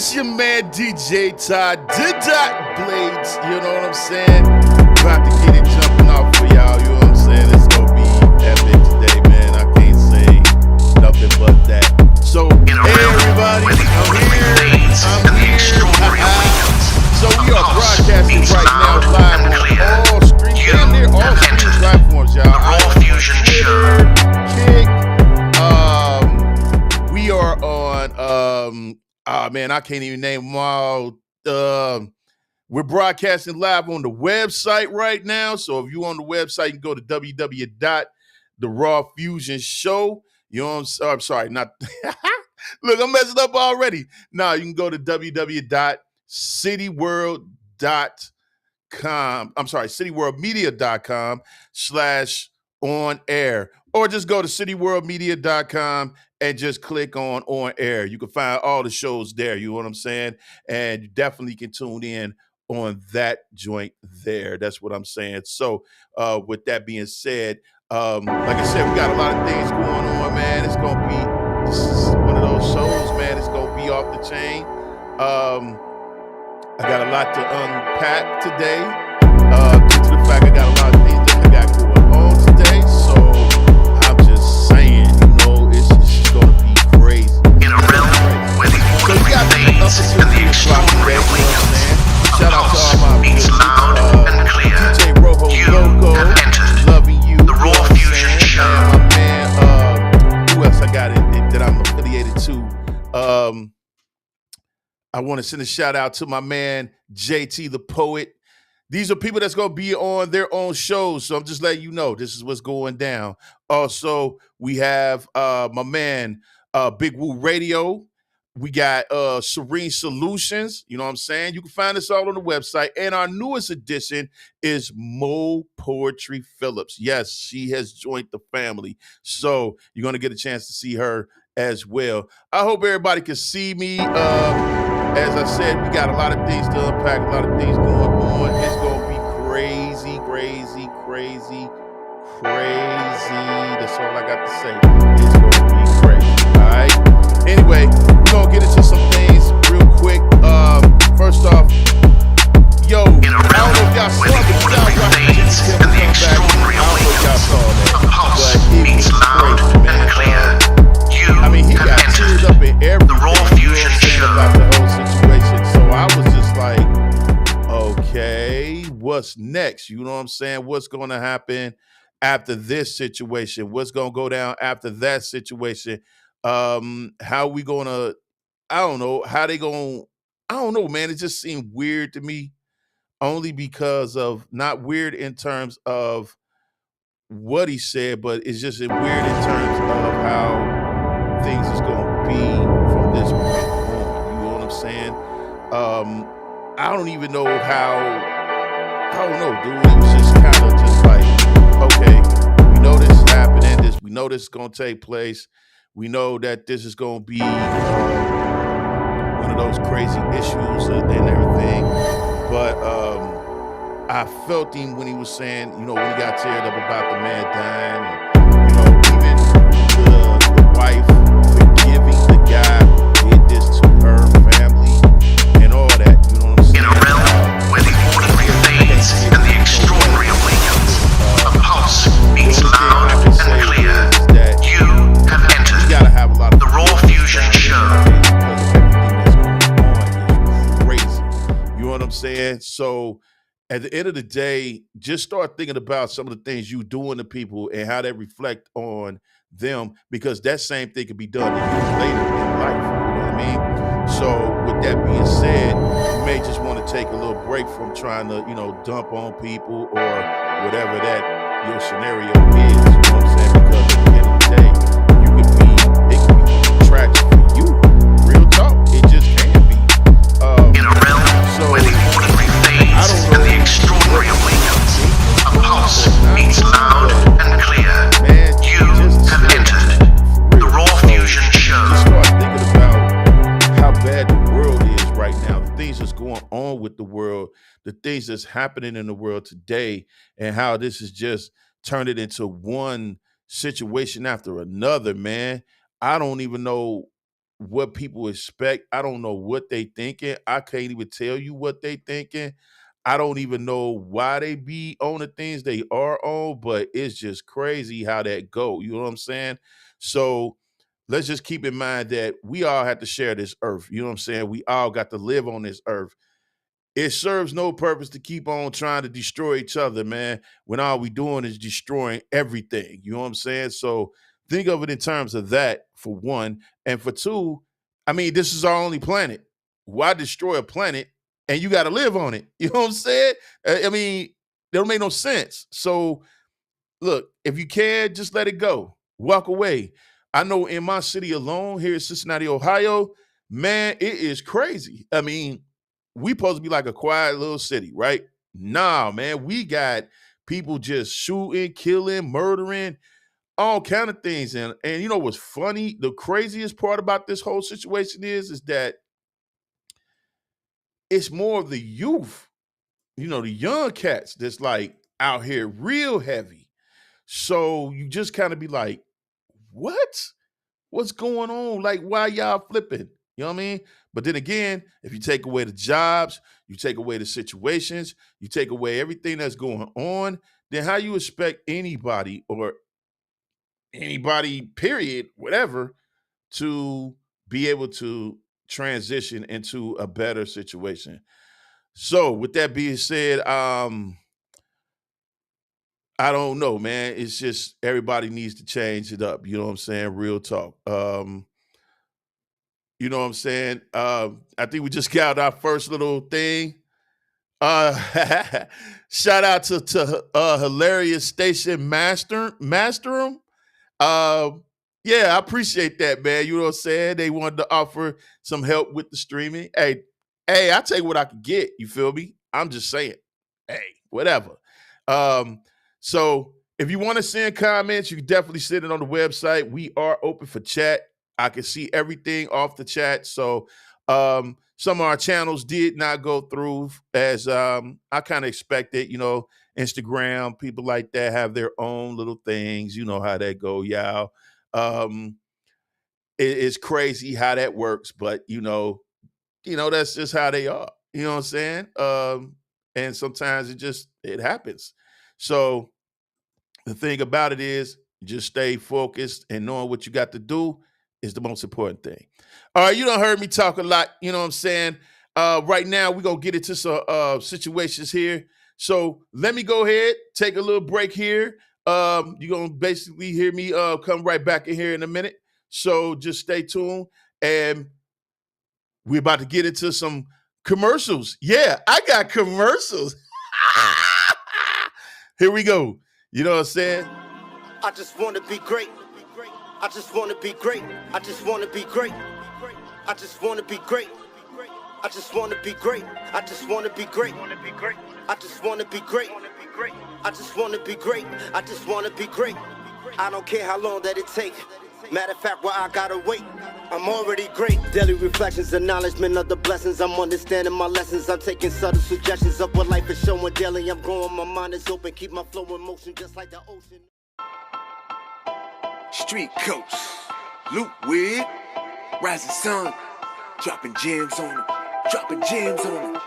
It's your man DJ Todd, the Bladz, you know what I'm saying? About to get it jumping off for y'all, you know what I'm saying? It's gonna be epic today, man. I can't say nothing but that. So, hey everybody, I'm here. So we are broadcasting right now live on all streaming platforms, y'all. RAWFUSION Show. Kick. We are on man, I can't even name them all. We're broadcasting live on the website right now. So if you're on the website, you can go to www.the RAWFUSION You know what I'm sorry, not look, I'm messing up already. No, you can go to www.cityworld.com. I'm sorry, cityworldmedia.com/ONAIR. Or just go to cityworldmedia.com and just click on air. You can find all the shows there, you know what I'm saying? And you definitely can tune in on that joint there. That's what I'm saying. So with that being said, like I said, we got a lot of things going on, man. This is one of those shows, man. It's gonna be off the chain. I got a lot to unpack today. Due to the fact I got a lot of things that I got going on today. So I'm just saying, you know, it's just gonna be crazy. In a realm where the ordinary fades and the extraordinary awakens, Shout out to all my beats loud and clear. DJ Roho You Loco, have entered loving you. the RAWFUSION Show. And my man, who else I got that I'm affiliated to? I want to send a shout out to my man JT the Poet. These are people that's going to be on their own shows, so I'm just letting you know this is what's going down. Also, we have my man Big Woo Radio. We got Serene Solutions, you know what I'm saying? You can find us all on the website. And our newest addition is Mo Poetry Phillips. Yes, she has joined the family. So you're going to get a chance to see her as well. I hope everybody can see me. As I said, we got a lot of things to unpack, a lot of things going on. It's going to be crazy, crazy, crazy, crazy. That's all I got to say. It's going to be crazy, all right? Anyway, we're going to get into some things real quick. First off, yo, I don't know if y'all saw the I mean, he got teared up in everything. The RAWFUSION Show. About the whole situation. So I was just like, okay, what's next? You know what I'm saying? What's going to happen after this situation? What's going to go down after that situation? How we going to, I don't know, how they going to, I don't know, man. It just seemed weird to me, only because of, not weird in terms of what he said, but it's just weird in terms of how things is going to be from this point on. You know what I'm saying? I don't even know how, I don't know, dude. It was just kind of just like, okay, we know this is happening. We know this is going to take place. We know that this is going to be one of those crazy issues and everything. But I felt him when he was saying, you know, when he got teared up about the man dying, and, you know, even the wife forgiving the guy who did this to her family and all that, you know what I'm saying? In a realm where the ordinary fades and the extraordinary awakens, a pulse beats loud and clear. You have entered the RAWFUSION Show. Crazy. You know what I'm saying? So at the end of the day, just start thinking about some of the things you doing to people and how they reflect on them, because that same thing could be done to you later in life. You know what I mean? So with that being said, you may just want to take a little break from trying to, you know, dump on people or whatever that your scenario is. You know what I'm saying? Because at the end of the day, it could be tragic for you. Real talk. It just can be. In a realm where the ordinary fades and the extraordinary awakens, a pulse beats loud and clear. Man, you have entered the RAWFUSION Show. Just start thinking about how bad the world is right now, the things that's going on with the world, the things that's happening in the world today, and how this is just turned it into one situation after another, man. I don't even know what people expect. I don't know what they thinking. I can't even tell you what they thinking. I don't even know why they be on the things they are on, but it's just crazy how that go. You know what I'm saying? So let's just keep in mind that we all have to share this earth. You know what I'm saying? We all got to live on this earth. It serves no purpose to keep on trying to destroy each other, man, when all we doing is destroying everything. You know what I'm saying? So think of it in terms of that, for one. And for two, I mean, this is our only planet. Why destroy a planet and you got to live on it? You know what I'm saying? I mean, that don't make no sense. So look, if you can, just let it go. Walk away. I know in my city alone, here in Cincinnati, Ohio, man, it is crazy. I mean, we supposed to be like a quiet little city, right? Nah, man, we got people just shooting, killing, murdering, all kind of things. And you know what's funny? The craziest part about this whole situation is that it's more of the youth, you know, the young cats that's like out here real heavy. So you just kind of be like, what? What's going on? Like, why y'all flipping? You know what I mean? But then again, if you take away the jobs, you take away the situations, you take away everything that's going on, then how you expect anybody or anybody, period, whatever, to be able to transition into a better situation? So with that being said, I don't know, man. It's just everybody needs to change it up. You know what I'm saying? Real talk. You know what I'm saying? I think we just got our first little thing. Shout out to hilarious station masterum. Uh, yeah, I appreciate that, man. You know what I'm saying? They wanted to offer some help with the streaming. Hey, I take what I can get. You feel me? I'm just saying. Hey, whatever. Um, so if you want to send comments, you can definitely send it on the website. We are open for chat. I can see everything off the chat. So some of our channels did not go through as I kind of expected. You know, Instagram, people like that have their own little things. You know how that go, y'all. It's crazy how that works, but that's just how they are. You know what I'm saying? And sometimes it happens. So the thing about it is just stay focused and knowing what you got to do is the most important thing. All right, you done heard me talk a lot. You know what I'm saying? Right now, we're going to get into some situations here. So let me go ahead, take a little break here. You're going to basically hear me come right back in here in a minute. So just stay tuned. And we're about to get into some commercials. Yeah, I got commercials. Here we go. You know what I'm saying? I just want to be great. I just want to be great. I just want to be great. I just want to be great. I just want to be great. I just want to be great. I just want to be great. I just want to be great. I just want to be great. I don't care how long that it take. Matter of fact, I gotta wait. I'm already great. Daily reflections, acknowledgement of the blessings. I'm understanding my lessons. I'm taking subtle suggestions of what life is showing daily. I'm growing, my mind is open. Keep my flow in motion just like the ocean. Street coast, loop with rising sun, dropping gems on it.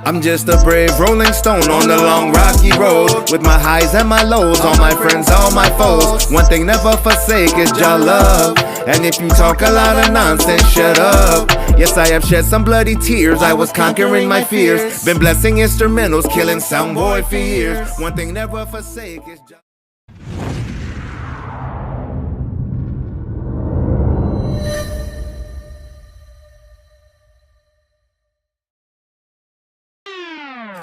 I'm just a brave rolling stone on the long rocky road, with my highs and my lows, all my friends, all my foes. One thing never forsake is your love. And if you talk a lot of nonsense, shut up. Yes, I have shed some bloody tears. I was conquering my fears. Been blessing instrumentals, killing some boy for years. One thing never forsake is just...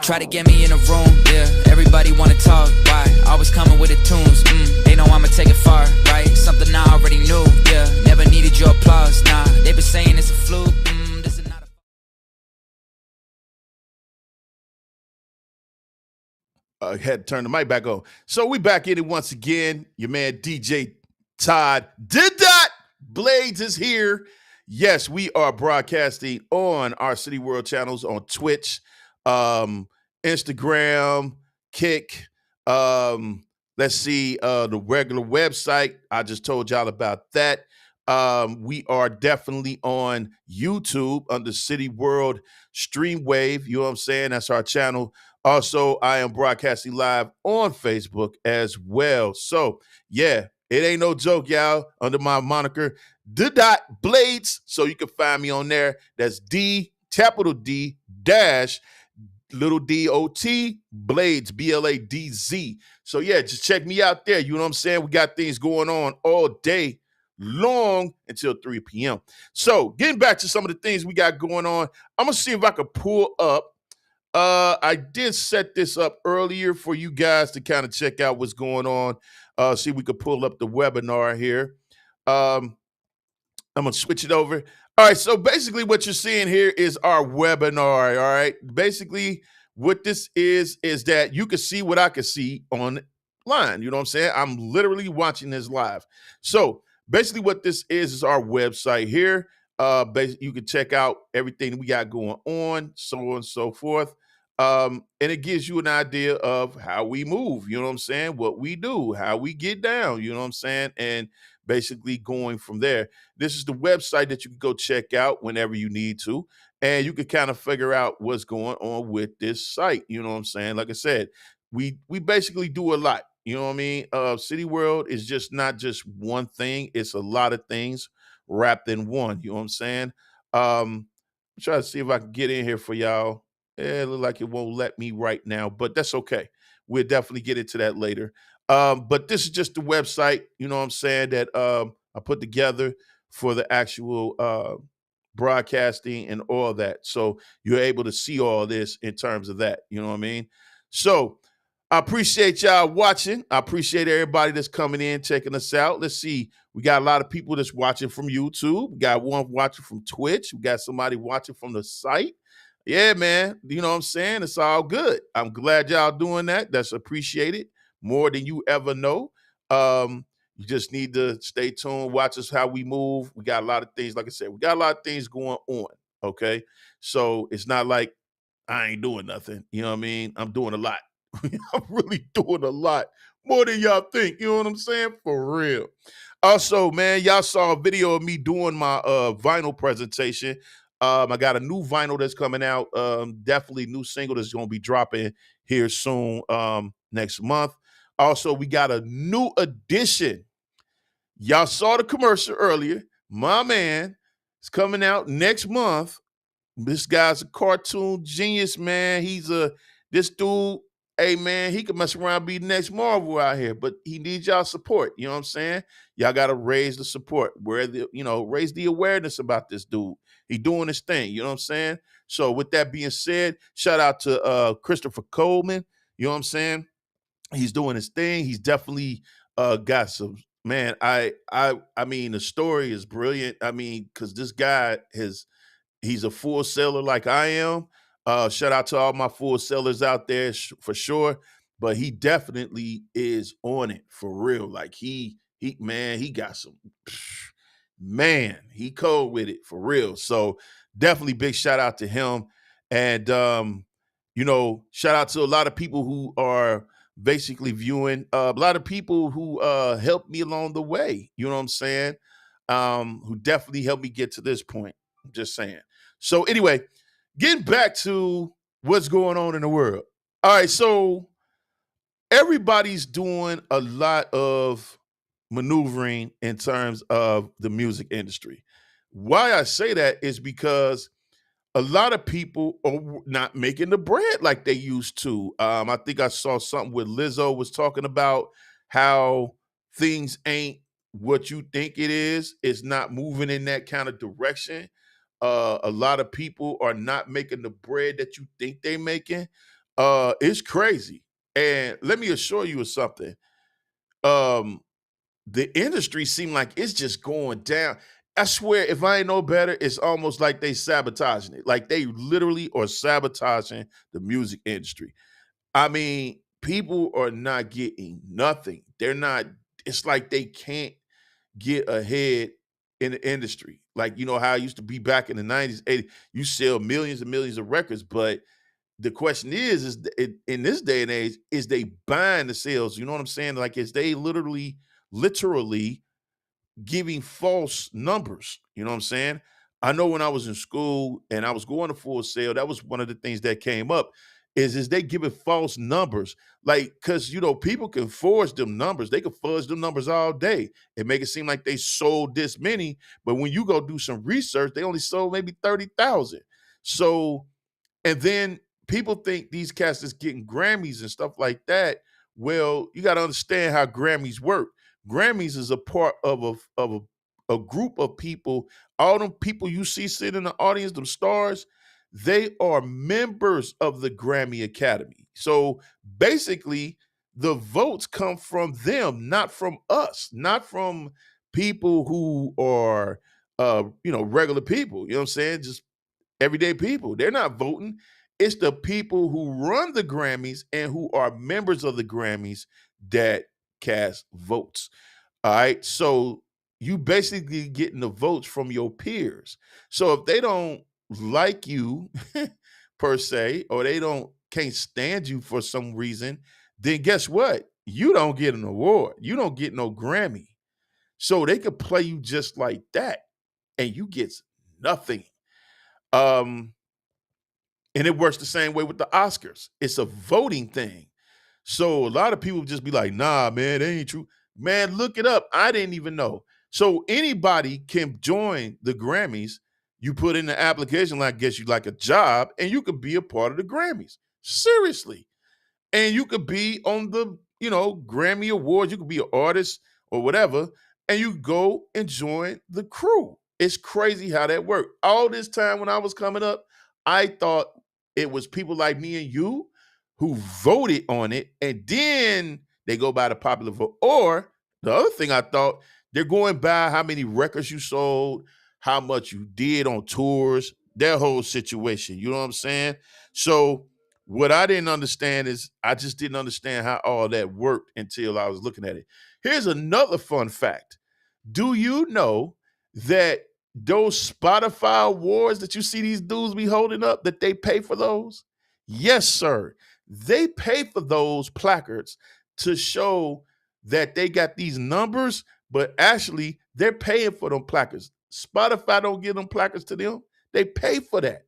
Try to get me in a room, yeah. Everybody wanna talk, why? Always coming with the tunes, They know I'ma take it far, right? Something I already knew, yeah. Never needed your applause, nah. They been saying it's a fluke, this is not a... I had to turn the mic back on. So we back in it once again. Your man DJ Todd Bladz is here. Yes, we are broadcasting on our CityWorld channels on Twitch, Instagram, Kick. Let's see, the regular website. I just told y'all about that. We are definitely on YouTube under CityWorld Streamwave. You know what I'm saying? That's our channel. Also, I am broadcasting live on Facebook as well. So, yeah, it ain't no joke, y'all. Under my moniker, Bladz. So you can find me on there. That's D, capital D, dash, little D-O-T, Bladz, B-L-A-D-Z. So, yeah, just check me out there. You know what I'm saying? We got things going on all day long until 3 p.m. So, getting back to some of the things we got going on, I'm going to see if I can pull up. I did set this up earlier for you guys to kind of check out what's going on. See if we could pull up the webinar here. I'm going to switch it over. All right, so basically what you're seeing here is our webinar, all right? Basically, what this is that you can see what I can see online. You know what I'm saying? I'm literally watching this live. So basically what this is our website here. You can check out everything we got going on, so on and so forth. And it gives you an idea of how we move, you know what I'm saying? What we do, how we get down, you know what I'm saying? And basically going from there. This is the website that you can go check out whenever you need to. And you can kind of figure out what's going on with this site. You know what I'm saying? Like I said, we basically do a lot. You know what I mean? CityWorld is just not just one thing. It's a lot of things wrapped in one. You know what I'm saying? I'm trying to see if I can get in here for y'all. It looks like it won't let me right now, but that's okay. We'll definitely get into that later. But this is just the website, you know what I'm saying, that I put together for the actual broadcasting and all that. So you're able to see all this in terms of that, you know what I mean? So I appreciate y'all watching. I appreciate everybody that's coming in, checking us out. Let's see. We got a lot of people that's watching from YouTube. We got one watching from Twitch. We got somebody watching from the site. Yeah, man. You know what I'm saying? It's all good. I'm glad y'all doing that. That's appreciated more than you ever know. You just need to stay tuned, watch us how we move. We got a lot of things, like I said, we got a lot of things going on. Okay. So it's not like I ain't doing nothing. You know what I mean? I'm doing a lot. I'm really doing a lot more than y'all think. You know what I'm saying? For real. Also, man, y'all saw a video of me doing my vinyl presentation. I got a new vinyl that's coming out. Definitely new single that's going to be dropping here soon, next month. Also, we got a new edition. Y'all saw the commercial earlier. My man is coming out next month. This guy's a cartoon genius, man. This dude, hey, man, he could mess around and be the next Marvel out here, but he needs y'all support. You know what I'm saying? Y'all got to raise the support, raise the awareness about this dude. He doing his thing. You know what I'm saying? So with that being said, shout out to Christopher Coleman. You know what I'm saying? He's doing his thing. He's definitely got some, man, I mean, the story is brilliant. I mean, because this guy he's a full seller like I am. Shout out to all my full sellers out there for sure. But he definitely is on it for real. Like he got some, man, he cold with it for real. So definitely big shout out to him. And, shout out to a lot of people who are basically viewing, a lot of people who helped me along the way. You know what I'm saying? Who definitely helped me get to this point. I'm just saying. So anyway, getting back to what's going on in the world. All right, so everybody's doing a lot of maneuvering in terms of the music industry. Why I say that is because a lot of people are not making the bread like they used to. I think I saw something where Lizzo was talking about how things ain't what you think it is. It's not moving in that kind of direction. A lot of people are not making the bread that you think they're making. It's crazy. And let me assure you of something. The industry seems like it's just going down. I swear, if I ain't no better, it's almost like they sabotaging it. Like they literally are sabotaging the music industry. I mean, people are not getting nothing. They're not, it's like they can't get ahead in the industry. Like, you know how it used to be back in the 90s, 80s, you sell millions and millions of records, but the question is in this day and age, is they buying the sales? You know what I'm saying? Like, is they literally giving false numbers. You know what I'm saying? I know when I was in school and I was going to Full Sail, that was one of the things that came up is they giving false numbers. Like, because, you know, people can forge them numbers. They can fudge them numbers all day and make it seem like they sold this many. But when you go do some research, they only sold maybe 30,000. So, and then people think these cats is getting Grammys and stuff like that. Well, you got to understand how Grammys work. Grammys is a part of a group of people. All them people you see sitting in the audience, them stars, they are members of the Grammy Academy. So basically, the votes come from them, not from us, not from people who are, regular people. You know what I'm saying? Just everyday people. They're not voting. It's the people who run the Grammys and who are members of the Grammys that cast votes. All right. So you basically getting the votes from your peers. So if they don't like you per se, or they can't stand you for some reason, then guess what? You don't get an award. You don't get no Grammy. So they could play you just like that and you get nothing. And it works the same way with the Oscars. It's a voting thing. So a lot of people just be like, nah, man, that ain't true. Man, look it up. I didn't even know. So anybody can join the Grammys. You put in the application, like, I guess you like a job, and you could be a part of the Grammys. Seriously. And you could be on the, Grammy Awards. You could be an artist or whatever, and you go and join the crew. It's crazy how that worked. All this time when I was coming up, I thought it was people like me and you who voted on it, and then they go by the popular vote. Or the other thing I thought, they're going by how many records you sold, how much you did on tours, their whole situation. You know what I'm saying? So what I didn't understand is I just didn't understand how all that worked until I was looking at it. Here's another fun fact. Do you know that those Spotify awards that you see these dudes be holding up, that they pay for those? Yes, sir. They pay for those placards to show that they got these numbers, but actually they're paying for them placards. Spotify don't give them placards to them. They pay for that.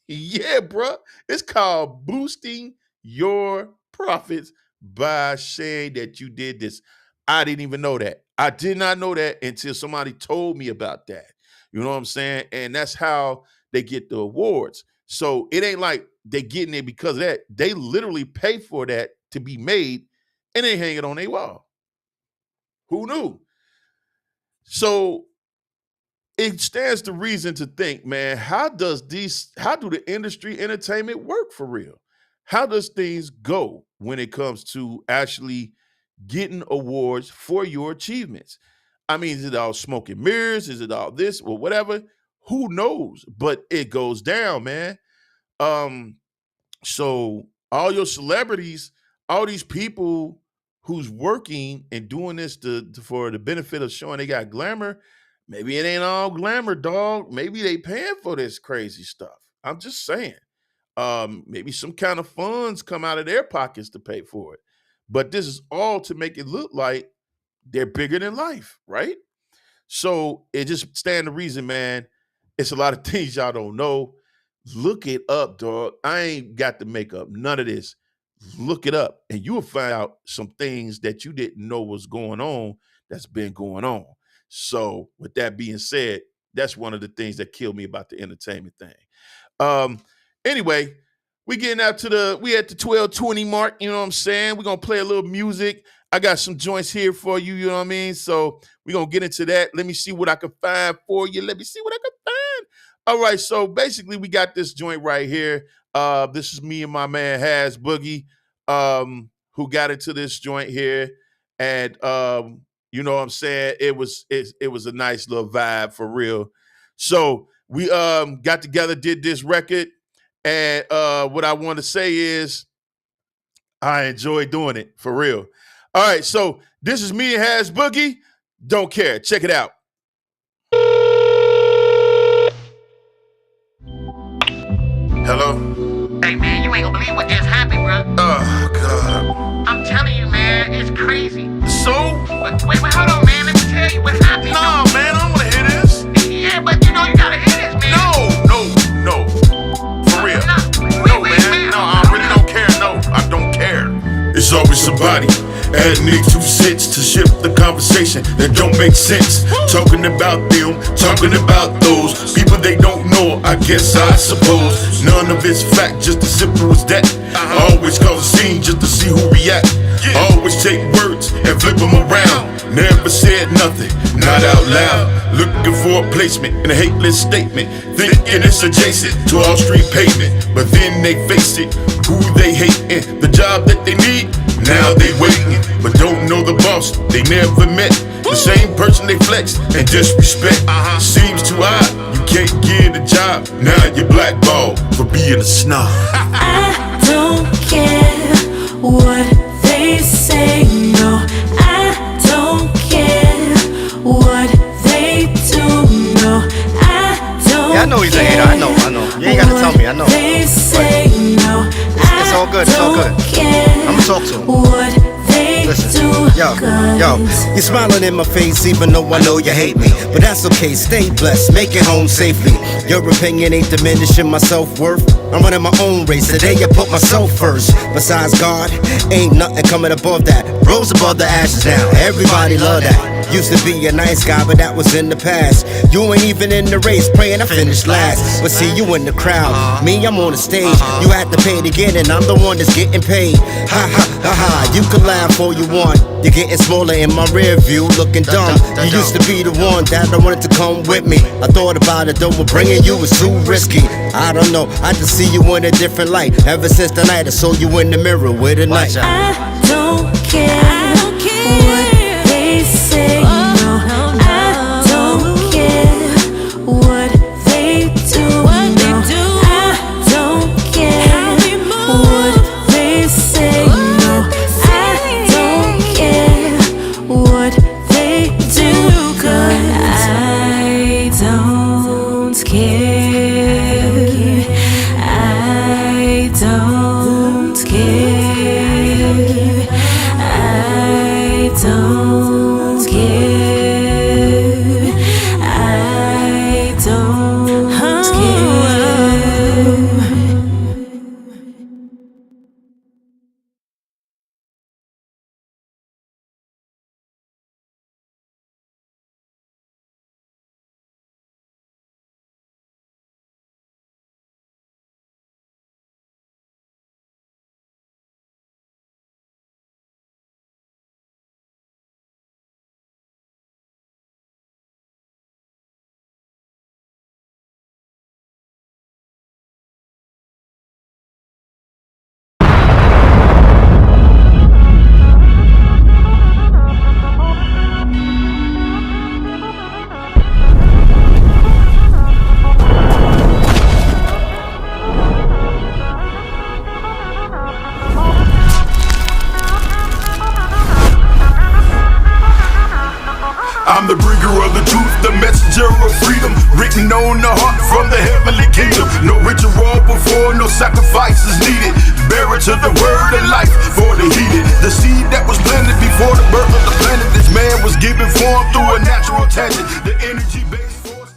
Yeah, bro. It's called boosting your profits by saying that you did this. I didn't even know that. I did not know that until somebody told me about that. You know what I'm saying? And that's how they get the awards. So it ain't like they getting it because of that. They literally pay for that to be made, and they hang it on their wall. Who knew? So it stands to reason to think, man, how do the industry entertainment work for real? How does things go when it comes to actually getting awards for your achievements? I mean, is it all smoke and mirrors? Is it all this or whatever? Who knows? But it goes down, man. So all your celebrities, all these people who's working and doing this for the benefit of showing they got glamour, maybe it ain't all glamour, dog. Maybe they paying for this crazy stuff. I'm just saying. Maybe some kind of funds come out of their pockets to pay for it. But this is all to make it look like they're bigger than life, right? So it just stand to reason, man. It's a lot of things y'all don't know. Look it up, dog. I ain't got to make up none of this. Look it up, and you will find out some things that you didn't know was going on that's been going on. So with that being said, that's one of the things that killed me about the entertainment thing. Anyway, we at the 12:20 mark, you know what I'm saying? We're going to play a little music. I got some joints here for you, you know what I mean? So we're going to get into that. Let me see what I can find for you. Let me see what I can find. All right, so basically we got this joint right here. This is me and my man Has Boogie, who got into this joint here. And you know what I'm saying? It was a nice little vibe for real. So we got together, did this record. And what I want to say is I enjoy doing it for real. All right, so this is me and Has Boogie. Don't care. Check it out. Hello? Hey, man, you ain't gonna believe what just happened, bro. Oh, God. I'm telling you, man, it's crazy. So? Wait, hold on, man. Let me tell you what happened. No, Adding 2 cents to shift the conversation that don't make sense. Talking about them, talking about those people they don't know, I guess I suppose. None of it's fact, just as simple as that. Always cause a scene just to see who react. Always take words and flip them around. Never said nothing, not out loud. Looking for a placement in a hateless statement, thinking it's adjacent to all street pavement. But then they face it, who they hating, the job that they need, now they waiting. But don't know the boss, they never met. The same person they flex and disrespect. Seems too odd, you can't get a job. Now you're blackballed for being a snob. I don't care what they say, no. I don't care what they do, no. I don't Yeah, I know he's a hater, I know. You ain't gotta tell me, I know. they say, no. It's all good, it's all good. I'ma talk to him. What they Listen, do, yo, you're smiling in my face even though I know you hate me. But that's okay, stay blessed, make it home safely. Your opinion ain't diminishing my self-worth. I'm running my own race, today I put myself first. Besides God, ain't nothing coming above that. Rose above the ashes now, everybody love that. Used to be a nice guy, but that was in the past. You ain't even in the race, praying I finished last. But see you in the crowd, me I'm on the stage. You had to pay to get in, I'm the one that's getting paid. Ha ha ha ha, you can laugh all you want. You're getting smaller in my rear view, looking dumb. You used to be the one that I wanted to come with me. I thought about it though, but bringing you was too risky. I don't know, I just see you in a different light. Ever since the night I saw you in the mirror with a knife. I don't care what they say, no. I don't care what they do, no. I don't care what they say, no. I don't care what they do, 'cause I don't care. I don't care. I don't care. I don't care. I'm the bringer of the truth, the messenger of freedom, written on the heart from the heavenly kingdom. No ritual before, no sacrifices needed. Bearer to the word of life for the heated. The seed that was planted before the birth of the planet. This man was given form through a natural tangent. The energy-based force.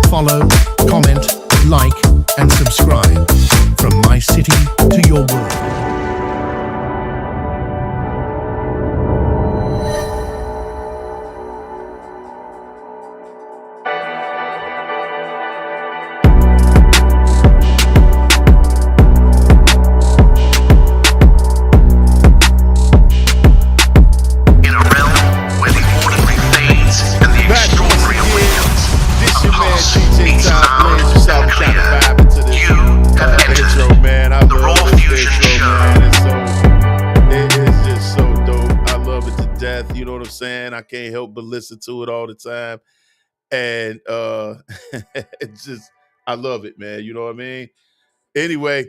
Follow, comment, like, and subscribe. From my city to your world. In a realm where the ordinary fades and the extraordinary awakens, a pulse beats loud and clear. You have entered the RAWFUSION Show. It's just so dope. I love it to death. You know what I'm saying? I can't help but listen to it all the time. And it's just, I love it, man. You know what I mean? Anyway,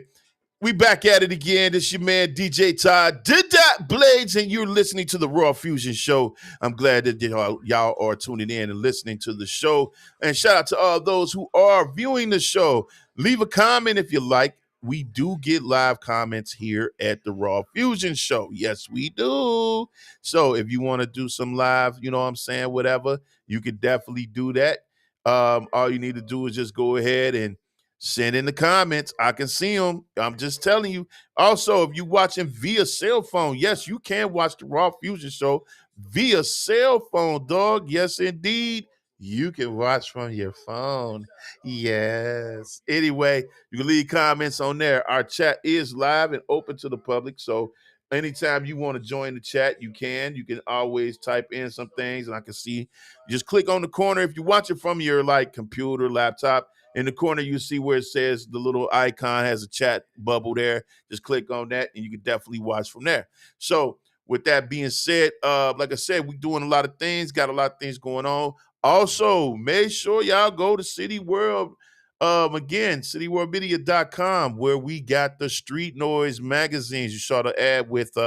we back at it again. This your man DJ Todd, did that Bladz, and you're listening to the Raw Fusion Show. I'm glad that y'all are tuning in and listening to the show. And shout out to all those who are viewing the show. Leave a comment if you like. We do get live comments here at the Raw Fusion Show. Yes, we do. So if you want to do some live, you know what I'm saying, whatever, you can definitely do that. All you need to do is just go ahead and send in the comments. I can see them. I'm just telling you. Also, if you're watching via cell phone, yes, you can watch the Raw Fusion Show via cell phone, dog. Yes, indeed. You can watch from your phone. Yes. Anyway, you can leave comments on there. Our chat is live and open to the public. So anytime you want to join the chat, you can. You can always type in some things and I can see. Just click on the corner. If you watch it from your computer, laptop, in the corner, you see where it says the little icon has a chat bubble there. Just click on that, and you can definitely watch from there. So with that being said, like I said, we're doing a lot of things, got a lot of things going on. Also, make sure y'all go to CityWorld. Again, cityworldmedia.com, where we got the Street Noise magazines. You saw the ad with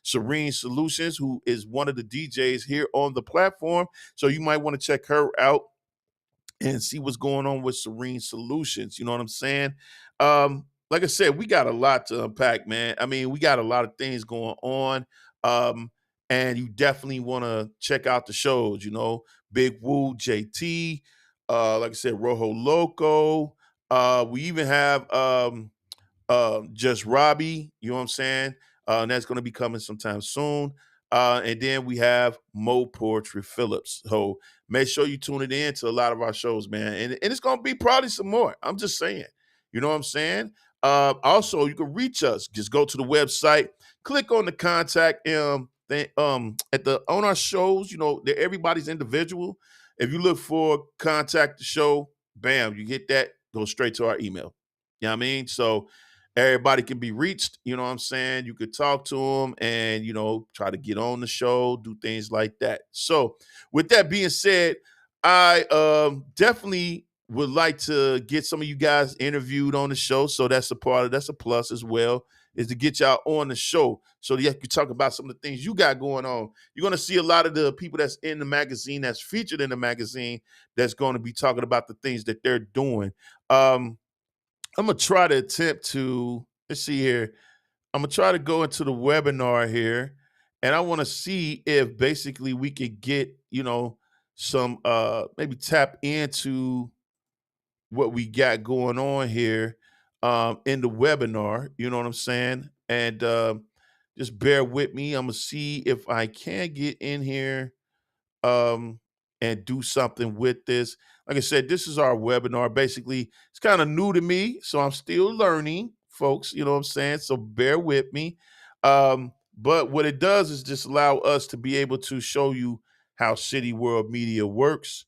Serene Solutions, who is one of the DJs here on the platform. So you might want to check her out and see what's going on with Serene Solutions. You know what I'm saying? Like I said, we got a lot to unpack, man. I mean, we got a lot of things going on. And you definitely want to check out the shows, Big Woo, JT, like I said, Rojo Loco. We even have Just Robbie, you know what I'm saying? And that's going to be coming sometime soon. And then we have Mo Poetry Phillips. So make sure you tune it in to a lot of our shows, man. And it's going to be probably some more. I'm just saying. You know what I'm saying? Also, you can reach us. Just go to the website, click on the contact thing, on our shows. Everybody's individual. If you look for contact the show, bam, you get that, go straight to our email. You know what I mean? So everybody can be reached, you know what I'm saying? You could talk to them and, try to get on the show, do things like that. So with that being said, I definitely would like to get some of you guys interviewed on the show. So that's a plus as well, is to get y'all on the show so that you can talk about some of the things you got going on. You're going to see a lot of the people that's in the magazine, that's featured in the magazine, that's going to be talking about the things that they're doing. I'm going to try to attempt to, let's see here. I'm going to try to go into the webinar here, and I want to see if basically we could get, some, maybe tap into what we got going on here in the webinar, you know what I'm saying? And just bear with me. I'm going to see if I can get in here and do something with this. Like I said, this is our webinar. Basically, it's kind of new to me, so I'm still learning, folks. You know what I'm saying? So bear with me. But what it does is just allow us to be able to show you how City World Media works,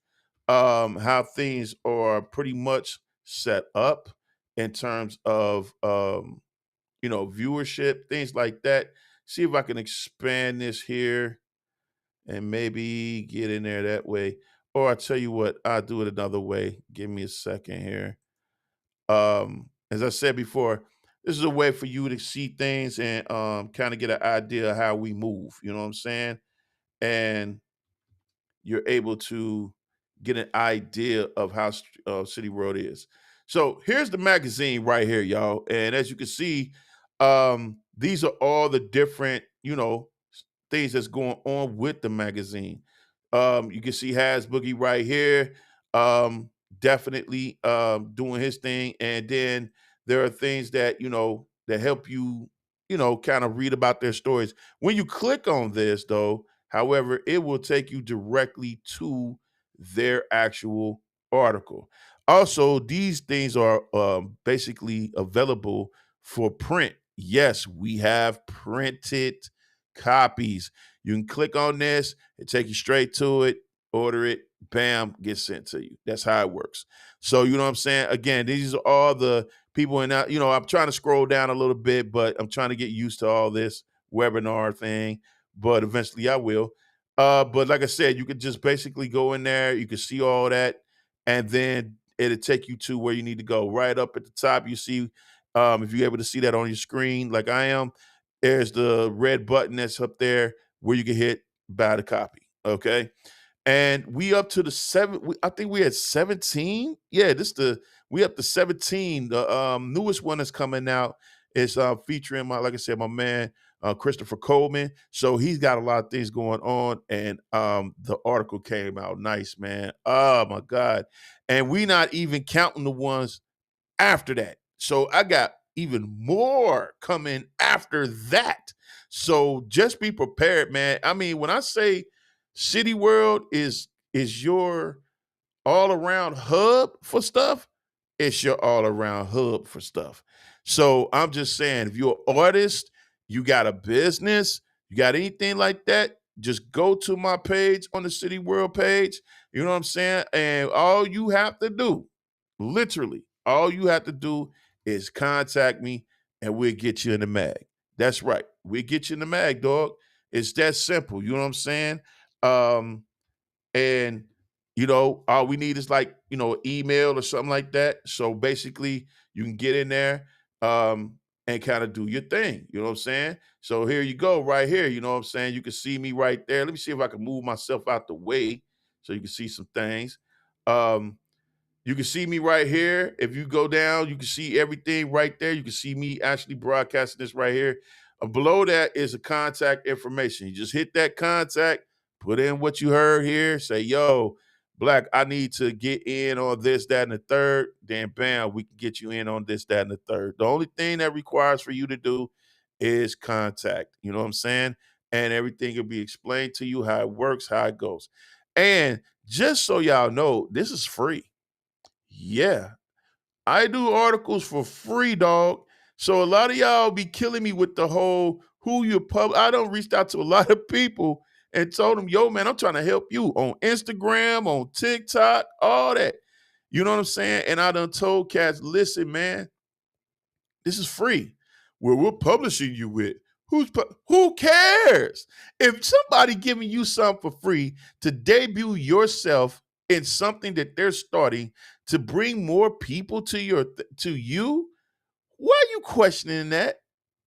how things are pretty much set up in terms of, viewership, things like that. See if I can expand this here and maybe get in there that way. Or I tell you what, I'll do it another way. Give me a second here. As I said before, this is a way for you to see things and kind of get an idea of how we move. You know what I'm saying? And you're able to get an idea of how City World is. So here's the magazine right here, y'all. And as you can see, these are all the different, things that's going on with the magazine. You can see Has Boogie right here, definitely doing his thing. And then there are things that, that help you, kind of read about their stories. When you click on this, though, however, it will take you directly to their actual article. Also, these things are basically available for print. Yes, we have printed copies. You can click on this, it take you straight to it, order it, bam, get sent to you. That's how it works. So, you know what I'm saying? Again, these are all the people in that, I'm trying to scroll down a little bit, but I'm trying to get used to all this webinar thing, but eventually I will. But like I said, you could just basically go in there, you can see all that, and then it'll take you to where you need to go. Right up at the top, you see If you're able to see that on your screen, like I am, there's the red button that's up there where you can hit buy the copy. Okay. And we up to the I think we had 17. Yeah, we up to 17. The newest one that's coming out is featuring like I said, my man Christopher Coleman. So he's got a lot of things going on, and the article came out nice, man. Oh my God. And we not even counting the ones after that. So I got even more coming after that. So just be prepared, man. I mean, when I say City World is your all around hub for stuff, it's your all around hub for stuff. So I'm just saying, if you're an artist, you got a business, you got anything like that, just go to my page on the City World page. You know what I'm saying? And all you have to do, literally, all you have to do is contact me and we'll get you in the mag. That's right. We'll get you in the mag, dog. It's that simple. You know what I'm saying? Um, and all we need is like email or something like that. So basically you can get in there and kind of do your thing. You know what I'm saying? So here you go, right here. You know what I'm saying? You can see me right there. Let me see if I can move myself out the way so you can see some things. You can see me right here. If you go down, you can see everything right there. You can see me actually broadcasting this right here. Below that is a contact information. You just hit that contact, put in what you heard here, say, yo, Black, I need to get in on this, that, and the third. Then bam, we can get you in on this, that, and the third. The only thing that requires for you to do is contact. You know what I'm saying? And everything will be explained to you, how it works, how it goes. And just so y'all know, this is free. Yeah, I do articles for free, dog. So a lot of y'all be killing me with the whole who you I don't reached out to a lot of people and told them, yo, man, I'm trying to help you on Instagram, on TikTok, all that. You know what I'm saying? And I done told cats, listen, man, this is free. Where we're publishing you with. Who cares? If somebody giving you something for free to debut yourself in something that they're starting to bring more people to you, why are you questioning that?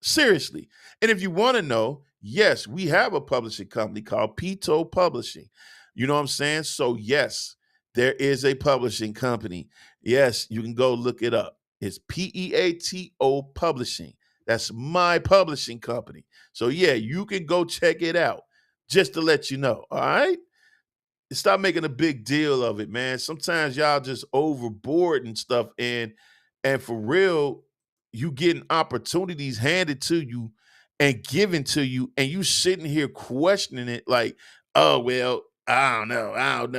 Seriously. And if you want to know, yes, we have a publishing company called Pito Publishing. You know what I'm saying? So yes, there is a publishing company. Yes, you can go look it up. It's Peato Publishing. That's my publishing company. So yeah, you can go check it out just to let you know. All right. Stop making a big deal of it, man. Sometimes y'all just overboard and stuff. And for real, you getting opportunities handed to you and given to you, and you sitting here questioning it like, oh, well, I don't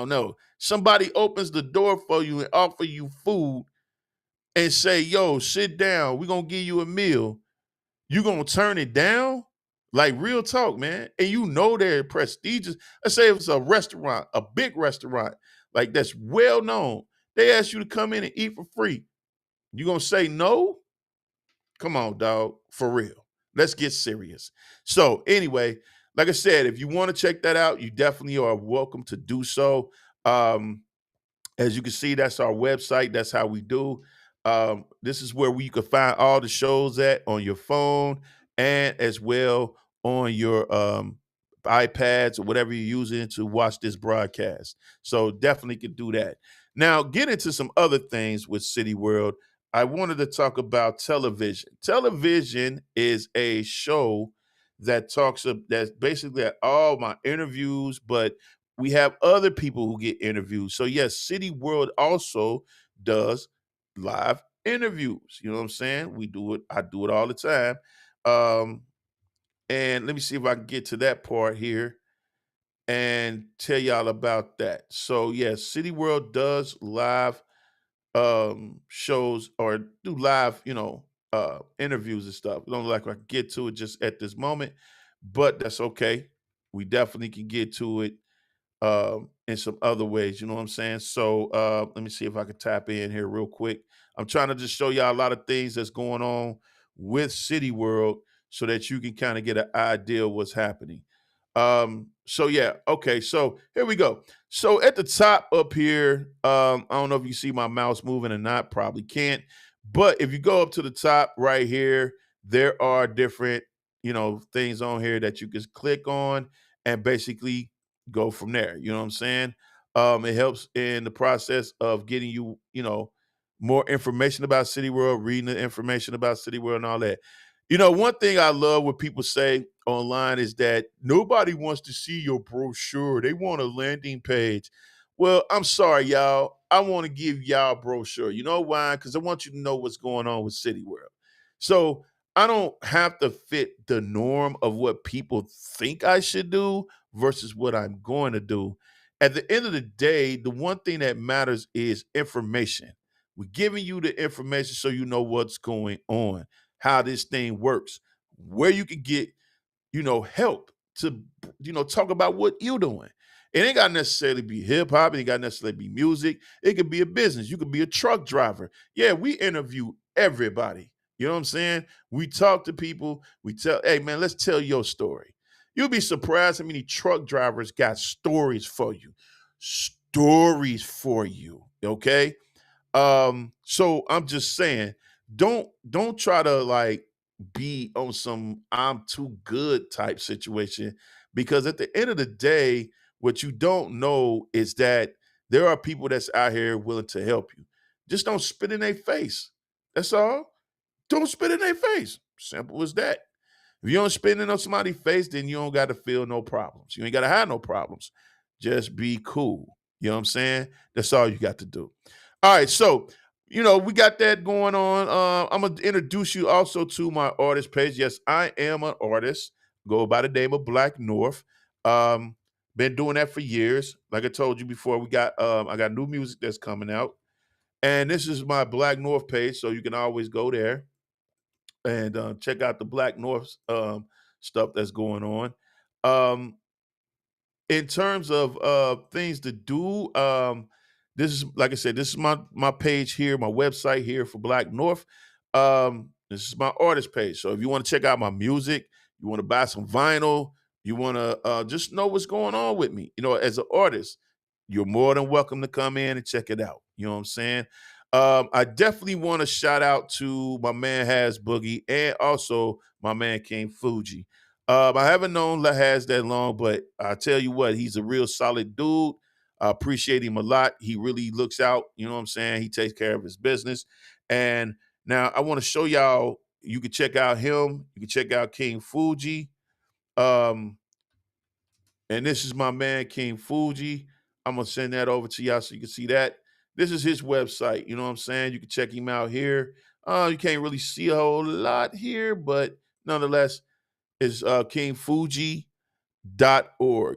know. Somebody opens the door for you and offer you food and say, yo, sit down. We're going to give you a meal. You going to turn it down? Like real talk, man. And you know they're prestigious. Let's say it's a restaurant, a big restaurant, like that's well known. They ask you to come in and eat for free. You going to say no? Come on, dog. For real. Let's get serious. So anyway, like I said, if you want to check that out, you definitely are welcome to do so. As you can see, that's our website. That's how we do. This is where you can find all the shows at on your phone and as well on your iPads or whatever you're using to watch this broadcast. So definitely can do that. Now, get into some other things with City World. I wanted to talk about television. Television is a show that that's basically at all my interviews, but we have other people who get interviews. So yes, City World also does live interviews. You know what I'm saying? We do it. I do it all the time. And let me see if I can get to that part here and tell y'all about that. So yes, City World does live shows or do live, interviews and stuff. I don't like I can get to it just at this moment, but that's okay. We definitely can get to it in some other ways. You know what I'm saying? So let me see if I can tap in here real quick. I'm trying to just show y'all a lot of things that's going on with City World so that you can kind of get an idea of what's happening. So yeah, okay, so here we go. So at the top up here, I don't know if you see my mouse moving or not, probably can't, But if you go up to the top right here, there are different, things on here that you can click on and basically go from there. You know what I'm saying? It helps in the process of getting you, more information about City World, reading the information about City World and all that. One thing I love what people say online is that nobody wants to see your brochure. They want a landing page. Well, I'm sorry, y'all. I want to give y'all a brochure. You know why? Because I want you to know what's going on with City World. So I don't have to fit the norm of what people think I should do versus what I'm going to do. At the end of the day, the one thing that matters is information. We're giving you the information so you know what's going on, how this thing works, where you can get, help to, talk about what you're doing. It ain't got to necessarily be hip hop. It ain't got to necessarily be music. It could be a business. You could be a truck driver. Yeah, we interview everybody. You know what I'm saying? We talk to people. We tell, hey, man, let's tell your story. You'll be surprised how many truck drivers got stories for you. Stories for you. Okay? So I'm just saying, don't try to like be on some I'm too good type situation, because at the end of the day, what you don't know is that there are people that's out here willing to help you. Just don't spit in their face. That's all. Don't spit in their face. Simple as that. If you don't spit in somebody's face, then you don't got to feel no problems. You ain't got to have no problems. Just be cool. You know what I'm saying? That's all you got to do. All right, so we got that going on. I'm gonna introduce you also to my artist page. Yes, I am an artist. Go by the name of Black North. Been doing that for years. Like I told you before, I got new music that's coming out, and this is my Black North page, so you can always go there and check out the Black North stuff that's going on. Um, in terms of things to do, this is, like I said, this is my page here, my website here for Black North. This is my artist page. So if you want to check out my music, you want to buy some vinyl, you want to just know what's going on with me, as an artist, you're more than welcome to come in and check it out. You know what I'm saying? I definitely want to shout out to my man Has Boogie and also my man King Fuji. I haven't known Has that long, but I tell you what, he's a real solid dude. I appreciate him a lot. He really looks out, you know what I'm saying? He takes care of his business. And now I want to show y'all, you can check out him. You can check out King Fuji. And this is my man, King Fuji. I'm going to send that over to y'all so you can see that. This is his website. You know what I'm saying? You can check him out here. You can't really see a whole lot here, but nonetheless, it's KingFuji.org.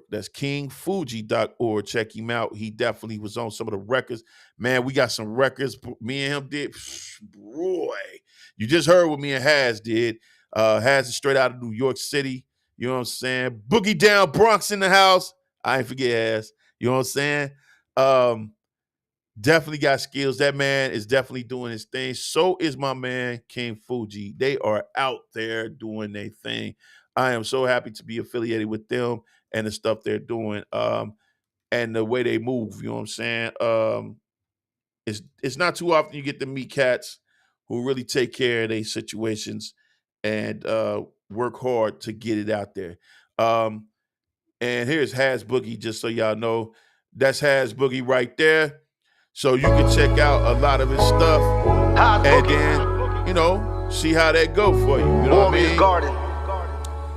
That's KingFuji.org. Check him out. He definitely was on some of the records. Man, we got some records me and him did. Boy, you just heard what me and Has did. Has is straight out of New York City. You know what I'm saying? Boogie Down Bronx in the house. I ain't forget Has. You know what I'm saying? Definitely got skills. That man is definitely doing his thing. So is my man, King Fuji. They are out there doing their thing. I am so happy to be affiliated with them and the stuff they're doing, and the way they move. You know what I'm saying? It's not too often you get to meet cats who really take care of their situations and work hard to get it out there. And here's Has Boogie, just so y'all know. That's Has Boogie right there. So you can check out a lot of his stuff and then, see how that go for you. You know what I mean? Garden.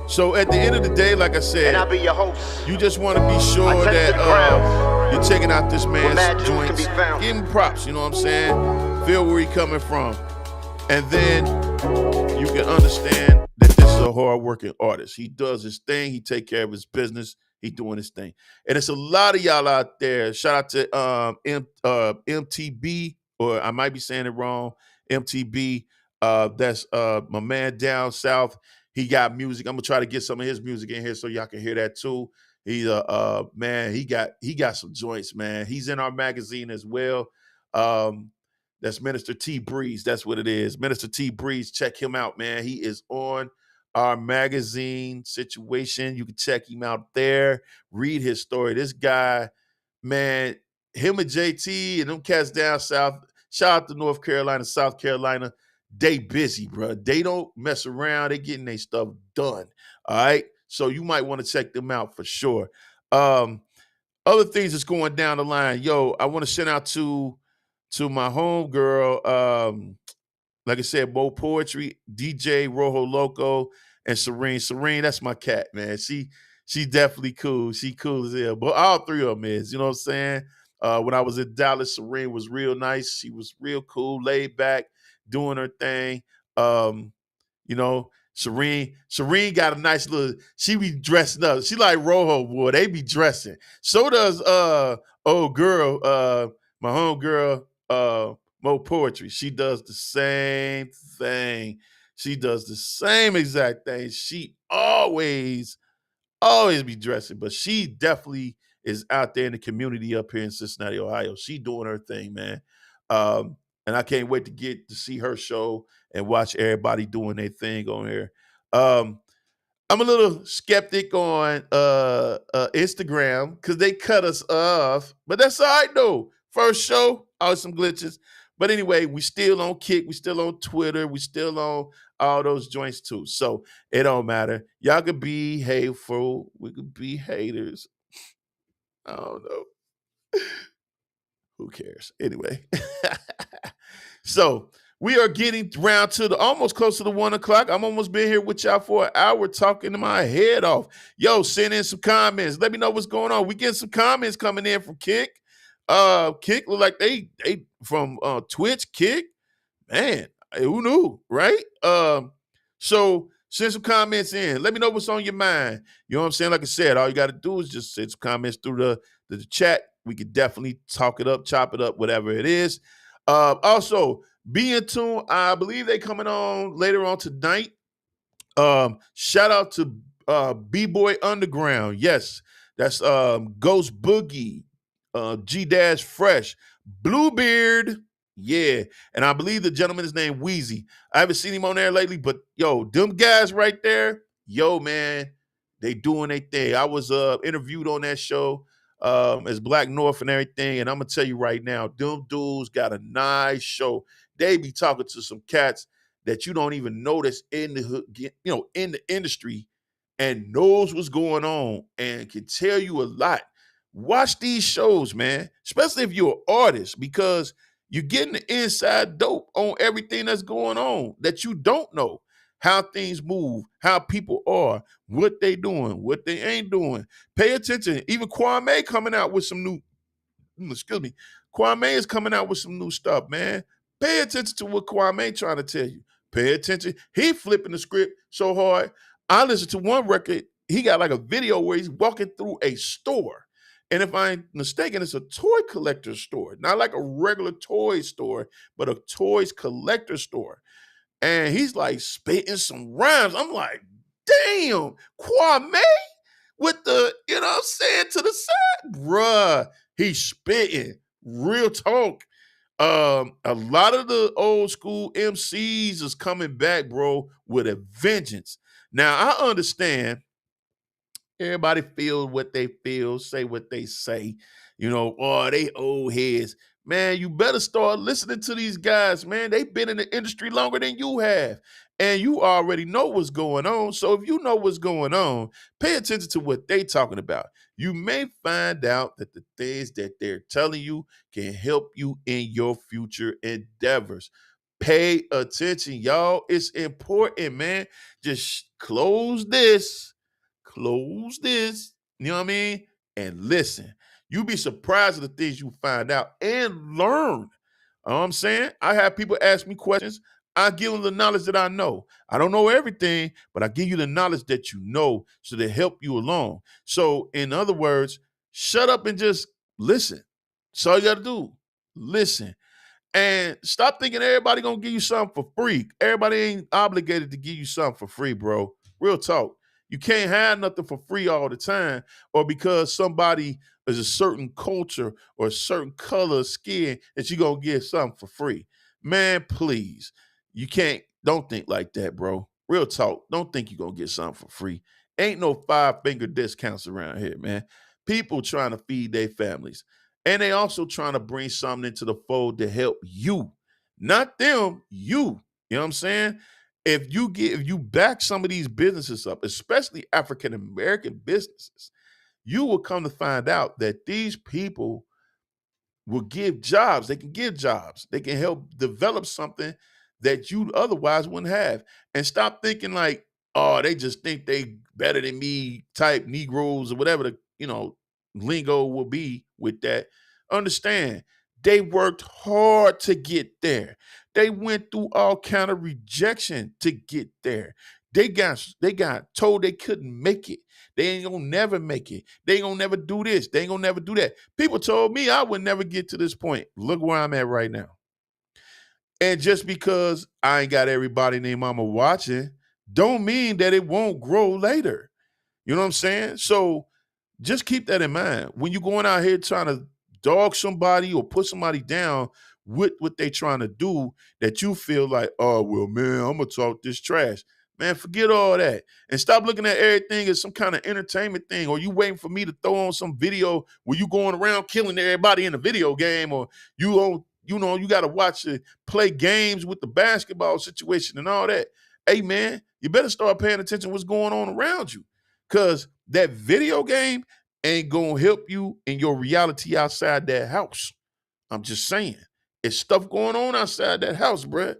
So at the end of the day, like I said, And I'll be your host. you just want to be sure that you're checking out this man's joints. Give him props, you know what I'm saying? Feel where he's coming from. And then you can understand that this is a hard-working artist. He does his thing. He take care of his business. He doing his thing. And it's a lot of y'all out there. Shout out to MTB, or I might be saying it wrong, MTB. That's my man down south. He got music. I'm going to try to get some of his music in here so y'all can hear that too. He's man, he got some joints, man. He's in our magazine as well. That's Minister T Breeze. That's what it is. Minister T Breeze. Check him out, man. He is on our magazine situation. You can check him out there. Read his story. This guy, man, him and JT and them cats down south, Shout out to North Carolina, South Carolina. They busy, bro. They don't mess around. They getting their stuff done. All right. So you might want to check them out for sure. Other things that's going down the line. Yo, I want to send out to my homegirl, like I said, Bo Poetry, DJ Rojo Loco, and Serene. Serene, that's my cat, man. She definitely cool. She cool as hell. But all three of them is, you know what I'm saying? When I was in Dallas, Serene was real nice. She was real cool, laid back, doing her thing. You know, Serene got a nice little, she be dressing up. She like Rojo, boy. They be dressing. So does old girl, my home girl, Mo Poetry. She does the same thing. She does the same exact thing. She always be dressing, but she definitely is out there in the community up here in Cincinnati, Ohio. She doing her thing, man. And I can't wait to get to see her show and watch everybody doing their thing on here. I'm a little skeptic on Instagram because they cut us off, but that's all right though. First show, always some glitches. But anyway, we still on Kick, we still on Twitter, we still on all those joints too. So it don't matter. Y'all could be hateful, we could be haters. I don't know. Who cares? Anyway. So we are getting around to the almost close to the 1 o'clock. I'm almost been here with y'all for an hour talking to my head off. Yo, send in some comments. Let me know what's going on. We getting some comments coming in from Kick. Kick look like they from Twitch. Kick, man, who knew, right? So send some comments in. Let me know what's on your mind. You know what I'm saying? Like I said, all you got to do is just send some comments through the chat. We could definitely talk it up, chop it up, whatever it is. Also, be in tune. I believe they coming on later on tonight. Shout out to B-Boy Underground. Yes, that's Ghost Boogie, G Fresh, Bluebeard. Yeah, and I believe the gentleman is named Wheezy. I haven't seen him on there lately, but yo, them guys right there, yo, man, they doing their thing. I was interviewed on that show as Black North and everything, and I'm gonna tell you right now, them dudes got a nice show. They be talking to some cats that you don't even notice in the in the industry and knows what's going on and can tell you a lot. Watch these shows, man, especially if you're an artist, because you're getting the inside dope on everything that's going on that you don't know. How things move, how people are, what they doing, what they ain't doing. Pay attention. Even Kwame coming out with some new, Kwame is coming out with some new stuff, man. Pay attention to what Kwame trying to tell you. Pay attention. He flipping the script so hard. I listened to one record. He got like a video where he's walking through a store. And if I'm mistaken, it's a toy collector store. Not like a regular toy store, but a toys collector store. And he's like spitting some rhymes. I'm like, damn, Kwame with the, you know what I'm saying, to the side. Bruh, he's spitting. Real talk. A lot of the old school MCs is coming back, bro, with a vengeance. Now, I understand everybody feel what they feel, say what they say. You know, oh, they old heads. Man, you better start listening to these guys, man. They've been in the industry longer than you have. And you already know what's going on. So if you know what's going on, pay attention to what they talking about. You may find out that the things that they're telling you can help you in your future endeavors. Pay attention, y'all. It's important, man. Just close this, you know what I mean? And listen. You'll be surprised at the things you find out and learn. You know what I'm saying? I have people ask me questions. I give them the knowledge that I know. I don't know everything, but I give you the knowledge that you know so they help you along. So in other words, shut up and just listen. That's all you got to do. Listen. And stop thinking everybody going to give you something for free. Everybody ain't obligated to give you something for free, bro. Real talk. You can't have nothing for free all the time, or because somebody is a certain culture or a certain color of skin that you're going to get something for free. Man, please. You can't. Don't think like that, bro. Real talk. Don't think you're going to get something for free. Ain't no 5-finger discounts around here, man. People trying to feed their families. And they also trying to bring something into the fold to help you, not them, you. You know what I'm saying? If you back some of these businesses up, especially African American businesses, you will come to find out that these people will give jobs. They can give jobs. They can help develop something that you otherwise wouldn't have. And stop thinking like, oh, they just think they better than me type Negroes or whatever the, lingo will be with that. Understand, they worked hard to get there. They went through all kind of rejection to get there. They got told they couldn't make it. They ain't gonna never make it. They ain't gonna never do this. They ain't gonna never do that. People told me I would never get to this point. Look where I'm at right now. And just because I ain't got everybody named Mama watching, don't mean that it won't grow later. You know what I'm saying? So just keep that in mind. When you're going out here trying to dog somebody or put somebody down with what they trying to do, that you feel like, oh, well, man, I'm going to talk this trash. Man, forget all that. And stop looking at everything as some kind of entertainment thing, or you waiting for me to throw on some video where you going around killing everybody in a video game, or you got to watch it, play games with the basketball situation and all that. Hey, man, you better start paying attention to what's going on around you, because that video game ain't going to help you in your reality outside that house. I'm just saying. It's stuff going on outside that house, bruh.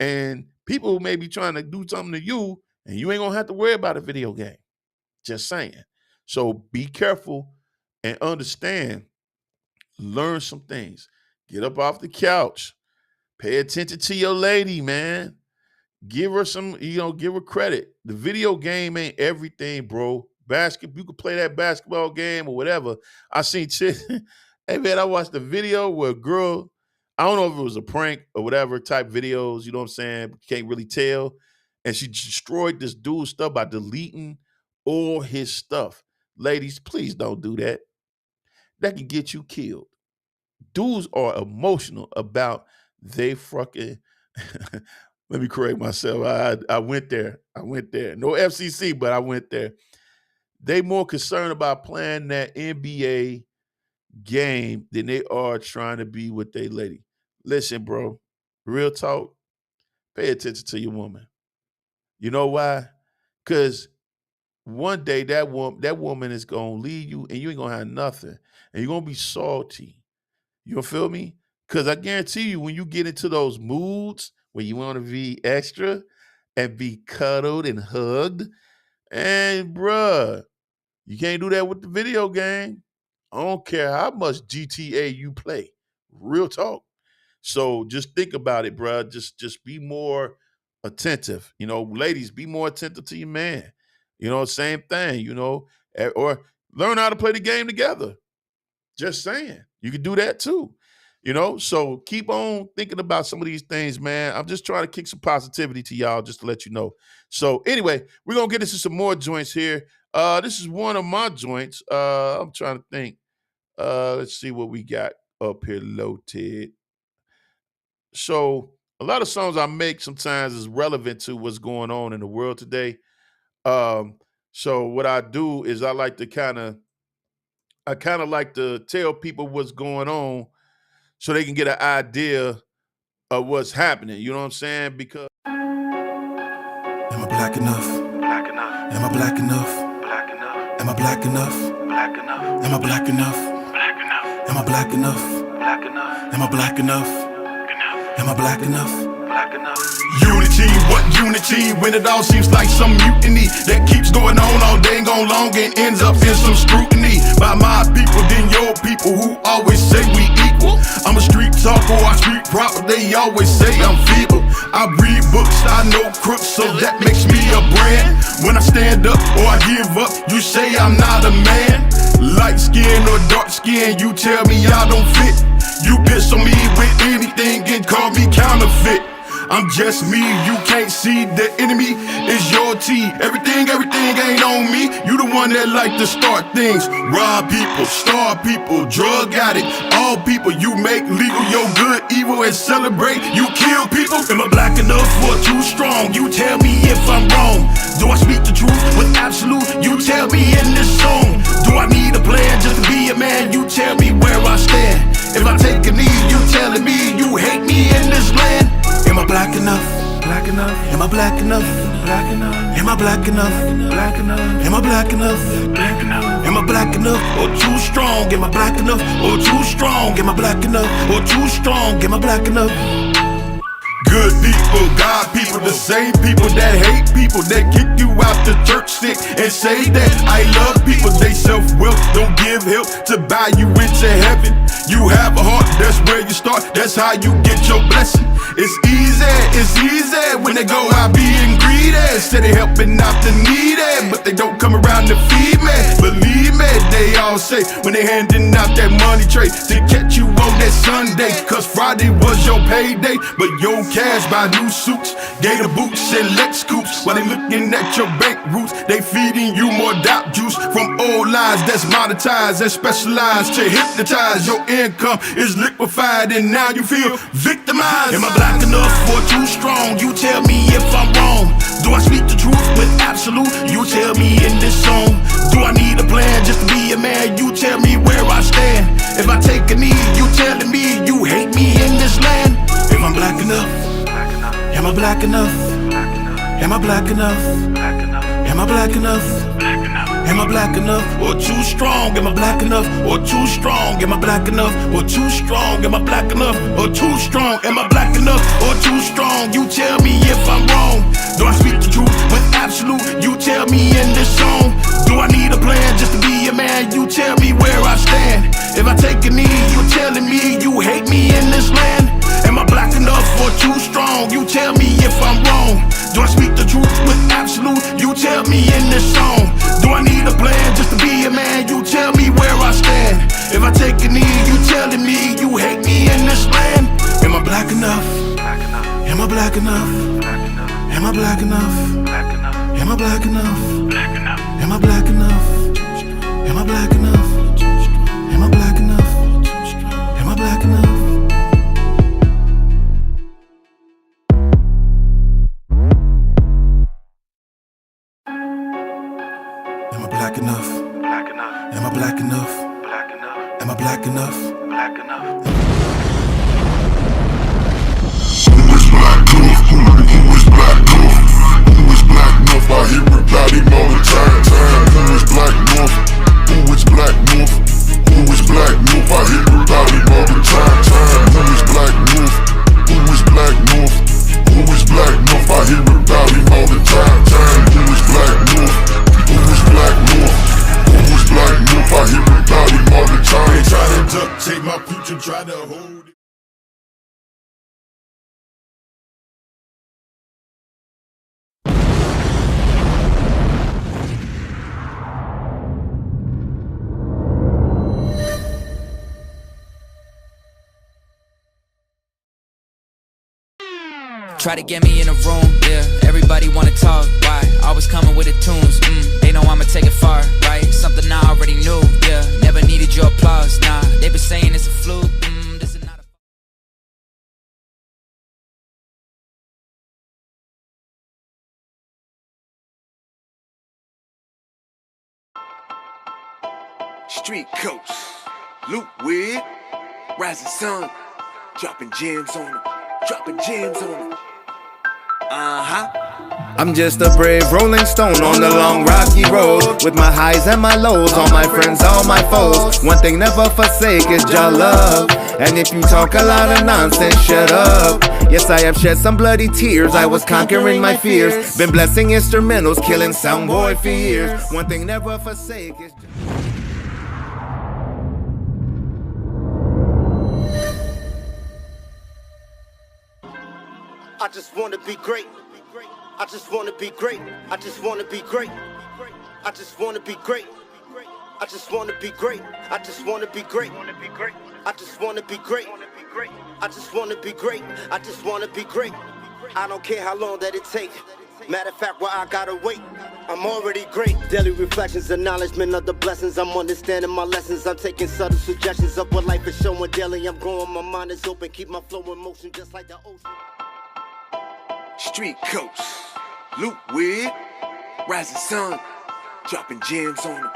And people may be trying to do something to you, and you ain't going to have to worry about a video game. Just saying. So be careful and understand. Learn some things. Get up off the couch. Pay attention to your lady, man. Give her some, give her credit. The video game ain't everything, bro. You could play that basketball game or whatever. I seen chicks. Hey, man, I watched a video where a girl, I don't know if it was a prank or whatever type videos, you know what I'm saying? Can't really tell. And she destroyed this dude's stuff by deleting all his stuff. Ladies, please don't do that. That can get you killed. Dudes are emotional about they fucking, let me correct myself. I went there. No FCC, but I went there. They more concerned about playing that NBA game than they are trying to be with their lady. Listen, bro, real talk, pay attention to your woman. You know why? Because one day that woman is going to leave you and you ain't going to have nothing. And you're going to be salty. You feel me? Because I guarantee you, when you get into those moods where you want to be extra and be cuddled and hugged, and bruh, you can't do that with the video game. I don't care how much GTA you play. Real talk. So just think about it, bruh. Just be more attentive. Ladies, be more attentive to your man. Same thing, or learn how to play the game together. Just saying. You can do that too. So keep on thinking about some of these things, man. I'm just trying to kick some positivity to y'all just to let you know. So anyway, we're going to get into some more joints here. This is one of my joints. I'm trying to think. Let's see what we got up here loaded. So a lot of songs I make sometimes is relevant to what's going on in the world today. So what I do is I kind of like to tell people what's going on so they can get an idea of what's happening. You know what I'm saying? Because am I black enough? Black enough. Am I black enough? Black enough. Am I black enough? Black enough. Am I black enough? Black enough. Am I black enough? Black enough. Am I black enough? Am I black enough? Black enough. Unity, what unity when it all seems like some mutiny that keeps going on all dang on long and ends up in some scrutiny by my people, then your people who always say we equal. I'm a street talker, I speak proper, they always say I'm feeble. I read books, I know crooks, so that makes me a brand. When I stand up or I give up, you say I'm not a man. Light skin or dark skin, you tell me I don't fit. You piss on me with anything and call me counterfeit. I'm just me, you can't see the enemy is your T. Everything ain't on me. You the one that like to start things. Rob people, starve people, drug addict, all people. You make legal your good, evil, and celebrate. You kill people. Am I black enough or too strong? You tell me if I'm wrong. Do I speak the truth with absolute? You tell me in this song. Do I need a plan just to be a man? You tell me where I stand. black enough? Am I black enough? Am I black enough? Am I black enough or too strong? Am I black enough or too strong? Am I black enough or too strong? Am I black enough? Good people, God people, the same people that hate people, that kick you out the church stick and say that I love people. They self-will, don't give help to buy you into heaven. You have a heart, that's where you start, that's how you get your blessing. It's easy when they go out being greedy, instead of helping out the needy, but they don't come around to feed me. Believe me, they all say when they handing out that money tray to catch you on that Sunday, cause Friday was your payday, but your cash buy new suits, gator boots and Lex scoops. While they looking at your bank roots, they feeding you more doubt juice from old lines that's monetized and specialized to hypnotize. Your income is liquefied and now you feel victimized. Am I black enough or too strong? You tell me if I'm wrong. Do I speak the truth with absolute? You tell me in this song. Do I need a plan just to be a man? You tell me where I stand. If I take a knee, you telling me you hate me in this land. Am I black enough? Am I black enough? Am I black enough? Am I black enough? Am I black enough or too strong? Am I black enough or too strong? Am I black enough or too strong? Am I black enough or too strong? Am I black enough or too strong? You tell me if I'm wrong. Do I speak the truth with absolute? You tell me in this song. Do I need a plan just to be a man? You tell me where I stand. If I take a knee, you telling me you hate me in this land. Am I black enough or too strong? You tell me if I'm wrong. Do I speak the truth with absolute? You tell me in this song. Do I need a plan just to be a man? You tell me where I stand. If I take a knee, you telling me you hate me in this land. Am I black enough? Am I black enough? Am I black enough? Am I black enough? Am I black enough? Am I black enough? Am I black enough? Am I black enough? Am I black enough? Am I black enough? Am I black enough? Who is black enough? Who is black enough? Who is black enough? I hear everybody all the time. Who is black enough? Who is black enough? Who is black enough? I hear everybody all the time. Who is black enough? Who is black enough? Who is black enough? I hear everybody all the time. Who is black enough? Who is black enough? Who is black enough? I hear everybody all the time. They try to duct tape my future, try to hold it. Try to get me in a room, yeah. Everybody wanna talk, why? Always coming with the tunes, they know I'ma take it far, right? Something I already knew, yeah. Never needed your applause, nah. They been saying it's a fluke, this is not a... Street coast, loop wig, rising sun, dropping gems on them, dropping gems on them. I'm just a brave rolling stone on the long rocky road, with my highs and my lows, all my friends, all my foes. One thing never forsake is your love. And if you talk a lot of nonsense, shut up. Yes, I have shed some bloody tears, I was conquering my fears. Been blessing instrumentals, killing soundboy for years. One thing never forsake is I just wanna be great. I just wanna be great. I just wanna be great. I just wanna be great. I just wanna be great. I just wanna be great. I just wanna be great. I just wanna be great. I just wanna be great. I don't care how long that it take. Matter of fact, where I gotta wait. I'm already great. Daily reflections, acknowledgement of the blessings. I'm understanding my lessons. I'm taking subtle suggestions of what life is showing daily. I'm growing, my mind is open. Keep my flow in motion just like the ocean. Street coast, loop wig, rising sun, dropping gems on them.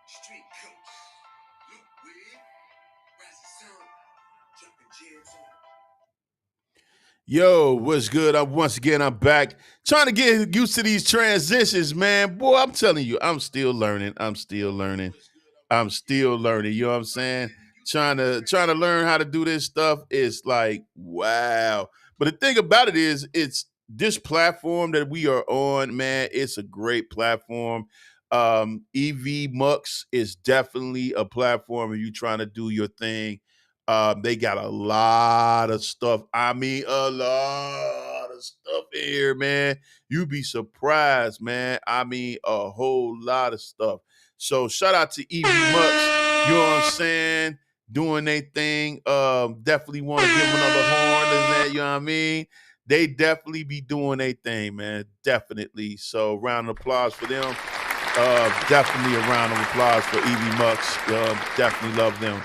Street coast, loop wig, rising sun, dropping gems on them. Yo, what's good? I'm back trying to get used to these transitions, man. Boy, I'm telling you, I'm still learning. You know what I'm saying? Trying to learn how to do this stuff is like wow. But the thing about it is, it's this platform that we are on, man. It's a great platform. EV Mux is definitely a platform if you're trying to do your thing. They got a lot of stuff. I mean, a lot of stuff in here, man. You'd be surprised, man. I mean, a whole lot of stuff. So shout out to EV Mux. You know what I'm saying? Doing their thing. Definitely want to give them another horn and that, you know what I mean? They definitely be doing their thing, man. Definitely. So round of applause for them. Definitely a round of applause for EV Mux. Definitely love them.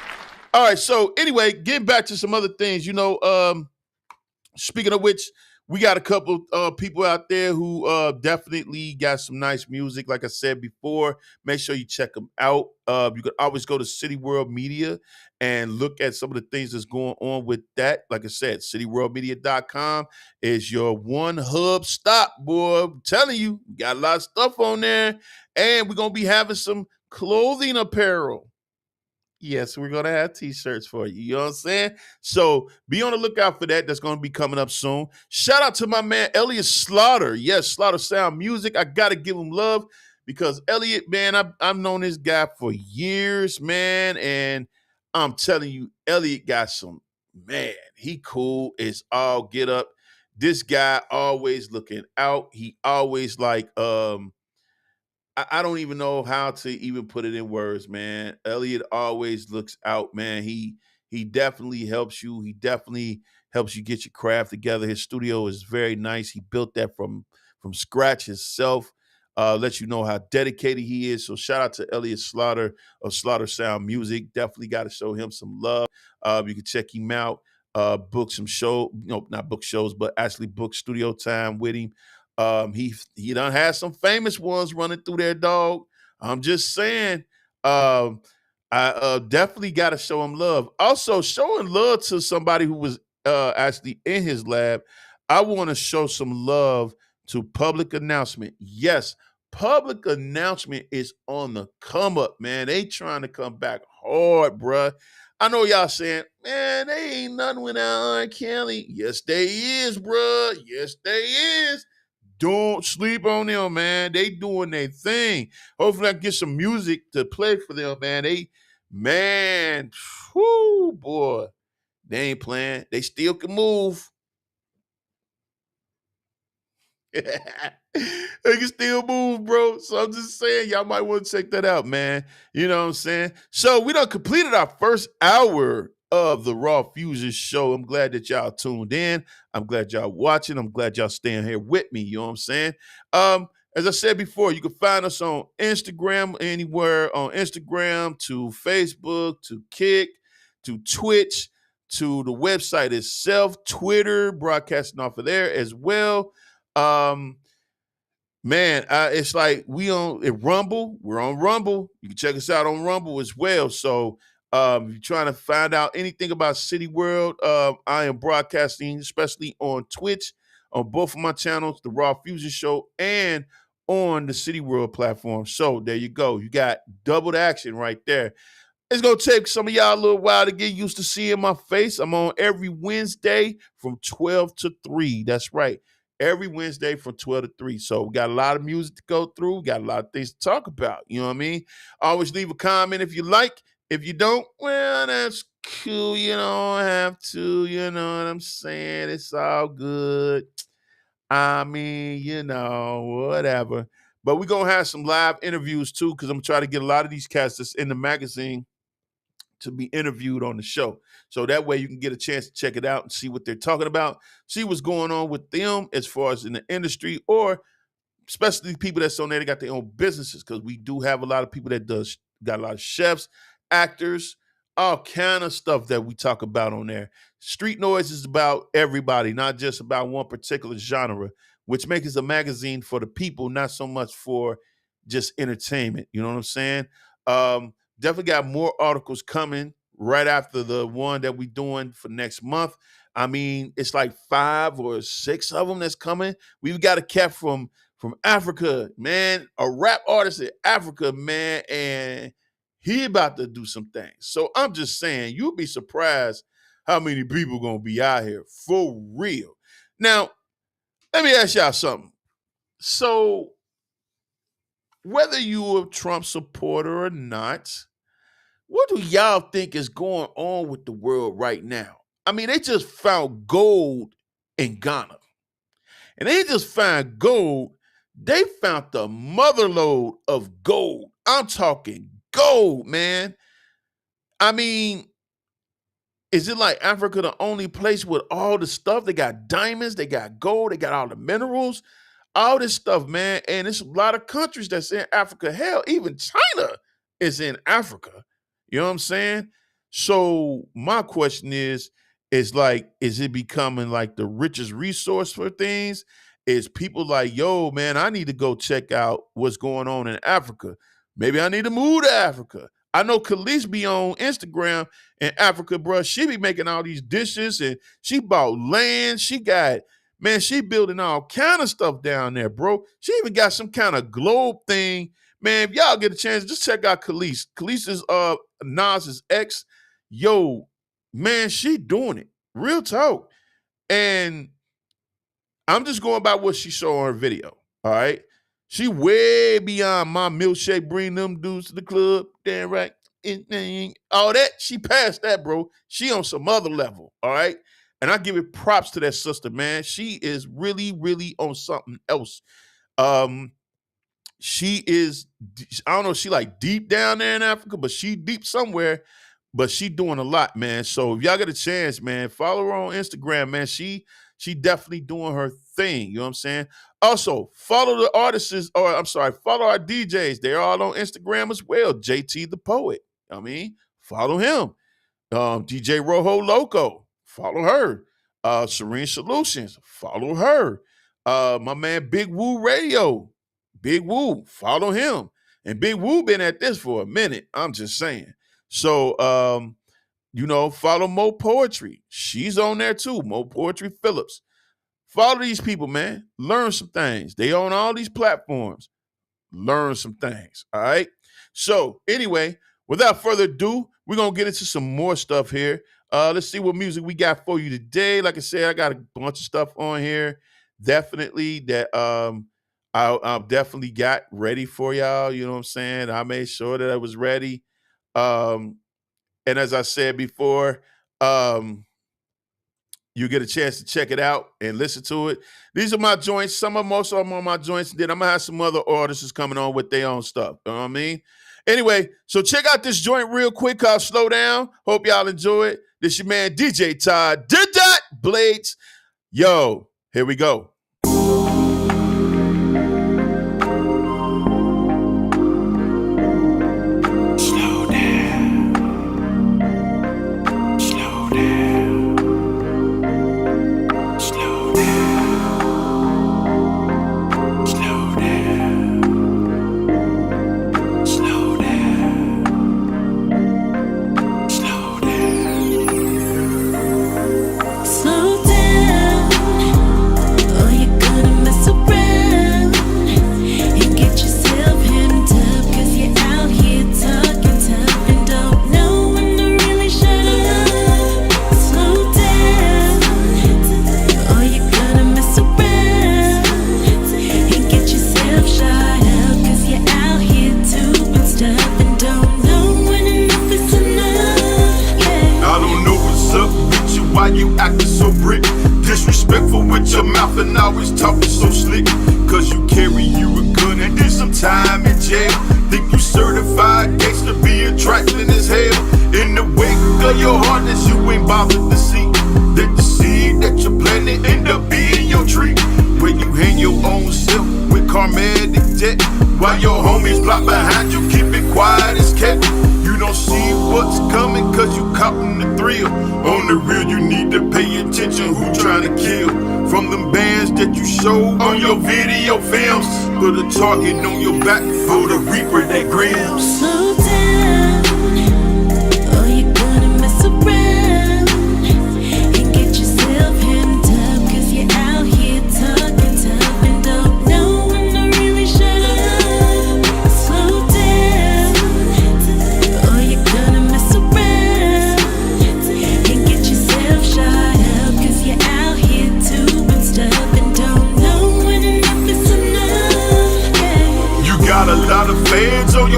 All right, so anyway, getting back to some other things, speaking of which, we got a couple people out there who definitely got some nice music. Like I said before, make sure you check them out. You can always go to CityWorld Media and look at some of the things that's going on with that. Like I said, cityworldmedia.com is your one hub stop, boy. I'm telling you, we got a lot of stuff on there, and we're going to be having some clothing apparel. Yes, we're going to have t-shirts for you. You know what I'm saying? So be on the lookout for that. That's going to be coming up soon. Shout out to my man, Elliot Slaughter. Yes, Slaughter Sound Music. I got to give him love because Elliot, man, I've known this guy for years, man. And I'm telling you, Elliot got some, man, he cool as all get up. This guy always looking out. He always like, I don't even know how to even put it in words, man. Elliot always looks out, man. He definitely helps you. He definitely helps you get your craft together. His studio is very nice. He built that from scratch himself. Let you know how dedicated he is. So shout out to Elliot Slaughter of Slaughter Sound Music. Definitely got to show him some love. You can check him out. Book some show, not book shows, but actually book studio time with him. He done had some famous ones running through there, dog. I'm just saying. I definitely got to show him love. Also, showing love to somebody who was actually in his lab. I want to show some love to Public Announcement. Yes, Public Announcement is on the come up, man. They trying to come back hard, bruh. I know y'all saying, man, they ain't nothing without R. Kelly. Yes, they is, bruh. Yes, they is. Don't sleep on them, man. They doing their thing. Hopefully I can get some music to play for them, man. Whoo, boy. They ain't playing. They still can move. They can still move, bro. So I'm just saying, y'all might want to check that out, man. You know what I'm saying? So we done completed our first hour of the Raw Fusion Show. I'm glad that y'all tuned in. I'm glad y'all watching. I'm glad y'all staying here with me. You know what I'm saying? As I said before, you can find us on Instagram, anywhere on Instagram, to Facebook, to Kick, to Twitch, to the website itself, Twitter, broadcasting off of there as well. It's like we on Rumble. We're on Rumble. You can check us out on Rumble as well. So if you're trying to find out anything about CityWorld, I am broadcasting, especially on Twitch, on both of my channels, the Raw Fusion Show, and on the CityWorld platform. So there you go. You got double the action right there. It's going to take some of y'all a little while to get used to seeing my face. I'm on every Wednesday from 12 to 3. That's right. Every Wednesday from 12 to 3. So we got a lot of music to go through. We got a lot of things to talk about. You know what I mean? Always leave a comment if you like. If you don't, well, that's cool. You don't have to. You know what I'm saying? It's all good. I mean, whatever. But we're going to have some live interviews too, because I'm trying to get a lot of these cats that's in the magazine to be interviewed on the show. So that way you can get a chance to check it out and see what they're talking about, see what's going on with them as far as in the industry, or especially people that's on there, they got their own businesses, because we do have a lot of people that got a lot of chefs, actors, all kind of stuff that we talk about on there. Street Noise is about everybody, not just about one particular genre, which makes it a magazine for the people, not so much for just entertainment. You know what I'm saying? Definitely got more articles coming right after the one that we doing for next month. I mean, it's like 5 or 6 of them that's coming. We've got a cat from Africa, man, a rap artist in Africa, man, and he about to do some things. So I'm just saying, you'll be surprised how many people gonna be out here for real. Now, let me ask y'all something. So, whether you're a Trump supporter or not, what do y'all think is going on with the world right now? I mean, they just found gold in Ghana. And they just found gold. They found the motherlode of gold. I'm talking gold, man. I mean, is it like Africa the only place with all the stuff? They got diamonds, they got gold, they got all the minerals, all this stuff, man. And it's a lot of countries that's in Africa. Hell, even China is in Africa. You know what I'm saying? So my question is like, is it becoming like the richest resource for things? Is people like, yo, man, I need to go check out what's going on in Africa. Maybe I need to move to Africa. I know Khalees be on Instagram in Africa, bro. She be making all these dishes and she bought land. She got, man, she building all kind of stuff down there, bro. She even got some kind of globe thing. Man, if y'all get a chance, just check out Khalees. Khalees is Nas's ex. Yo, man, she doing it. Real talk. And I'm just going by what she saw on her video. All right. She way beyond my milkshake, bring them dudes to the club. Damn right. All that, she passed that, bro. She on some other level. All right. And I give it props to that sister, man. She is really, really on something else. She is, I don't know, she like deep down there in Africa, but she deep somewhere, but she doing a lot, man. So if y'all get a chance, man, follow her on Instagram, man. She definitely doing her thing. You know what I'm saying? Also, follow the artists, follow our DJs. They're all on Instagram as well. JT the Poet. I mean, follow him. DJ Rojo Loco. Follow her. Serene Solutions. Follow her. My man Big Woo Radio. Big Woo. Follow him. And Big Woo been at this for a minute. I'm just saying. So, follow Mo Poetry. She's on there too. Mo Poetry Phillips. Follow these people, man. Learn some things. They on all these platforms. Learn some things. All right. So anyway, without further ado, we're going to get into some more stuff here. Let's see what music we got for you today. Like I said, I got a bunch of stuff on here. Definitely that I definitely got ready for y'all. You know what I'm saying? I made sure that I was ready. And as I said before, you get a chance to check it out and listen to it. These are my joints. Most of them are my joints. Then I'm going to have some other artists coming on with their own stuff. You know what I mean? Anyway, so check out this joint real quick called Slow Down. Hope y'all enjoy it. This your man, DJ Todd. Bladz. Yo, here we go. While your homies block behind you, keep it quiet as cat. You don't see what's coming cause you copping the thrill. On the real, you need to pay attention who trying to kill. From them bands that you show on your video films, put a target on your back for the reaper that grams. Slow down, or you're gonna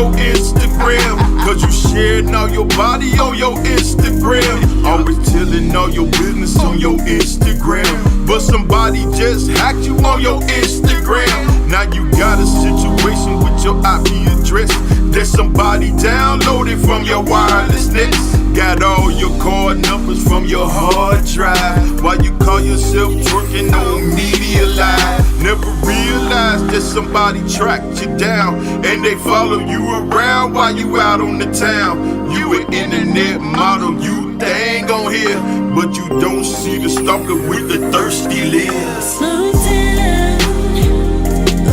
your Instagram. Cause you sharing all your body on your Instagram. Always telling all your business on your Instagram. But somebody just hacked you on your Instagram. Now you got a situation with your IP address that somebody downloaded from your wireless nets. Got all your card numbers from your hard drive. While you call yourself twerking on Media Live. Never realized that somebody tracked you down and they follow you around while you out on the town. You an internet model, you dang on here, but you don't see the stalker with the thirsty lips. Slow down,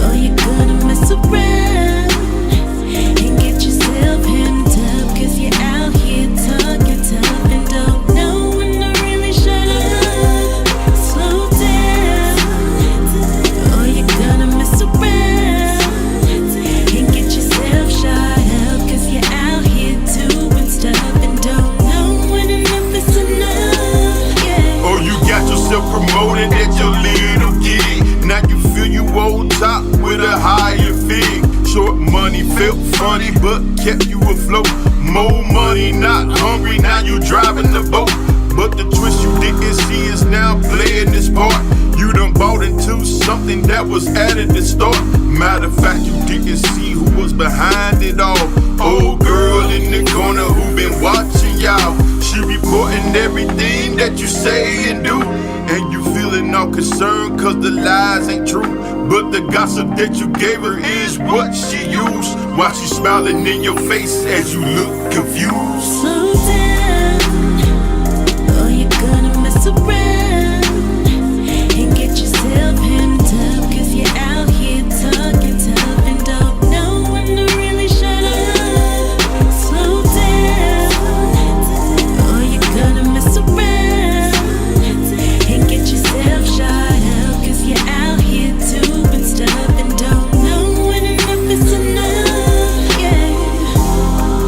or you're gonna mess around and get yourself hemmed up, cause you're out here talking tough and don't know when to really shut up. Slow down, or you're gonna mess around and get yourself shot up, cause you're out here doing stuff and don't know when enough is enough. Yeah. Or you got yourself promoted at your little gig. Now you feel you on top with a higher fee. Short money felt funny but kept you afloat. More money, not hungry, now you driving the boat. But the twist you didn't see is now playing this part. You done bought into something that was added to start. Matter of fact, you didn't see who was behind it all. Old girl in the corner who been watching y'all. She reporting everything that you say and do. And you feeling all concerned cause the lies ain't true. But the gossip that you gave her is what she used. While she smiling in your face as you look confused. Slow down, or you're gonna mess around and get yourself hemmed up, cause you're out here talking tough and don't know when to really shut up. Slow down, or you're gonna mess around and get yourself shot up, cause you're out here doing stuff and don't know when enough is enough. Yeah. Yeah.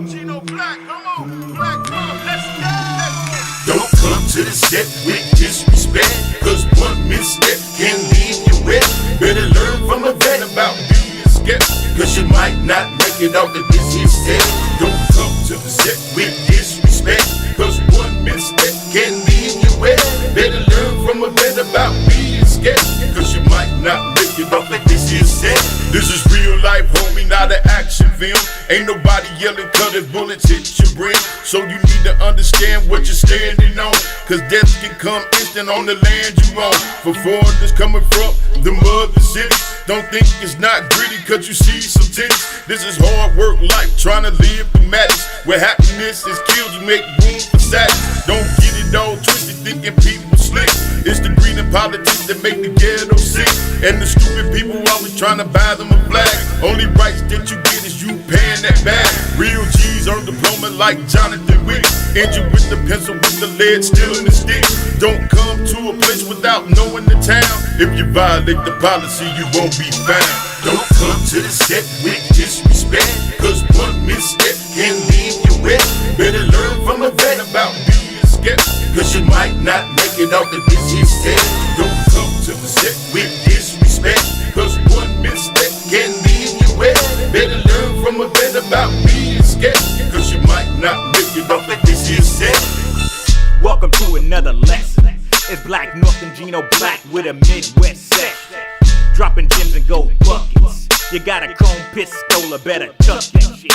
Gino Black, come on. Black, come on. Let's go. Don't come to the set with disrespect, cause one misstep can leave you wet. Better learn from a vet about being skeptic, cause you might not make it off the business set. Don't come to the set with disrespect, cause one misstep can leave you wet. Better learn from a vet about being skeptic, cause you might not make it off the business set. This is real life, homie, not an action film. Ain't nobody yelling, cut if bullets hit your brain. So you need to understand what you're standing on, cause death can come instant on the land you own. For foreigners coming from the mother city, don't think it's not gritty cause you see some titties. This is hard work life, trying to live through madness, where happiness is killed, you make room for sadness. Don't get it all twisted thinking people slick. It's the green and politics that make the ghetto sick, and the stupid people always trying to buy them a flag. Only rights that you get is you paying that bag. Real G's earn diploma like Jonathan Wick. Injured with the pencil, with the lead still in the stick. Don't come to a place without knowing the town. If you violate the policy, you won't be found. Don't come to the set with disrespect, cause one misstep can leave you wet. Better learn from a vet about being skeptic, cause you might not make it off the business set. Don't come to the set with disrespect, cause one misstep can leave you wet. Better learn from a vet about being skeptic, cause you might not make it off the business set. Welcome to another lesson. It's Black North and Gino Black with a Midwest section. Dropping gems and gold buckets. You got a chrome pistol, or better tuck that shit.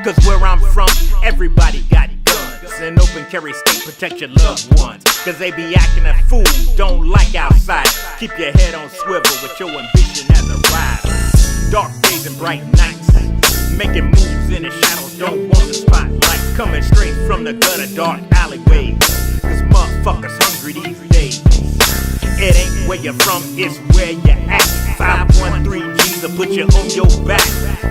Cause where I'm from, everybody got guns. And open carry state, protect your loved ones. Cause they be acting a fool, don't like outside. Keep your head on swivel with your ambition as a rider. Dark days and bright nights. making moves in the shadows, don't want the spotlight. Coming straight from the gutter, dark alleyways. Cause motherfuckers hungry these days. It ain't where you're from, it's where you're at. 513 G's will put you on your back.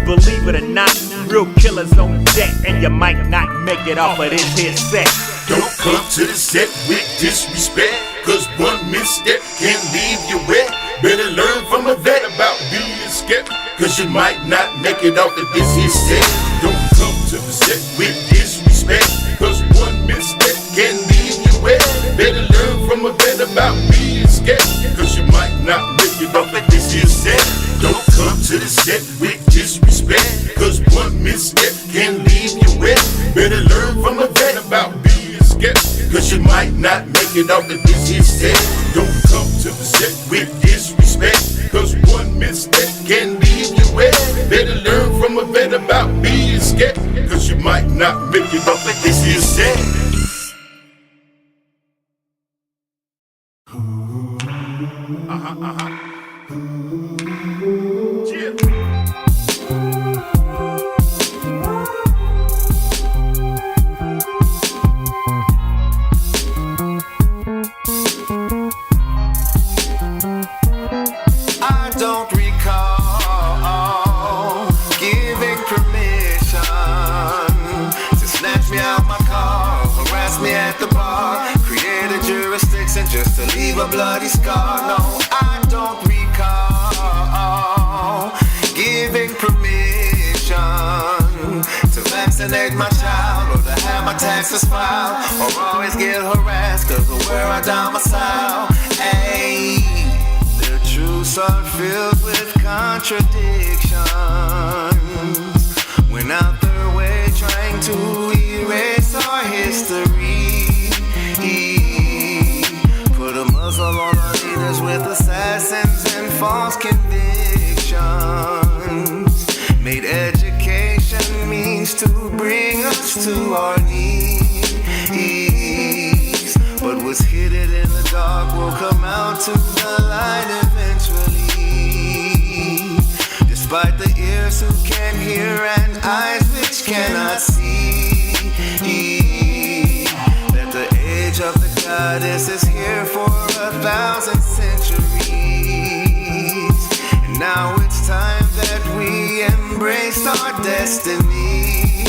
Believe it or not, real killers on deck, and you might not make it off of this here set. Don't come to the set with disrespect, cause one misstep can leave you wet. Better learn from a vet about being skeptic, cause you might not make it off of this here set. Don't come to the set with disrespect, cause one misstep can leave you wet. Better learn from a vet about being skeptic, cause you might not make it off of this here set. Don't come to the set with disrespect, cause one misstep can leave you wet. Better learn from a vet about being skeptic, cause you might not make it off of this here set. Don't come to the set with disrespect, cause one misstep can leave you wet. Better learn from a vet about being skeptic, cause you might not make it off of this here set. I don't recall giving permission to snatch me out my car, harass me at the bar, create a jurisdiction just to leave a bloody scar. No, I don't recall giving permission to vaccinate my child or to have my taxes filed or always get harassed cause of where I domicile. Hey, the truths are filled with contradictions, went out their way trying to erase our history. Put a muzzle on our leaders with assassins and false convictions, made education means to bring us to our knees, but what's hidden in the dark will come out to the light eventually. Despite the ears who can hear and eyes which cannot see, that the age of the goddess is here for 1,000 centuries. And now it's time that we embrace our destiny.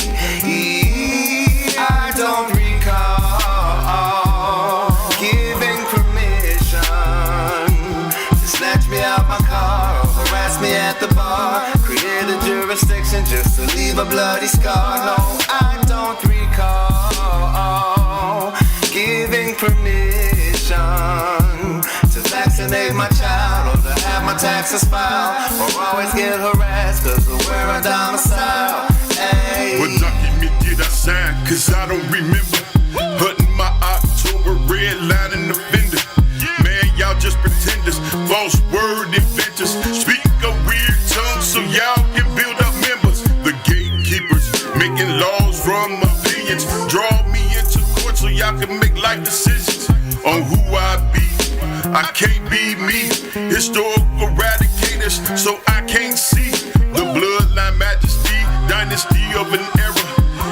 I don't recall giving permission to snatch me out my car, harass me at the bar, create a jurisdiction just to leave a bloody scar. No, I don't recall giving permission to vaccinate my child or to have my taxes filed or always get harassed cause of where I domicile. Hey. What document did I sign? Cause I don't remember. Hunting my October red line in the fender. Man, y'all just pretenders, false word inventors. Speak a weird tongue so y'all can build up members. The gatekeepers making laws from opinions. Draw me into court so y'all can make life decisions on who I be. I can't be me. Historical eradicators, so I can't see the bloodline majesty, dynasty of an era,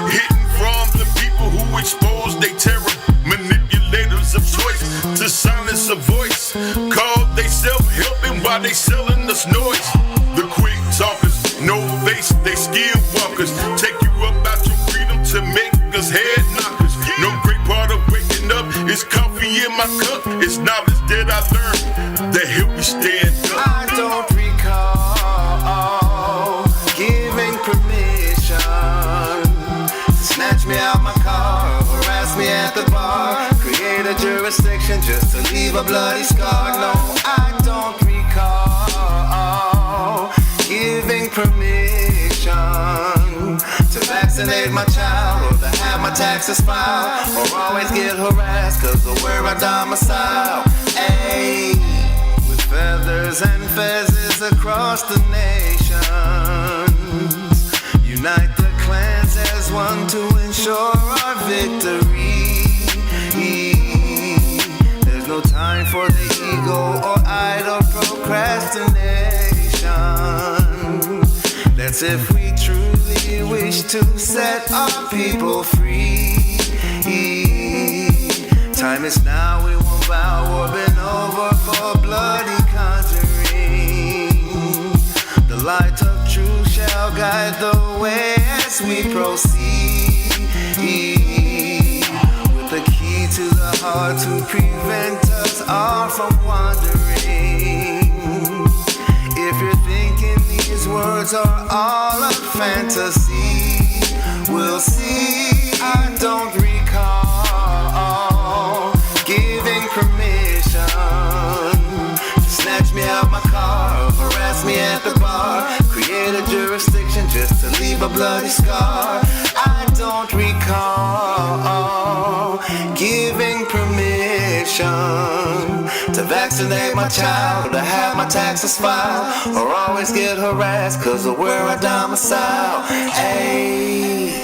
hidden from the people who expose their terror. Manipulators of choice to silence a voice, called they self-helping while they selling us noise. The quick talkers, no face, they skinwalkers, take you up out your freedom to make us head knockers. No great part of waking up is coffee in my cup. It's knowledge that I learned that help me stand up. I don't recall giving permission to snatch me out my car, harass me at the bar, create a jurisdiction just to leave a bloody scar. No, I don't recall giving permission to vaccinate my child or to have my taxes filed or always get harassed cause of where I domicile. Hey, with feathers and fezzes across the nations, unite the clans as one to ensure our victory. There's no time for the ego or idle procrastination. That's if we truly wish to set our people free. Time is now, we won't bow or bend over for bloody conjuring. The light of truth shall guide the way as we proceed. With the key to the heart to prevent us all from wandering. If you're thinking these words are all a fantasy, we'll see. I don't recall giving permission to snatch me out my car, harass me at the bar, create a jurisdiction just to leave a bloody scar. I don't recall giving permission to vaccinate my child, to have my taxes filed, or always get harassed cause of where I domicile. Ayy.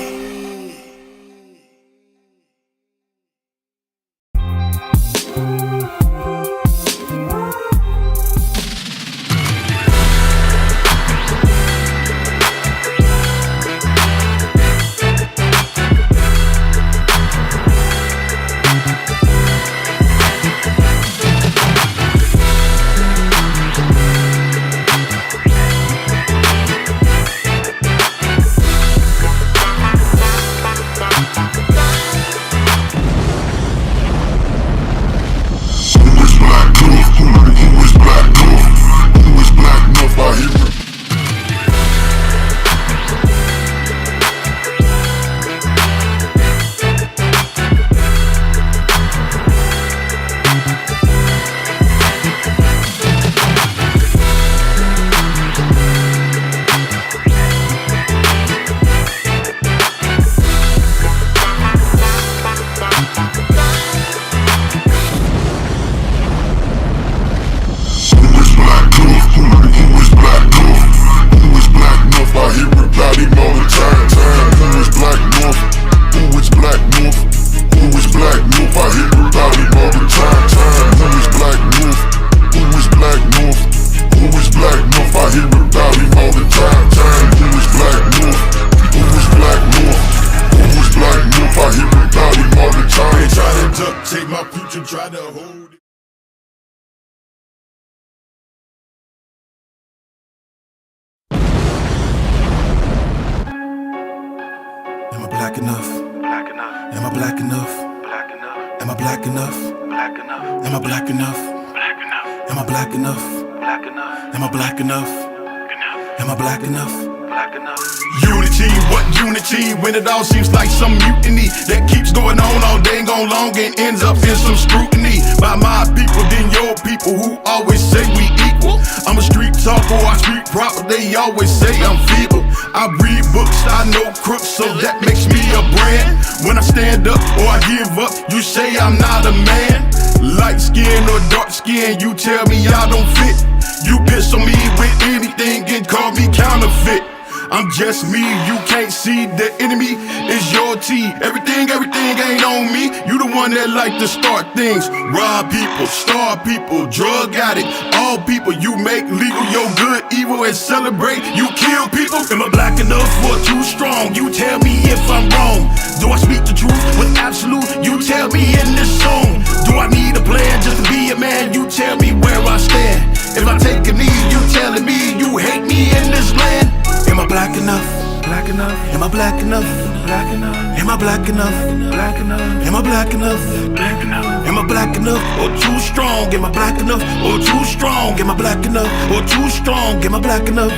When it all seems like some mutiny that keeps going on all day long and ends up in some scrutiny by my people, then your people who always say we equal. I'm a street talker, I speak proper, they always say I'm feeble. I read books, I know crooks, so that makes me a brand. When I stand up or I give up, you say I'm not a man. Light skin or dark skin, you tell me I don't fit. You piss on me with anything and call me counterfeit. I'm just me, you can't see the enemy is your team. Everything ain't on me. You the one that like to start things. Rob people, starve people, drug addict, all people. You make legal your good, evil, and celebrate. You kill people. Am I black enough or too strong? You tell me if I'm wrong. Do I speak the truth with absolute? You tell me in this song. Do I need a plan just to be a man? You tell me where I stand. If I take a knee, you telling me you hate me in this land. Am I black enough? Black enough? Am I black enough? Black enough? Am I black enough? Black enough? Am I black enough? Black enough? Am I black enough or too strong? Am I black enough or too strong? Am I black enough or too strong? Am I black enough?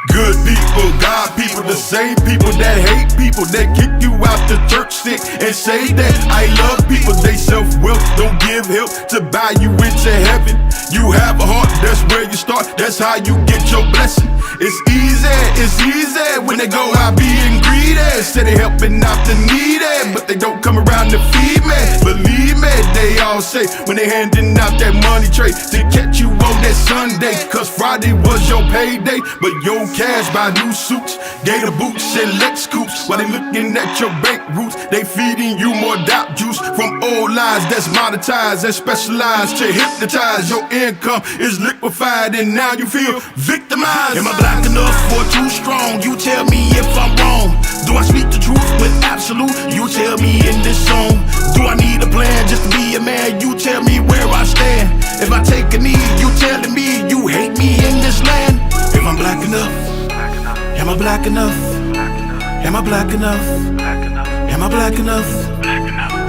Good people, God people, the same people that hate people, that kick you out the church stick and say that I love people. They self-will, don't give help to buy you into heaven. You have a heart, that's where you start, that's how you get your blessing. It's easy when they go out being greedy. Say they helping out the needy, but they don't come around to feed me. Believe me, they all say when they handing out that money tray to catch you on that Sunday. Cause Friday was your payday, but your cash buy new suits, gator boots and Lex scoops. While they looking at your bank roots, they feeding you more doubt juice from old lines that's monetized and specialized to hypnotize. Your income is liquefied and now you feel victimized. Am I black black enough or too strong? You tell me if I'm wrong. Do I speak the truth with absolute? You tell me in this song. Do I need a plan just to be a man? You tell me where I stand. If I take a knee, you telling me you hate me in this land. If I'm black enough, am I black enough? Am I black enough? Am I black enough?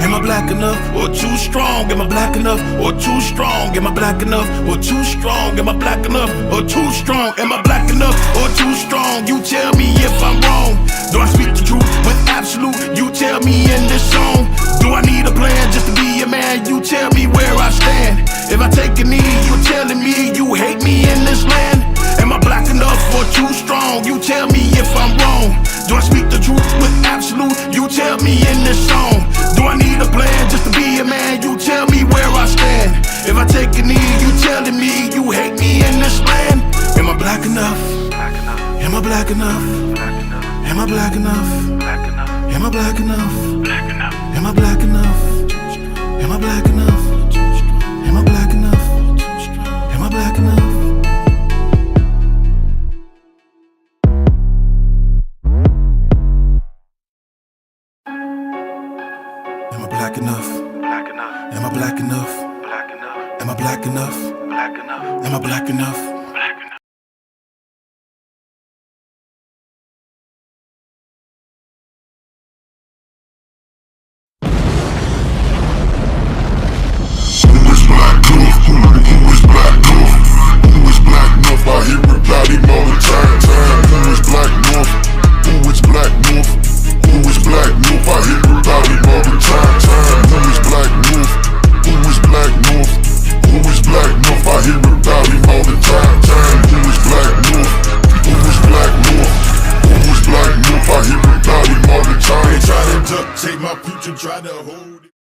Am I black enough or too strong? Am I black enough or too strong? Am I black enough or too strong? Am I black enough or too strong? Am I black enough or too strong? You tell me if I'm wrong. Do I speak the truth with absolute? You tell me in this song. Do I need a plan just to be a man? You tell me where I stand. If I take a knee, you telling me you hate me in this land. Am I black enough or too strong? You tell me if I'm wrong. Do I speak the truth with absolute? You tell me in this song. Do I need a plan just to be a man? You tell me where I stand. If I take a knee, you telling me you hate me in this land. Am I black enough? Am I black enough? Am I black enough? Am I black enough? Am I black enough? Am I black enough? Am I black enough? Am I black enough? Black enough? Am I black enough? Am I black enough? Am I black enough? Who is black enough? Who is black enough? Who is black enough? I hear everybody all the time. Who is black enough? Who is black enough? Who is black enough? I hear everybody all the time. Who is black enough? Who is black enough? Who is black enough? I hear everybody all the time. Who is black enough? Who is black enough? Who is black enough? I hear everybody all the time. They try to duct tape my future, try to hold it.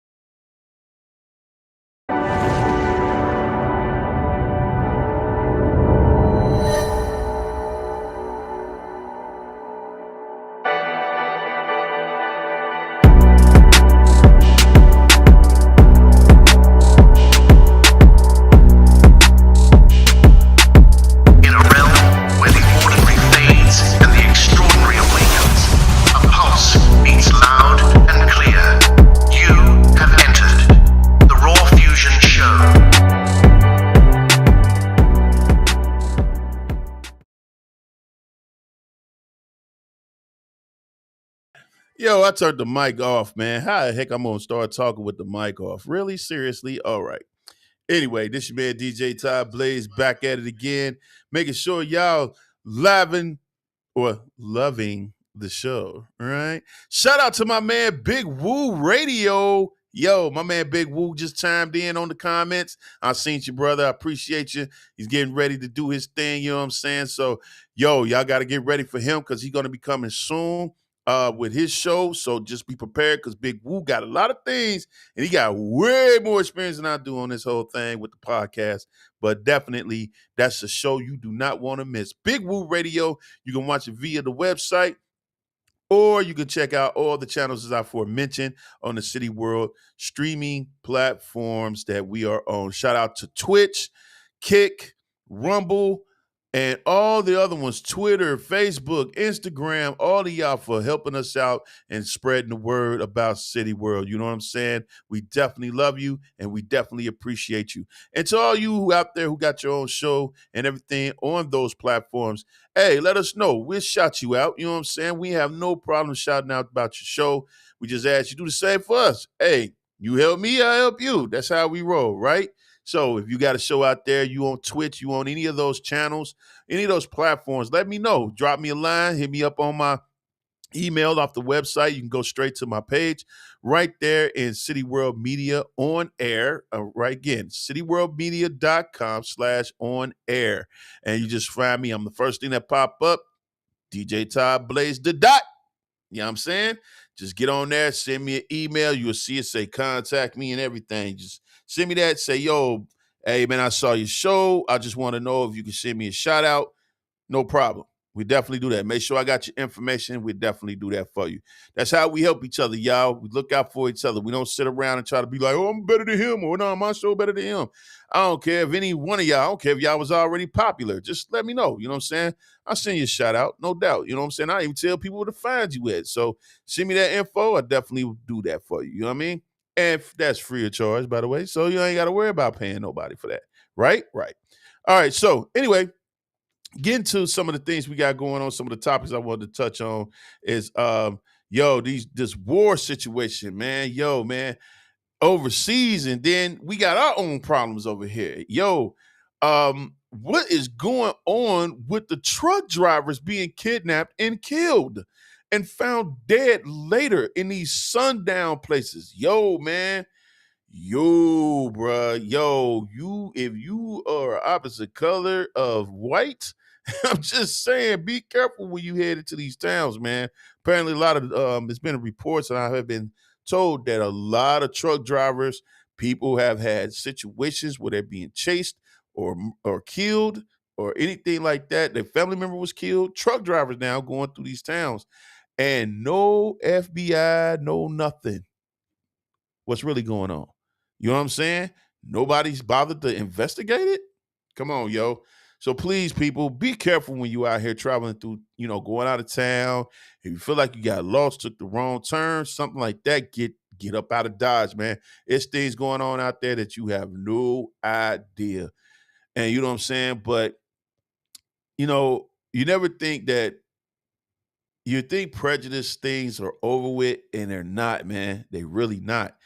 Yo, I turned the mic off, man. How the heck I'm going to start talking with the mic off? Really? Seriously? All right. Anyway, this your man DJ Todd Bladz back at it again, making sure y'all loving the show, all right? Shout out to my man Big Woo Radio. Yo, my man Big Woo just chimed in on the comments. I seen you, brother. I appreciate you. He's getting ready to do his thing, you know what I'm saying? So, yo, y'all got to get ready for him because he's going to be coming soon with his show. So just be prepared because Big Woo got a lot of things and he got way more experience than I do on this whole thing with the podcast. But definitely, that's a show you do not want to miss. Big Woo Radio. You can watch it via the website, or you can check out all the channels as I aforementioned on the CityWorld streaming platforms that we are on. Shout out to Twitch, Kick, Rumble, and all the other ones, Twitter, Facebook, Instagram, all of y'all for helping us out and spreading the word about CityWorld. You know what I'm saying? We definitely love you, and we definitely appreciate you. And to all you out there who got your own show and everything on those platforms, hey, let us know. We'll shout you out. You know what I'm saying? We have no problem shouting out about your show. We just ask you to do the same for us. Hey, you help me, I help you. That's how we roll, right? So if you got a show out there, you on Twitch, you on any of those channels, any of those platforms, let me know. Drop me a line, hit me up on my email off the website. You can go straight to my page right there in CityWorld Media on air. Right again, cityworldmedia.com/on-air. And you just find me. I'm the first thing that pop up, DJ Todd Bladz the dot. You know what I'm saying? Just get on there, send me an email. You'll see it say contact me and everything. Just send me that. Say, yo, hey, man, I saw your show. I just want to know if you can send me a shout out. No problem. We definitely do that. Make sure I got your information. We definitely do that for you. That's how we help each other, y'all. We look out for each other. We don't sit around and try to be like, oh, I'm better than him, or no, my show better than him. I don't care if any one of y'all, I don't care if y'all was already popular. Just let me know. You know what I'm saying? I'll send you a shout out, no doubt. You know what I'm saying? I even tell people where to find you at. So send me that info. I definitely will do that for you. You know what I mean? And that's free of charge, by the way. So you ain't got to worry about paying nobody for that. Right? Right. All right. So anyway, getting to some of the things we got going on, some of the topics I wanted to touch on is this war situation, man. Yo, man, overseas, and then we got our own problems over here. What is going on with the truck drivers being kidnapped and killed and found dead later in these sundown places? Yo, man. Yo, bruh. Yo, if you are opposite color of white, I'm just saying, be careful when you head into these towns, man. Apparently, a lot of there's been reports, and I have been told that a lot of truck drivers, people have had situations where they're being chased or killed or anything like that. Their family member was killed. Truck drivers now going through these towns, and no FBI, no nothing. What's really going on? You know what I'm saying? Nobody's bothered to investigate it. Come on, yo. So please, people, be careful when you out here traveling through, going out of town. If you feel like you got lost, took the wrong turn, something like that, get up out of Dodge, man. It's things going on out there that you have no idea. And you know what I'm saying? But, you never think that you think prejudice things are over with, and they're not, man. They really not.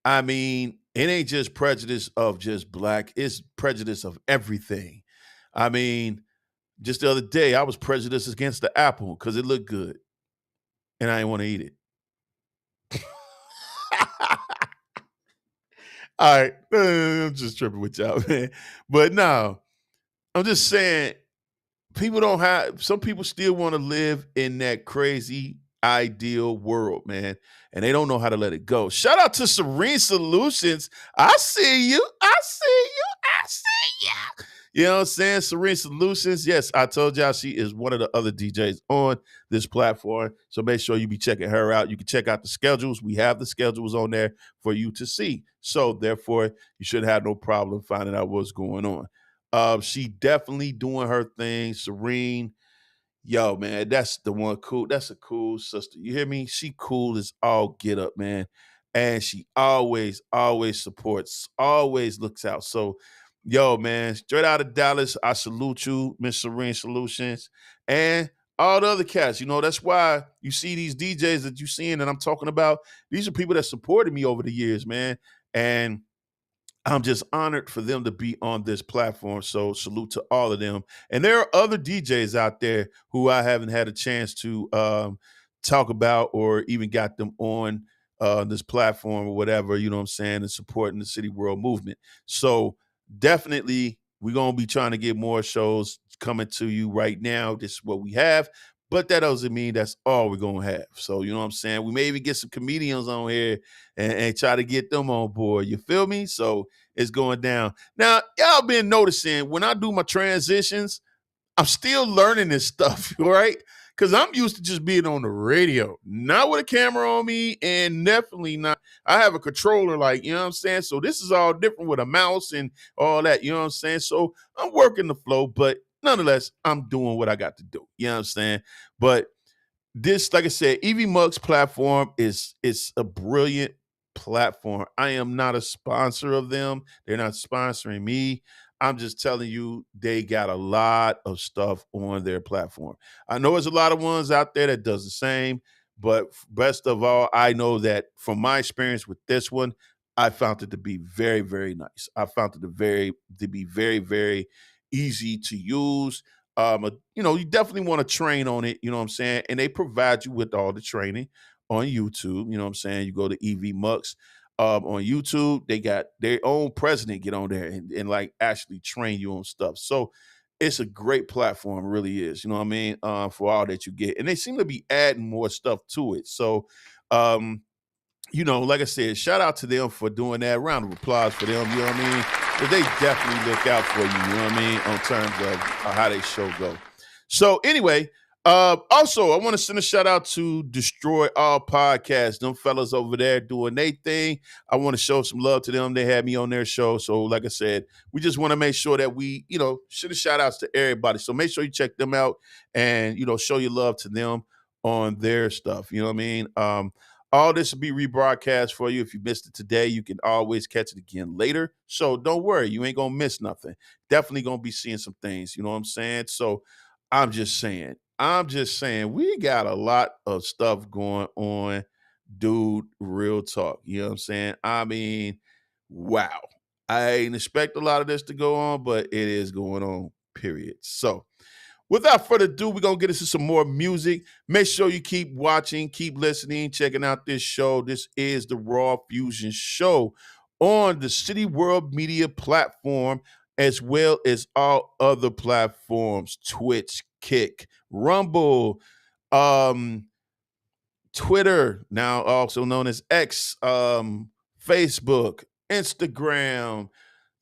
I mean, it ain't just prejudice of just black. It's prejudice of everything. I mean, just the other day, I was prejudiced against the apple because it looked good, and I didn't want to eat it. All right. I'm just tripping with y'all, man. But no, I'm just saying, some people still want to live in that crazy ideal world, man, and they don't know how to let it go. Shout out to Serene Solutions. I see you. You know what I'm saying? Serene Solutions. Yes, I told y'all she is one of the other DJs on this platform. So make sure you be checking her out. You can check out the schedules. We have the schedules on there for you to see. So therefore, you should have no problem finding out what's going on. She definitely doing her thing. Serene. Yo, man, that's the one cool. That's a cool sister. You hear me? She cool as all get up, man. And she always supports, always looks out. So, yo, man, straight out of Dallas, I salute you, Miss Serene Solutions, and all the other cats. That's why you see these DJs that you're seeing that I'm talking about. These are people that supported me over the years, man. And I'm just honored for them to be on this platform. So salute to all of them. And there are other DJs out there who I haven't had a chance to talk about or even got them on this platform or whatever, you know what I'm saying, and supporting the CityWorld movement. So definitely we're going to be trying to get more shows coming to you right now. This is what we have. But that doesn't mean that's all we're going to have. So, you know what I'm saying? We may even get some comedians on here and try to get them on board. You feel me? So it's going down. Now, y'all been noticing when I do my transitions, I'm still learning this stuff, right? Because I'm used to just being on the radio, not with a camera on me, and definitely not. I have a controller, you know what I'm saying? So this is all different with a mouse and all that, you know what I'm saying? So I'm working the flow, but nonetheless, I'm doing what I got to do. You know what I'm saying? But this, like I said, EV Mug's platform it's a brilliant platform. I am not a sponsor of them. They're not sponsoring me. I'm just telling you, they got a lot of stuff on their platform. I know there's a lot of ones out there that does the same, but best of all, I know that from my experience with this one, I found it to be very, very nice. I found it to be very, very easy to use. You definitely want to train on it, you know what I'm saying? And they provide you with all the training on YouTube, you know what I'm saying? You go to EV Mux on YouTube, they got their own president get on there and actually train you on stuff. So it's a great platform, it really is, you know what I mean? For all that you get. And they seem to be adding more stuff to it. So, like I said, shout out to them for doing that. Round of applause for them, you know what I mean? But they definitely look out for you, you know what I mean, on terms of how they show go. So anyway, also I want to send a shout out to Destroy All Podcasts. Them fellas over there doing their thing. I want to show some love to them. They had me on their show. So like I said, we just want to make sure that we, send a shout outs to everybody. So make sure you check them out and, show your love to them on their stuff. You know what I mean? All this will be rebroadcast for you. If you missed it today, you can always catch it again later. So don't worry, you ain't gonna miss nothing. Definitely gonna be seeing some things. You know what I'm saying? So I'm just saying, we got a lot of stuff going on, dude. Real talk. You know what I'm saying? I mean, wow. I didn't expect a lot of this to go on, but it is going on, period. So without further ado, we're going to get into some more music. Make sure you keep watching, keep listening, checking out this show. This is the Raw Fusion Show on the CityWorld Media platform, as well as all other platforms, Twitch, Kick, Rumble, Twitter, now also known as X, Facebook, Instagram,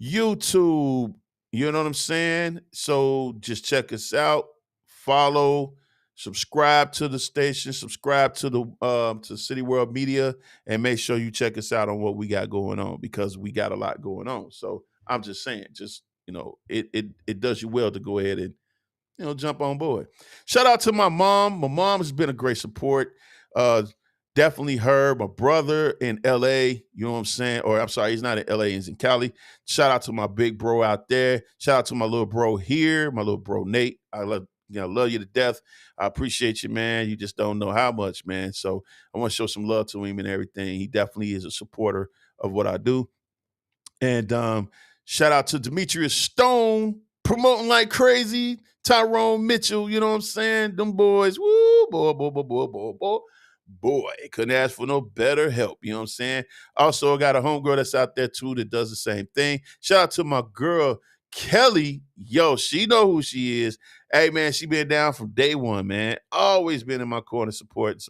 YouTube. You know what I'm saying? So just check us out, follow, subscribe to the station, subscribe to the to City World Media, and make sure you check us out on what we got going on, because we got a lot going on. So I'm just saying, it does you well to go ahead and jump on board. Shout out to my mom. My mom has been a great support. Definitely her, my brother in LA, you know what I'm saying? Or I'm sorry, he's not in LA, he's in Cali. Shout out to my big bro out there. Shout out to my little bro here, my little bro Nate. I love you to death. I appreciate you, man. You just don't know how much, man. So I want to show some love to him and everything. He definitely is a supporter of what I do. And shout out to Demetrius Stone, promoting like crazy. Tyrone Mitchell, you know what I'm saying? Them boys, woo, boy, couldn't ask for no better help. You know what I'm saying? Also, I got a homegirl that's out there too that does the same thing. Shout out to my girl, Kelly. Yo, she know who she is. Hey, man, she been down from day one, man. Always been in my corner, supporting.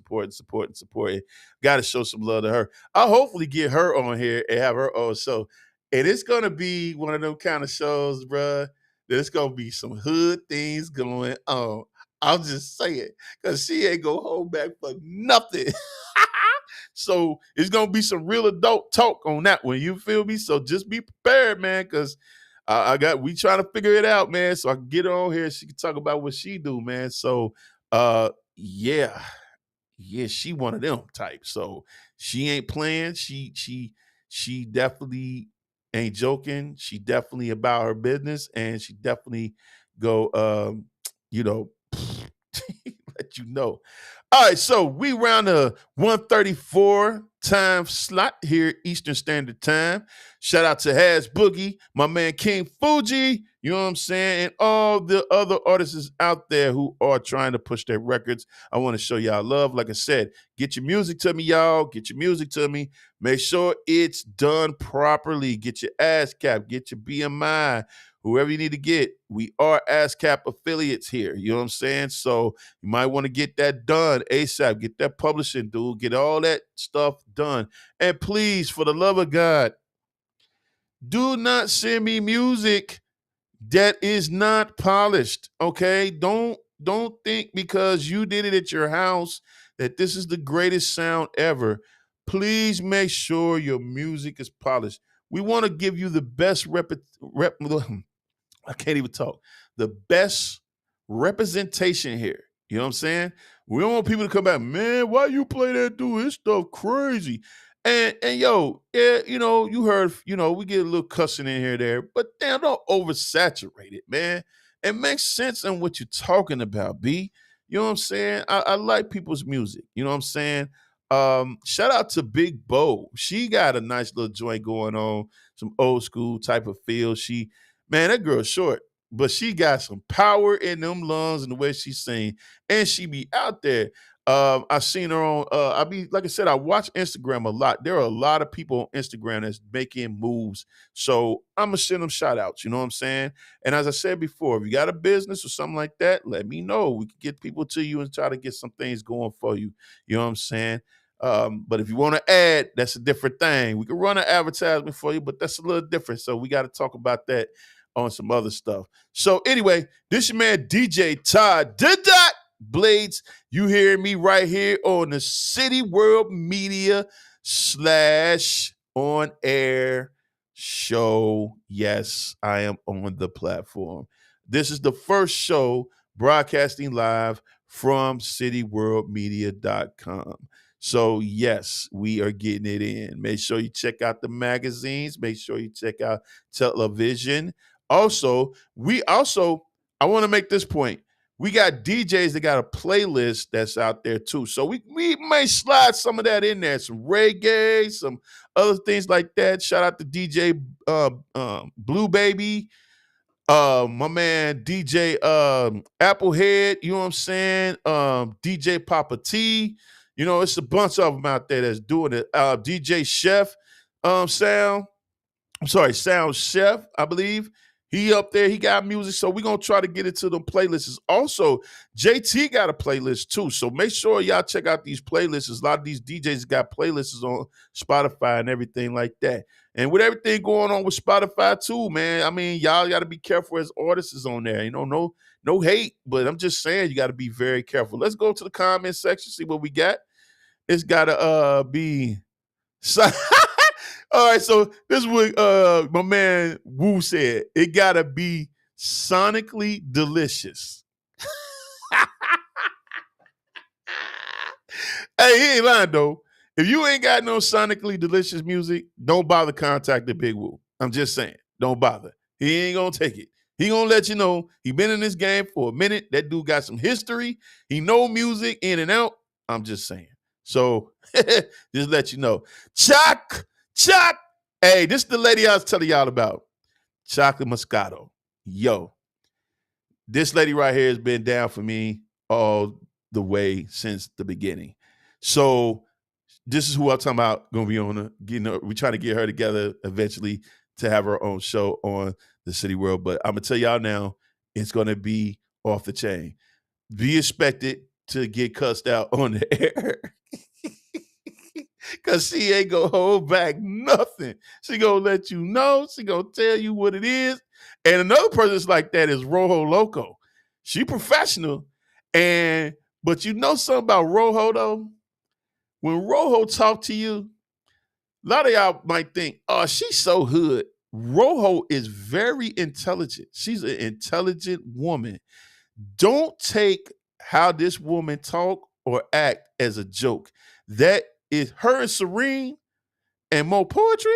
Got to show some love to her. I'll hopefully get her on here and have her on show. And it's going to be one of them kind of shows, bruh. There's going to be some hood things going on. I'll just say it, because she ain't going to hold back for nothing. So it's going to be some real adult talk on that one. You feel me? So just be prepared, man, because we trying to figure it out, man, so I can get her on here. She can talk about what she do, man. So, yeah, she one of them types. So she ain't playing. She definitely ain't joking. She definitely about her business, and she definitely go, let you know. All right, so we round the 1:34 time slot here, Eastern Standard Time. Shout out to Has Boogie, my man King Fuji, you know what I'm saying, and all the other artists out there who are trying to push their records. I want to show y'all love. Like I said, get your music to me, y'all. Get your music to me. Make sure it's done properly. Get your ASCAP, get your BMI, whoever you need to get. We are ASCAP affiliates here. You know what I'm saying? So you might want to get that done ASAP. Get that publishing, dude. Get all that stuff done. And please, for the love of God, do not send me music that is not polished. Okay? Don't think because you did it at your house that this is the greatest sound ever. Please make sure your music is polished. We want to give you the best I can't even talk. The best representation here. You know what I'm saying? We don't want people to come back, man, why you play that dude? His stuff crazy. And yo, yeah, you heard, we get a little cussing in here there, but damn, don't oversaturate it, man. It makes sense in what you're talking about, B. You know what I'm saying? I like people's music. You know what I'm saying? Shout out to Big Bo. She got a nice little joint going on, some old school type of feel. Man, that girl's short, but she got some power in them lungs and the way she sing, and she be out there. I seen her on. Like I said, I watch Instagram a lot. There are a lot of people on Instagram that's making moves, so I'm gonna send them shout outs. You know what I'm saying? And as I said before, if you got a business or something like that, let me know. We can get people to you and try to get some things going for you. You know what I'm saying? But if you want to add, that's a different thing. We can run an advertisement for you, but that's a little different. So we got to talk about that on some other stuff. So anyway, this your man DJ Todd, the Dot Bladz. You hear me right here on the CityWorld Media / ONAIR show. Yes, I am on the platform. This is the first show broadcasting live from cityworldmedia.com. So yes, we are getting it in. Make sure you check out the magazines. Make sure you check out television. Also, I want to make this point. We got DJs that got a playlist that's out there too. So we may slide some of that in there, some reggae, some other things like that. Shout out to DJ Blue Baby, my man DJ Applehead, you know what I'm saying? DJ Papa T. You know, it's a bunch of them out there that's doing it. DJ Chef Sound Chef, I believe. He up there, he got music, so we're going to try to get into them playlists. Also, JT got a playlist too, so make sure y'all check out these playlists. A lot of these DJs got playlists on Spotify and everything like that. And with everything going on with Spotify too, man, I mean, y'all got to be careful as artists on there. You know, no hate, but I'm just saying you got to be very careful. Let's go to the comment section, see what we got. It's got to be... All right, so this is what my man Wu said. It got to be sonically delicious. Hey, he ain't lying, though. If you ain't got no sonically delicious music, don't bother contacting Big Wu. I'm just saying. Don't bother. He ain't going to take it. He going to let you know he been in this game for a minute. That dude got some history. He know music in and out. I'm just saying. So just let you know. Chuck. Hey, this is the lady I was telling y'all about. Chocolate Moscato. Yo, this lady right here has been down for me all the way since the beginning. So this is who I'm talking about. Gonna be on we try to get her together eventually to have her own show on the CityWorld. But I'm gonna tell y'all now, it's gonna be off the chain. Be expected to get cussed out on the air. Because she ain't going to hold back nothing. She going to let you know. She going to tell you what it is. And another person that's like that is Rojo Loco. She professional. But you know something about Rojo, though? When Rojo talk to you, a lot of y'all might think, oh, she's so hood. Rojo is very intelligent. She's an intelligent woman. Don't take how this woman talk or act as a joke. That is her and Serene and Mo Poetry.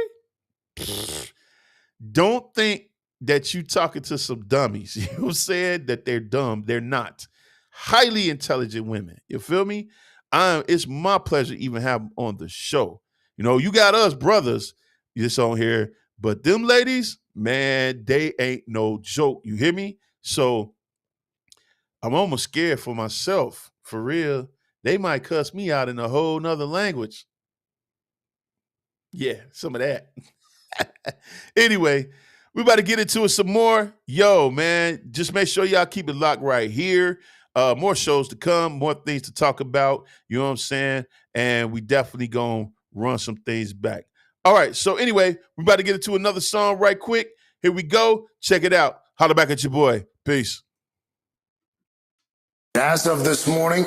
Don't think that you talking to some dummies. You know what I'm saying? That they're dumb. They're not. Highly intelligent women. You feel me? It's my pleasure to even have them on the show. You know, you got us brothers just on here, but them ladies, man, they ain't no joke. You hear me? So I'm almost scared for myself. For real. They might cuss me out in a whole nother language. Yeah, some of that. Anyway, we about to get into it some more. Yo, man, just make sure y'all keep it locked right here. More shows to come, more things to talk about. You know what I'm saying? And we definitely going to run some things back. All right, so anyway, we about to get into another song right quick. Here we go. Check it out. Holla back at your boy. Peace. As of this morning,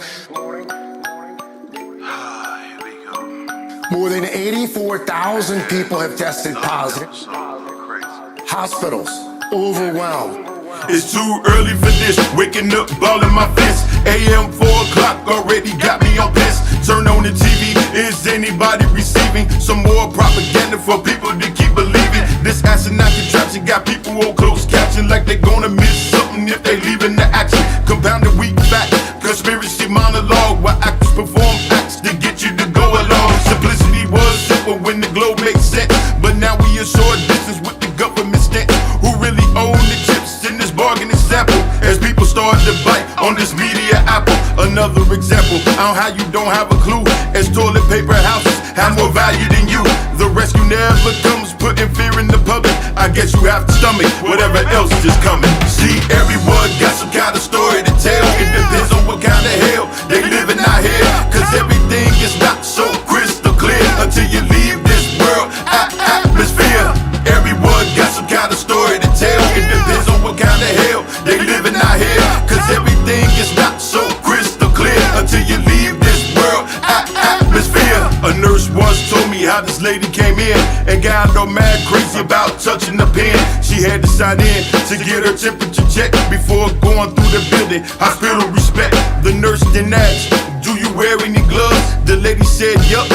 more than 84,000 people have tested positive. Hospitals overwhelmed. It's too early for this. Waking up, ball in my fist. AM 4 o'clock already got me on piss. Turn on the TV. Is anybody receiving some more propaganda for people to keep believing? This asinine contraption got people on closed caption like they gonna miss something if they leaving the action. Compounded weak fact, conspiracy monologue where actors perform acts to get you to go along. Simplicity was simple when the globe makes sense, but now we are short distance with the government stance. Who really own the chips in this bargaining sample? As people start to bite on this media apple. Another example on how you don't have a clue. As toilet paper houses have more value than you. The rescue never comes, putting fear in the public. I guess you have to stomach whatever else is coming. See, everyone got some kind of story to tell. It depends on what kind of hell they living out here. Cause everything is not so crystal clear until you leave this world atmosphere. Everyone got some kind of story to tell. It depends down, though mad crazy about touching the pen. She had to sign in to get her temperature checked before going through the building. Hospital respect. The nurse then asked, do you wear any gloves? The lady said, yup,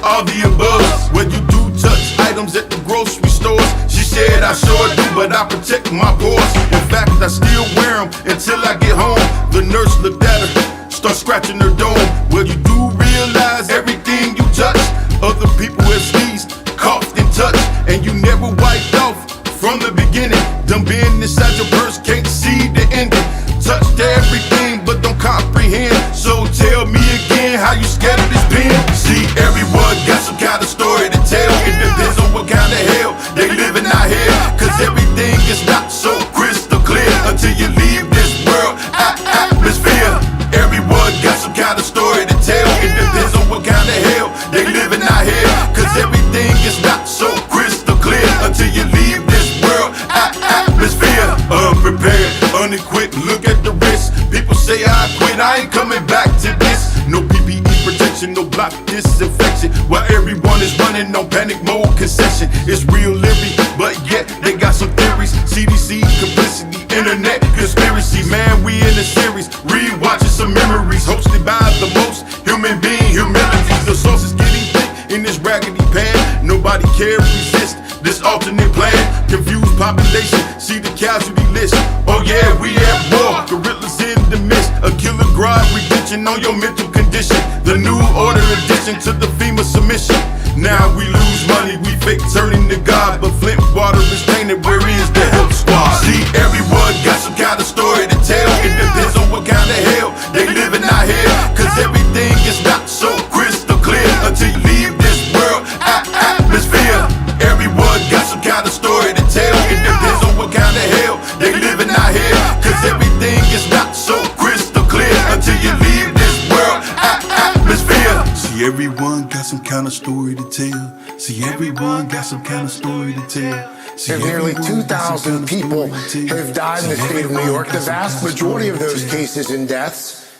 all the above. When you do touch items at the grocery stores, she said, I sure do, but I protect my pores. In fact, I still wear them until I get home. The nurse looked at her, start scratching her dome. Well, you do realize everything you touch, other people have sneezed, coughed, and touched, and you never wiped off from the beginning. Them being inside your purse, can't see the ending. Touched everything, but don't comprehend. So tell me again, how you scared of this pen? See, everyone got some kind of story to tell. It depends on what kind of hell they living out here. Cause everything is not so crystal clear until you leave this world atmosphere. Everyone got some kind of story to tell. It depends on what kind of hell they living out here. Cause everything is not so crystal clear until you leave this world atmosphere. Unprepared, unequipped, look at the risk. People say I quit, I ain't coming back to this. No PPE protection, no block disinfection. While everyone is running on panic mode concession. It's real leery, but yet they got some theories. CDC, complicity, internet conspiracy. Man, we in a series, rewatching some memories. Hosted by the most human being, humility. The sauce is getting thick in this raggedy pan. Nobody can resist this alternate plan. Confused population, see the casualty list. Oh yeah, we at war, gorillas in the midst. A killer grab, retention on your mental condition. The new order addition to the FEMA submission. Now we lose money, we fake turning to God, but Flint water is tainted, where is the help squad? See, everyone got some kind of story to tell. It depends on what kind of hell they living out here. Cause everything is not so crystal clear until you leave this world atmosphere. Everyone got some kind of story to tell. It depends on what kind of hell they living out here. Cause everything is not so crystal clear until you leave this world atmosphere. See, everyone got some kind of story to tell. See, everyone got some kind of story to tell. If nearly 2,000 people have died in the state of New York, the vast majority of those cases and deaths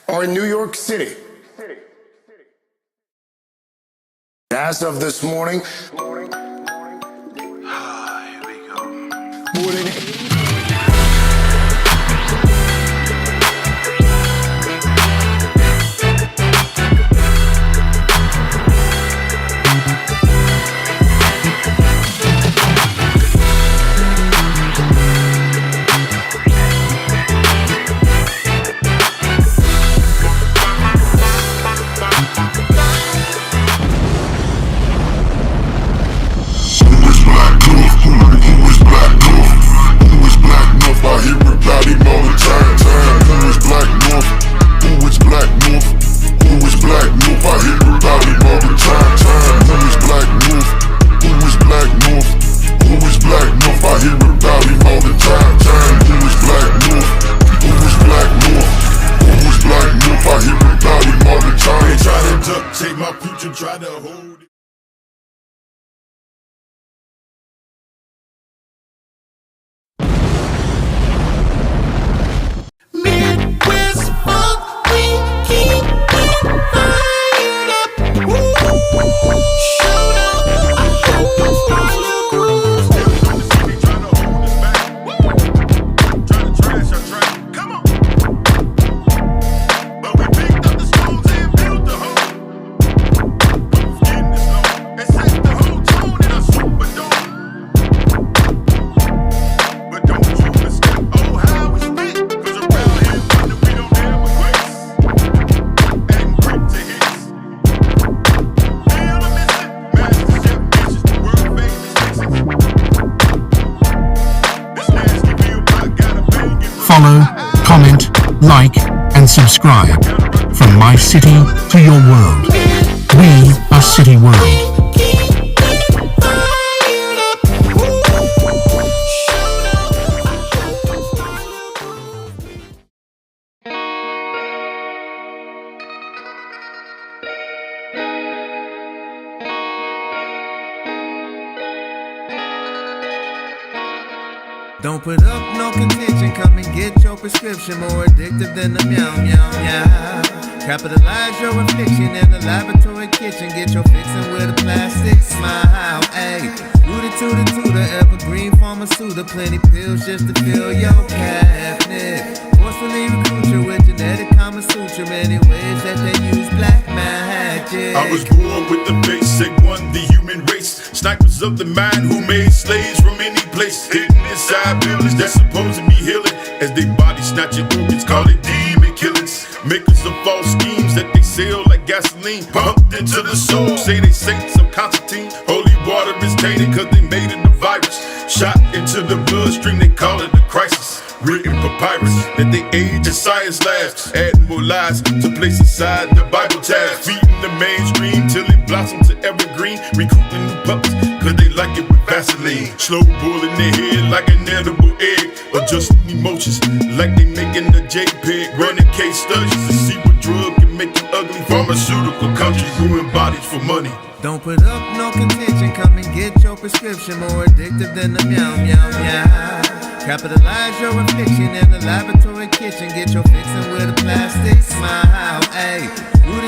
are in New York City. As of this morning, more than 80 try to hold it. Midwest funk, we keep it fired up. Woo! Shout out, I hope you follow the grooves. Trying to hold us back. Woo! Trying to trash our track. Come on. But we picked up the stones and built the home. Getting this low and set the whole tone in a superdome. But don't you mistake, oh how we spit. Cause around here wonder we don't ever quit. And grip to hits. Feel the missing. Master chef bitches, the world famous mixes. This nasty real block got a banging. Follow, comment, like, and subscribe. From my city to your world. We are CityWorld. Don't put up no contention, come and get your prescription. More addictive than the meow meow meow. Capitalize your affliction in the laboratory kitchen. Get your fixin' with a plastic smile. Ayy, tutor, evergreen pharmaceutical. Plenty pills just to fill your cabinet. Forcefully recruit you with genetic Kama Sutra. Many ways that they use black magic. I was born with the basic one, the human race. Snipers of the mind who made slaves from any place. Hidden inside buildings that's supposed to be healing. As they body snatching organs, call it demon killings. Makers of false schemes that they sell like gasoline. Pumped into the soul, say they saints of Constantine. Holy water is tainted cause they made it a virus. Shot into the bloodstream, they call it a crisis. Written papyrus that they age in science labs. Adding more lies to place inside the Bible tabs. Feeding the mainstream till it blossoms to evergreen. Recruiting new puppets cause they like it with Vaseline. Slow boiling their head like an edible egg. Adjusting emotions like they making a JPEG. Running case studies to see what drug can make you ugly. Pharmaceutical countries ruin bodies for money. Don't put up no contention, come and get your prescription. More addictive than the meow meow meow. Capitalize your affliction in the laboratory kitchen. Get your fixin' with a plastic smile. Ayy,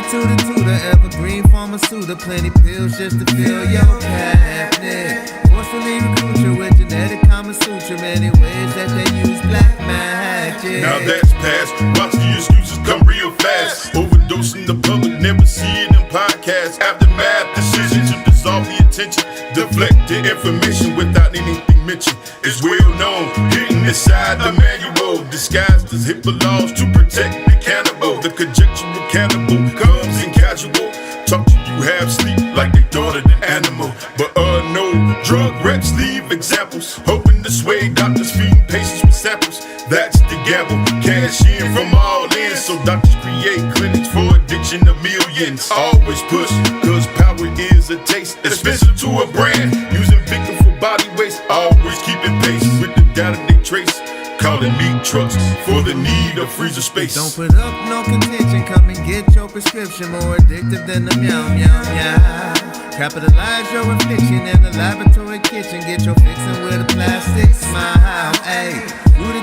tutor, evergreen pharmaceutical. Plenty pills just to fill your cabinet. Forcefully recruit you with genetic Kama Sutra. Many ways that they use black magic. Now that's past, watch the excuses come real fast. Overdosing the public, never see it in podcasts. Aftermath decision to dissolve the attention. Deflect the information without anything mentioned. It's well known, hidden inside the manual. Disguised as HIPAA laws to protect the cannibal. The conjectural cannibal comes in casual. Talk to you half sleep like they daughter than animal. But no, drug reps leave examples. Hoping to sway doctors feeding patients with samples. That's the gamble, cash in from all in. So doctors create clinics for addiction of millions. Always push, cause power is a taste. Expensive to a brand, using victim for body waste. Always keeping pace with the data they trace. Calling meat trucks for the need of freezer space. Don't put up no contention, come and get your prescription. More addictive than the meow meow meow. Capitalize your affliction in the laboratory kitchen. Get your fixin' with a plastic smile. Ayy,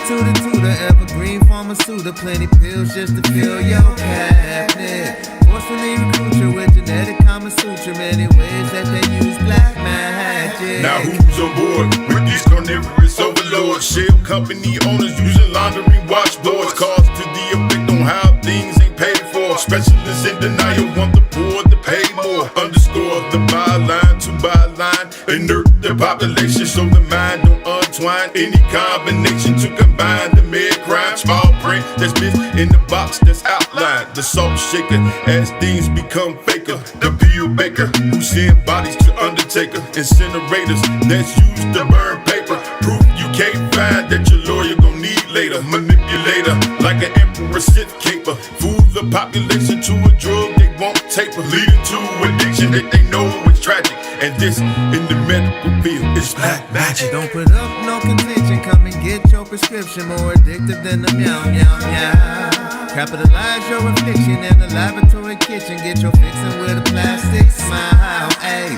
tutor, evergreen pharmaceutical. Plenty pills just to fill your cabinet. Forcefully recruit you with genetic Kama Sutra. Many ways that they use black magic. Now who's on board with these carnivorous overlords? Shell company owners using laundering washboards. Cause to the effect on how things ain't paid for. Specialists in denial want the poor to pay more. Underscore the byline to byline. Inert the population so the mind don't untwine. Any combination to combine the mad crime. Small print that's missed in the box that's outlined. The salt shaker as things become faker. The pill baker who send bodies to undertaker. Incinerators that's used to burn paper. Proof you can't find that your lawyer gon' need later. Manipulator like an emperor Sith caper. Fool the population to a drug they won't taper. Leading to addiction that they know is tragic. And this in the medical field is black magic. Don't put up no contention, come and get your prescription. More addictive than the meow meow meow. Capitalize your affliction in the laboratory kitchen. Get your fixin' with a plastic smile. Ayy,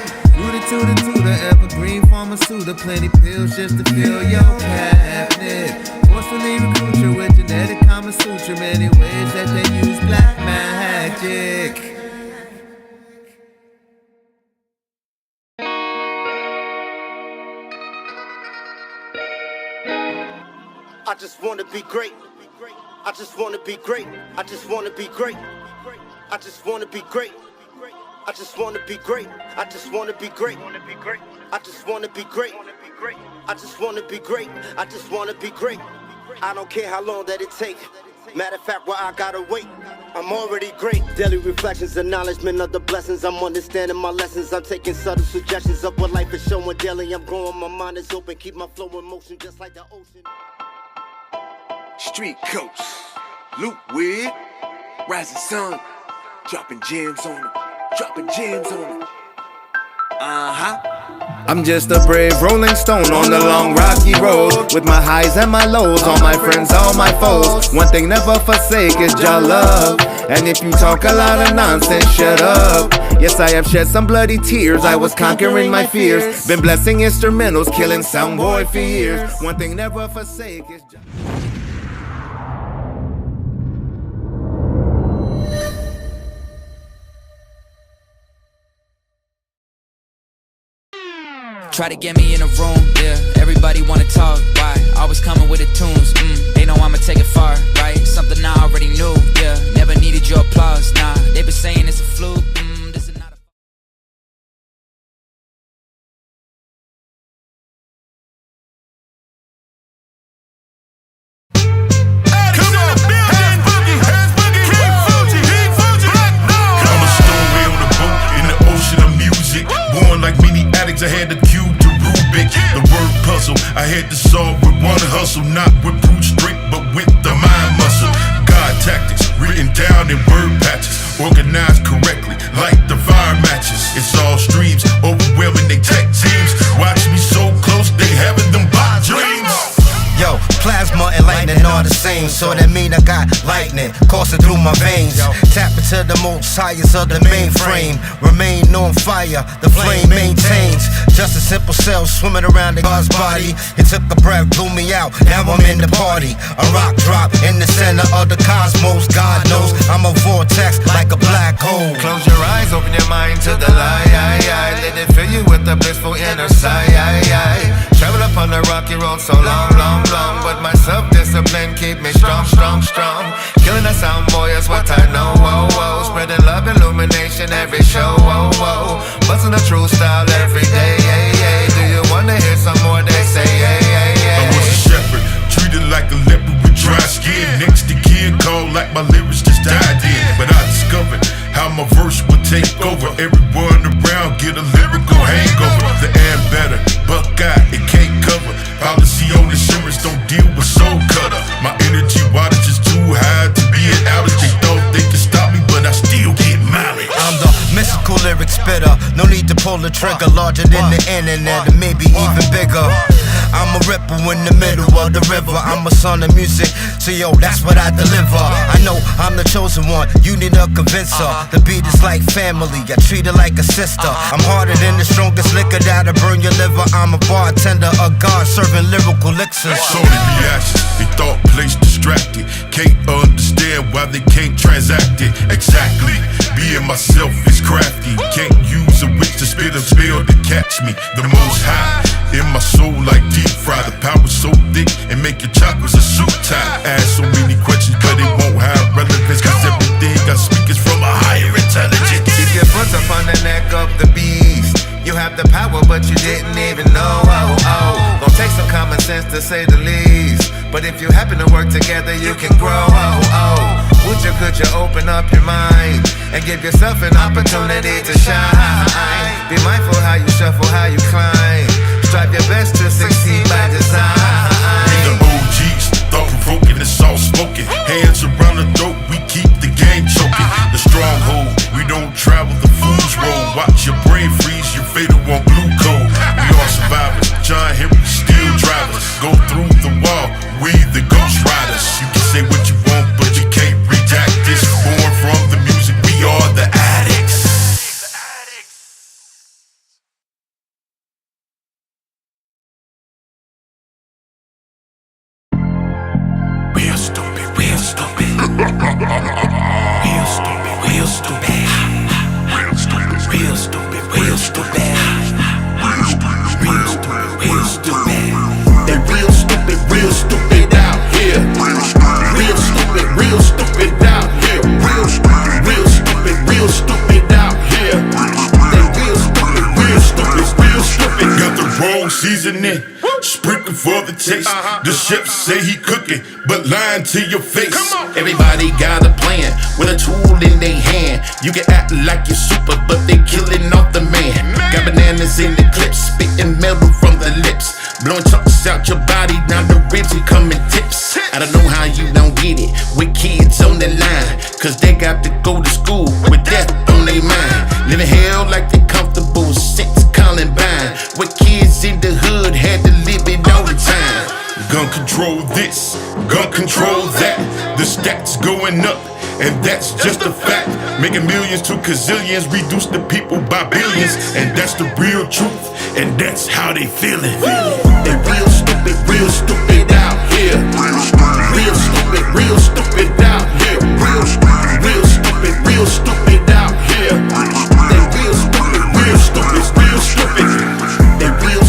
tutor, evergreen pharmaceutical. Plenty pills just to fill your cabinet. Forcefully recruit you with genetic Kama Sutra. Many ways that they use black magic. I just wanna be great. I just wanna be great. I just wanna be great. I just wanna be great. I just wanna be great. I just wanna be great. I just wanna be great. I just wanna be great. I just wanna be great. I don't care how long that it take. Matter of fact, I gotta wait. I'm already great. Daily reflections, acknowledgement of the blessings. I'm understanding my lessons. I'm taking subtle suggestions of what life is showing daily. I'm growing, my mind is open. Keep my flow in motion just like the ocean. Street coast, loop with rising sun, dropping gems on them, dropping gems on them. I'm just a brave rolling stone on the long rocky road, with my highs and my lows, all my friends, all my foes. One thing never forsake is your love. And if you talk a lot of nonsense, shut up. Yes, I have shed some bloody tears. I was conquering my fears. Been blessing instrumentals, killing some boy for years. One thing never forsake is Try to get me in a room, yeah. Everybody wanna talk, why? Always coming with the tunes, they know I'ma take it far, right? Something I already knew, yeah. Never needed your applause, nah. They been saying it's a fluke, this is not a... I had the cube to Rubik, the word puzzle I had to solve with one hustle, not with brute strength, but with the mind muscle. God tactics written down in word patches, organized correctly like the fire matches. It's all streams, overwhelming they tech teams. Watch me so close, they having them bot dreams. Yo, plasma and lightning are the same, so that mean I got lightning coursing through my veins. Tap into the most highest of the mainframe. Remain on fire, the flame maintains. Just a simple cell swimming around the God's body. It took a breath, blew me out, now I'm in the party. A rock drop in the center of the cosmos. God knows I'm a vortex like a black hole. Close your eyes, open your mind to the light. Let it fill you with the blissful inner sight. Travel up on the rocky road so long, but my self-discipline keep me strong. Killing the sound boy is what I know. Spreading love, illumination every show. Busting a true style every day. Do you wanna hear some more? They say I was a shepherd, treated like a leopard with dry skin. Next to kid called like my lyrics just died in. But I discovered how my verse would take over. Everyone around get a lyrical hangover. The air better, Buckeye, it can't cover. Policy on insurance don't deal with soul cutter. My energy wattage is too high to be an outage. They thought they could stop me, but I still get mileage. I'm the mystical lyric spitter. No need to pull the trigger. Larger than the internet, and maybe even bigger. I'm a ripple in the middle of the river. I'm a son of music, so yo, that's what I deliver. I know I'm the chosen one, you need a convincer. The beat is like family, I treat it like a sister. I'm harder than the strongest liquor that'll burn your liver. I'm a bartender, a god serving lyrical elixirs. Sorry reactions, they thought place distracted. Can't understand why they can't transact it. Exactly, being myself is crafty. Can't use a witch to spit a spell to catch me. The most high in my soul like deep fry. The power's so thick and make your chakras a suit tie. Ask so many questions but it won't have relevance, cause everything I speak is from a higher intelligence. Keep your foot up on the neck of the beast. You have the power but you didn't even know. Gonna take some common sense to say the least, but if you happen to work together you can grow. Could you open up your mind and give yourself an opportunity to shine? Be mindful how you shuffle, how you climb. Strive your best to succeed by design. We the OGs, thought-provoking and soft-spoken. Hands around the throat, we keep the game choking. The stronghold, we don't travel the fool's road. Watch your brain freeze, your fatal on glucose. We all survivors, John Henry still drivers. Go through the wall, we the ghost riders. You can say what you want, but you can't redact this. Born from the music, we are the addicts. Real stupid, real stupid. Real stupid, real stupid. Real stupid, real stupid, real stupid. Real stupid, real stupid. They real stupid out here. Real stupid out here. Real stupid out here. They real stupid. Got the wrong seasoning, sprinkle for the taste. The chef say he cooking, but lying to your face. Everybody got a plan with a tool in their hand. You can act like you're super, but they killing off the man. Got bananas in the clips, spitting metal from the lips, blowing chunks out your body. Now the ribs becoming tips. I don't know how you don't get it with kids on the line, cause they got to go to school with death on their mind. Living hell like they comfortable since Columbine, with kids in the hood had to live it all the time. Gun control this, gun control that. The stats going up, and that's just a fact. Making millions to gazillions, reduce the people by billions, and that's the real truth, and that's how they feeling. They real stupid out here. Real stupid out here. Real stupid out here. They real stupid. They real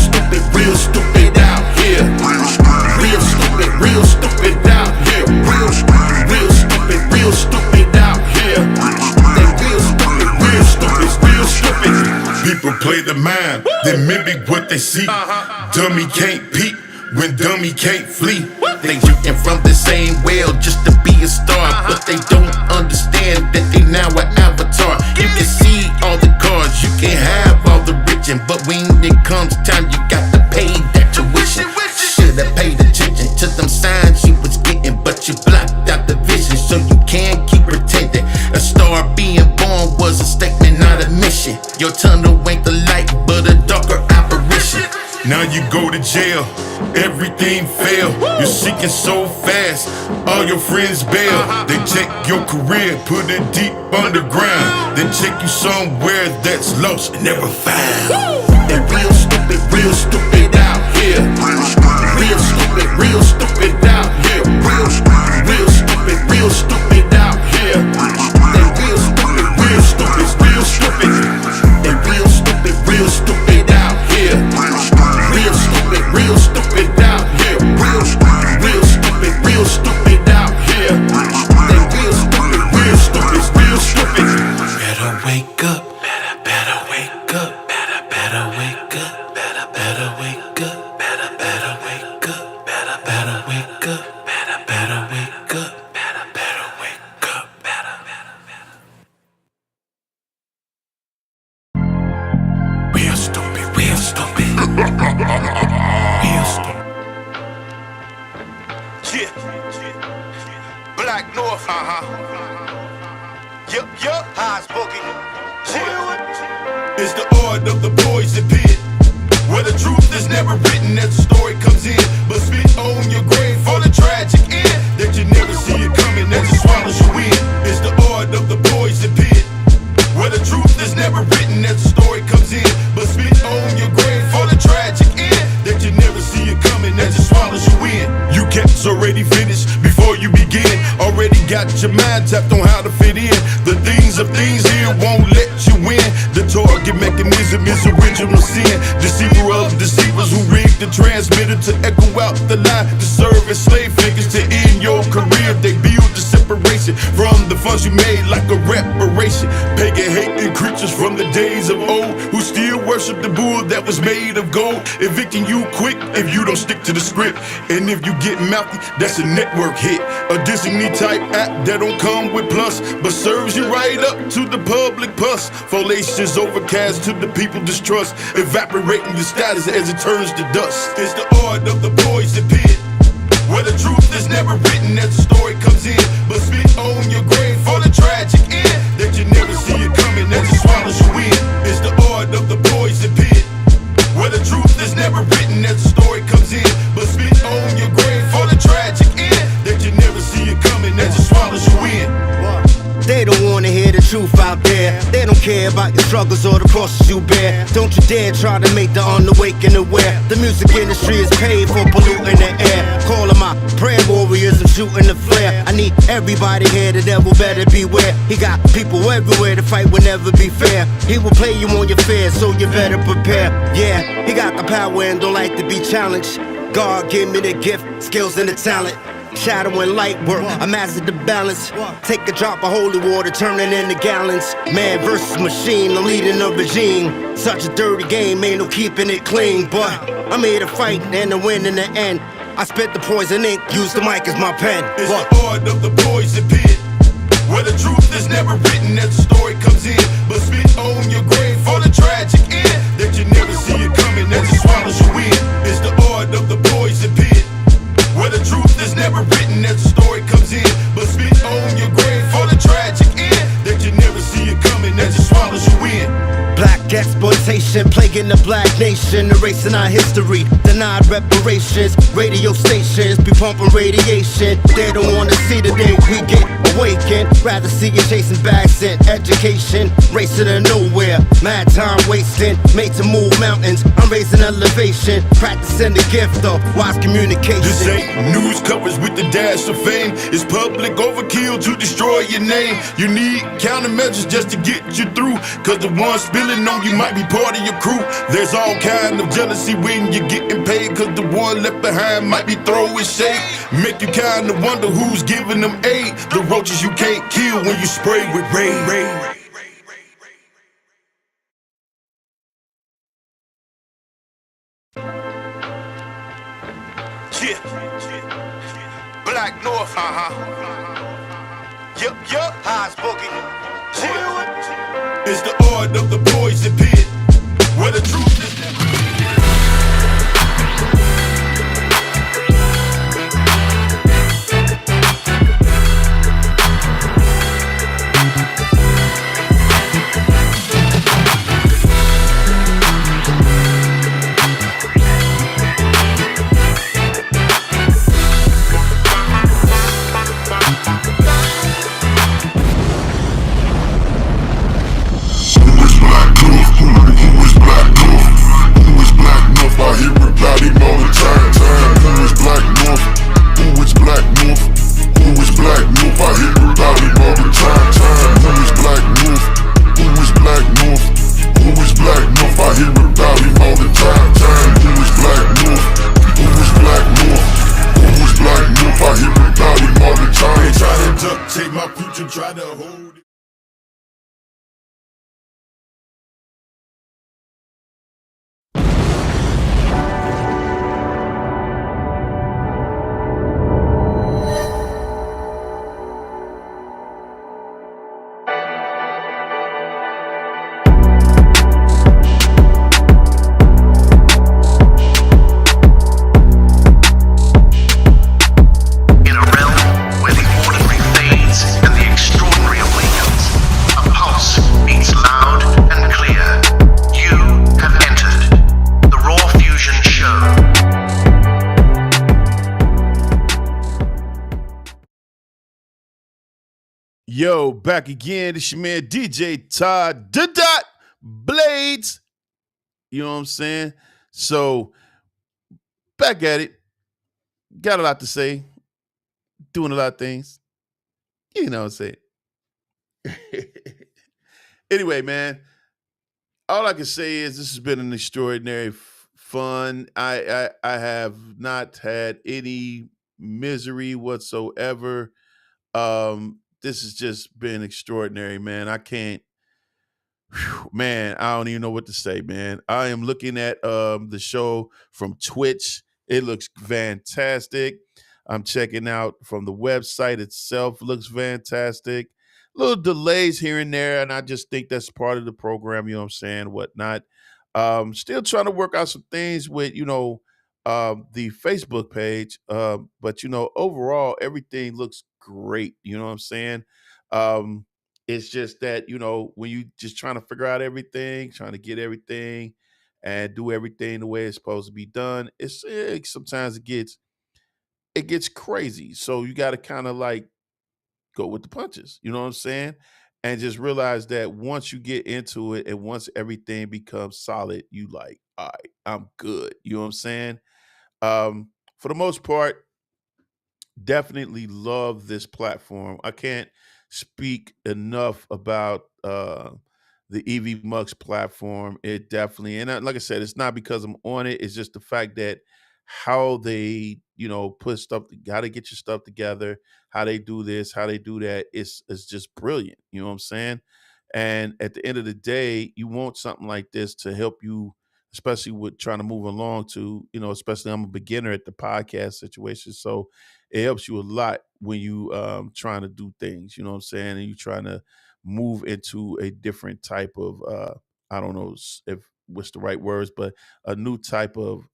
the mind, then mimic what they see. Dummy can't peep when dummy can't flee. They drinking from the same well just to be a star, but they don't understand that they now an avatar. You can see all the cars, you can have all the riches, but when it comes time, you got to pay that tuition. Should've paid attention to them signs you was getting, but you blocked out the vision, so you can't keep pretending. A star being born was a statement, not a mission. Your tunnel ain't the light, but a darker apparition. Now you go to jail, everything fail. You're seeking so fast, all your friends bail. They check your career, put it deep underground, then check you somewhere that's lost and never found. They real stupid out here. Real stupid out here. Real stupid out here. They real stupid. They real stupid out here. Real stupid out here. Real stupid out here. They real stupid. Better wake up, better wake up, better wake up, better wake up, better wake up, better wake up, better wake up, better wake up, Real stupid, real stupid. Real stupid. Black North, Yup, Highs Boogie. It's the art of the poison pit, where the truth is never written as the story comes in, but spit on your grave for the tragic end that you never see it coming as it swallows you in. It's the art of the poison pit, where the truth is never written as the story comes in, but spit on your grave for the tragic end that you never see it coming as it swallows you in. You cats already finished before you begin, already got your mind tapped on how to fit in. The things of things here won't let you win. The target mechanism is original sin. Deceiver of deceivers who rigged the transmitter to echo out the lie, to serve as slave figures to end your career. They build the separation from the funds you made like a reparation. Pagan hating creatures from the days of old who still worship the bull that was made of gold, evicting you quick if you don't stick to the script. And if you get mouthy, that's a network hit. A Disney type app that don't come with plus, but serves you right up to the public pus. Folacious overcast to the people distrust, evaporating the status as it turns to dust. It's the art of the poison pit, where the truth is never written as the story comes in, but spit on your grave for the tragic end that you never see it coming as it swallows you in. It's the art of the poison pit, where the truth is never written as the story comes in, but spit on your grave for the tragic end that you never see it coming as it swallows you in. They don't wanna hear the truth out there. They don't care about your struggles or the crosses you bear. Don't you dare try to make the unawake aware. The music industry is paid for polluting the air. Calling my prayer warriors and shooting the flare. I need everybody here, the devil better beware. He got people everywhere, the fight will never be fair. He will play you on your fears, so you better prepare. Yeah, he got the power and don't like to be challenged. God gave me the gift, skills and the talent. Shadow and light work, I mastered the balance. Take a drop of holy water, turn it into gallons. Man versus machine, I'm leading a regime. Such a dirty game, ain't no keeping it clean. But I made a fight and a win in the end. I spit the poison ink, use the mic as my pen. It's the art of the poison pit, where the truth is never written as the story comes in, but spit on your grave for the tragic end that you never see it coming as it swallows you in. It's the art of the poison pit, where the truth is never written as the story comes in, but spit on your grave for the tragic end that you never see it coming as it swallows you in. Black exploitation, plaguing the black nation, erasing our history, denied reparations. Radio stations be pumping radiation. They don't wanna see the day we get awakened. Rather see you chasing bags and education, racing to nowhere, mad time wasting. Made to move mountains, I'm raising elevation, practicing the gift of wise communication. This ain't news coverage with the dash of fame. It's public overkill to destroy your name. You need countermeasures just to get you through, cause the ones spilling on you might be part of your crew. There's all kind of jealousy when you're getting paid, cause the one left behind might be throwing shade. Make you kinda wonder who's giving them aid. The roaches you can't kill when you spray with rain. Black North, yup, Highs Boogie. It's the art of the poison pit, where the truth is. Take my future, try to hold it. Yo, back again. It's your man DJ Todd, the dot Bladz. You know what I'm saying? So, back at it. Got a lot to say. Doing a lot of things. You know what I'm saying? Anyway, man, all I can say is this has been an extraordinary fun. I have not had any misery whatsoever. This has just been extraordinary, man. I can't, man, I don't even know what to say, man. I am looking at the show from Twitch. It looks fantastic. I'm checking out from the website itself. Looks fantastic. Little delays here and there, and I just think that's part of the program, you know what I'm saying, whatnot. Still trying to work out some things with, the Facebook page. But, overall, everything looks great. You know what I'm saying? It's just that, when you just trying to figure out everything, trying to get everything and do everything the way it's supposed to be done, sometimes it gets crazy. So you got to kind of like go with the punches. You know what I'm saying? And just realize that once you get into it and once everything becomes solid, you like, all right, I'm good. You know what I'm saying? For the most part, definitely love this platform. I can't speak enough about the EV Mux platform. It definitely, and like I said, it's not because I'm on it. It's just the fact that how they, put stuff, how they get your stuff together, how they do this, how they do that. It's just brilliant. You know what I'm saying? And at the end of the day, you want something like this to help you, especially with trying to move along to, especially I'm a beginner at the podcast situation. So it helps you a lot when you trying to do things, you know what I'm saying? And you trying to move into a different type of, I don't know if what's the right words, but a new type of,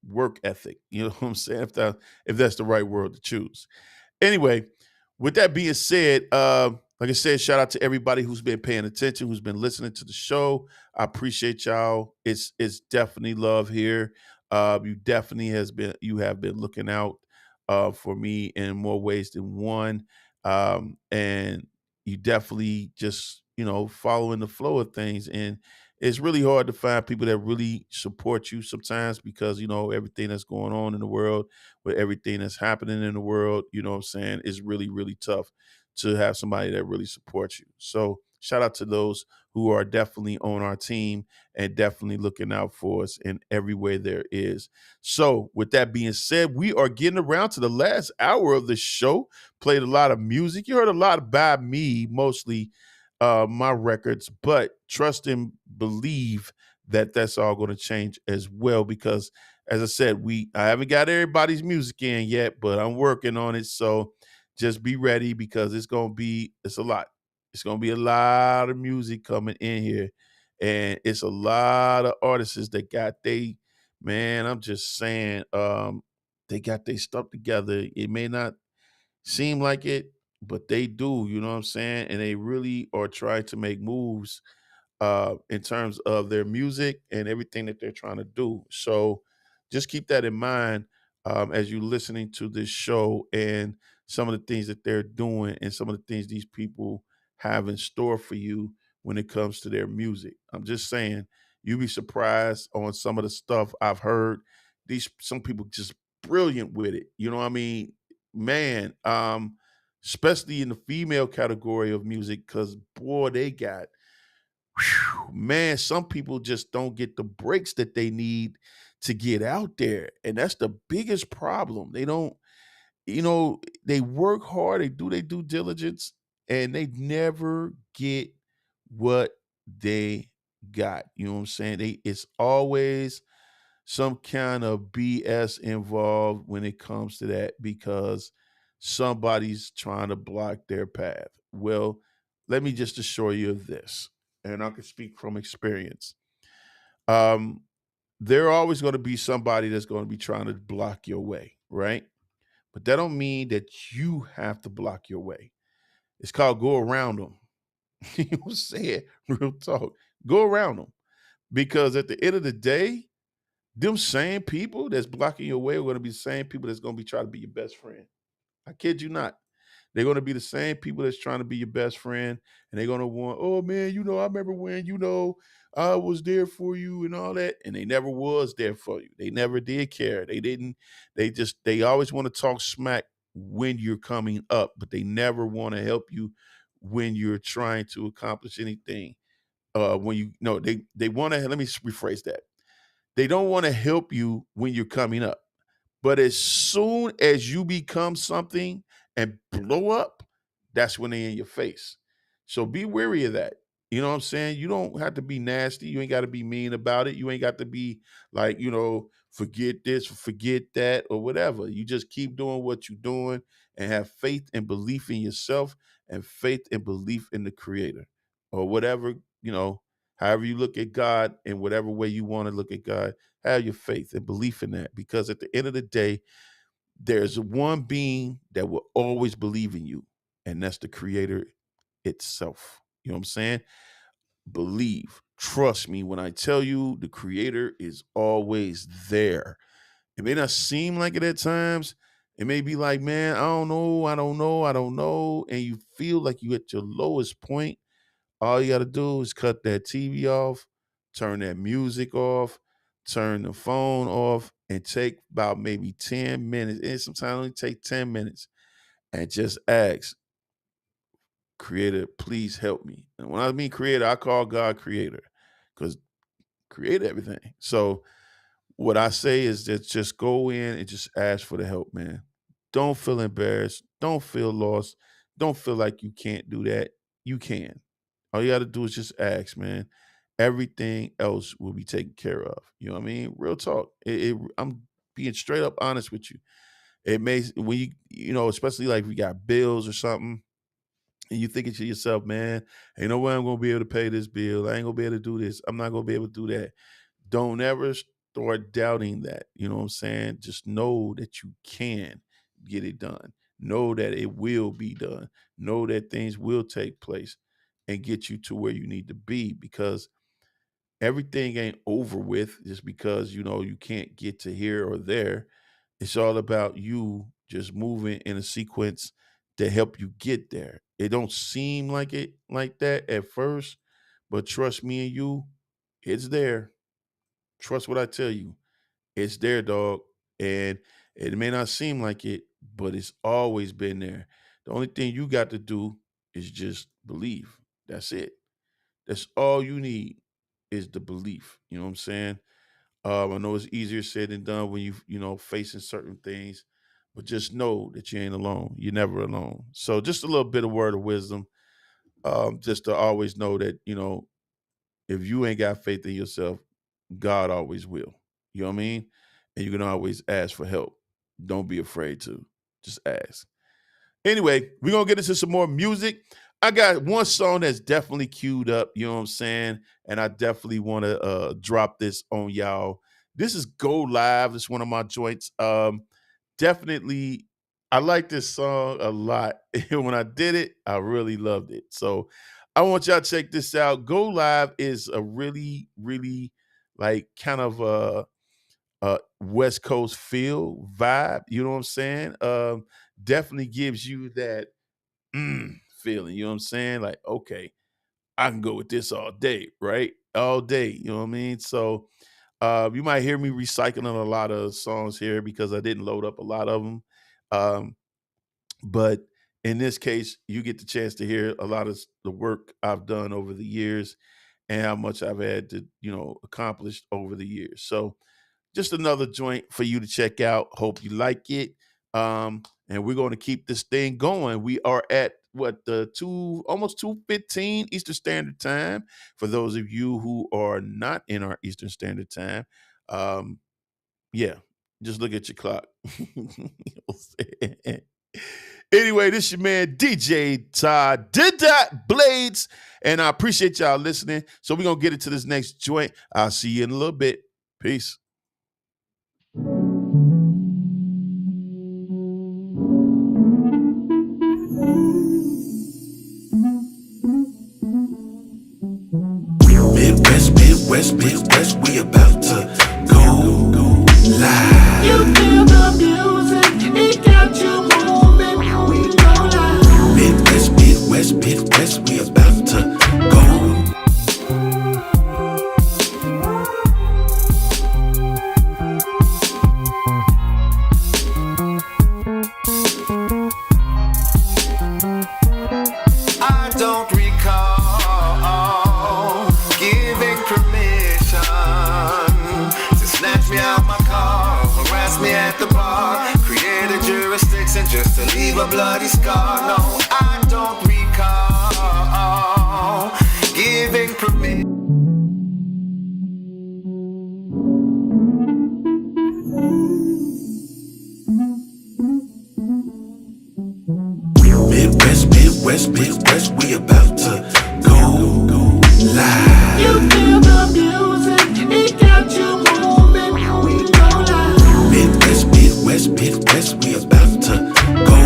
work ethic. You know what I'm saying? If that's the right word to choose. Anyway, with that being said, like I said, shout out to everybody who's been paying attention, who's been listening to the show. I appreciate y'all. It's definitely love here. You have been looking out for me in more ways than one. And you definitely just, following the flow of things. And it's really hard to find people that really support you sometimes because, everything that's going on in the world, with everything that's happening in the world, you know what I'm saying, is really, really tough to have somebody that really supports you. So shout out to those who are definitely on our team and definitely looking out for us in every way there is. So with that being said, we are getting around to the last hour of the show. Played a lot of music. You heard a lot about me, mostly my records, but trust and believe that's all going to change as well. Because as I said, I haven't got everybody's music in yet, but I'm working on it. So just be ready, because it's a lot. It's gonna be a lot of music coming in here, and it's a lot of artists that got man. I'm just saying, they got their stuff together. It may not seem like it, but they do. You know what I'm saying? And they really are trying to make moves in terms of their music and everything that they're trying to do. So just keep that in mind as you're listening to this show, and some of the things that they're doing, and some of the things these people have in store for you when it comes to their music. I'm just saying, you'll be surprised on some of the stuff I've heard. Some people just brilliant with it. You know what I mean? Man, especially in the female category of music, because boy, they got man, some people just don't get the breaks that they need to get out there. And that's the biggest problem. They don't, they work hard, they do their due diligence, and they never get what they got. You know what I'm saying? It's always some kind of BS involved when it comes to that, because somebody's trying to block their path. Well, let me just assure you of this, and I can speak from experience. Um, there always going to be somebody that's going to be trying to block your way, right? But that don't mean that you have to block your way. It's called go around them. You know what I'm saying? Real talk. Go around them. Because at the end of the day, them same people that's blocking your way are going to be the same people that's going to be trying to be your best friend. I kid you not. They're going to be the same people that's trying to be your best friend, and they're going to want, oh man, I remember when, I was there for you and all that. And they never was there for you. They never did care. They always want to talk smack when you're coming up, but they never want to help you when you're trying to accomplish anything. They want to, let me rephrase that. They don't want to help you when you're coming up. But as soon as you become something and blow up, that's when they're in your face. So be wary of that. You know what I'm saying? You don't have to be nasty. You ain't got to be mean about it. You ain't got to be like, forget this, forget that, or whatever. You just keep doing what you're doing and have faith and belief in yourself, and faith and belief in the creator, or whatever, however you look at God, in whatever way you want to look at God. Have your faith and belief in that, because at the end of the day, there's one being that will always believe in you, and that's the creator itself. You know what I'm saying? Believe. Trust me when I tell you the creator is always there. It may not seem like it at times. It may be like, man, I don't know. And you feel like you at your lowest point. All you got to do is cut that TV off, turn that music off, turn the phone off, and take about maybe 10 minutes. And sometimes only take 10 minutes, and just ask, Creator, please help me. And when I mean creator, I call God creator, because create everything. So what I say is that just go in and just ask for the help, man. Don't feel embarrassed. Don't feel lost. Don't feel like you can't do that. You can. All you got to do is just ask, man. Everything else will be taken care of. You know what I mean? Real talk. I'm being straight up honest with you. It may, when especially like if you got bills or something, and you thinking to yourself, man, ain't no way I'm going to be able to pay this bill. I ain't going to be able to do this. I'm not going to be able to do that. Don't ever start doubting that. You know what I'm saying? Just know that you can get it done. Know that it will be done. Know that things will take place and get you to where you need to be, because everything ain't over with just because, you can't get to here or there. It's all about you just moving in a sequence to help you get there. It don't seem like it like that at first, but trust me and you, it's there. Trust what I tell you. It's there, dog. And it may not seem like it, but it's always been there. The only thing you got to do is just believe. That's it. That's all you need is the belief. You know what I'm saying? I know it's easier said than done when facing certain things, but just know that you ain't alone. You're never alone. So just a little bit of word of wisdom, just to always know that, if you ain't got faith in yourself, God always will. You know what I mean? And you can always ask for help. Don't be afraid to. Just ask. Anyway, we're going to get into some more music. I got one song that's definitely queued up, you know what I'm saying? And I definitely want to drop this on y'all. This is Go Live. It's one of my joints. Definitely, I like this song a lot. And when I did it, I really loved it. So I want y'all to check this out. Go Live is a really, really like kind of a West Coast feel vibe. You know what I'm saying? Definitely gives you that feeling. You know what I'm saying? Like, okay, I can go with this all day, right? All day. You know what I mean? So you might hear me recycling a lot of songs here because I didn't load up a lot of them. But in this case, you get the chance to hear a lot of the work I've done over the years and how much I've had to, accomplish over the years. So just another joint for you to check out. Hope you like it. And we're going to keep this thing going. We are at almost 2:15 Eastern Standard Time. For those of you who are not in our Eastern Standard Time, just look at your clock. Anyway, this is your man DJ Todd, Bladz, and I appreciate y'all listening. So we're gonna get into this next joint. I'll see you in a little bit. Peace. Midwest, we about to go live. You feel the music, it got you moving. We go live. Midwest, we about to go. I don't recall giving permission to snatch me out my car, harass me at the bar, create a jurisdiction just to leave a bloody scar. No, I don't recall giving permission. Midwest, we about to go live. You feel the music, it got you moving. We go live. Midwest, we about to go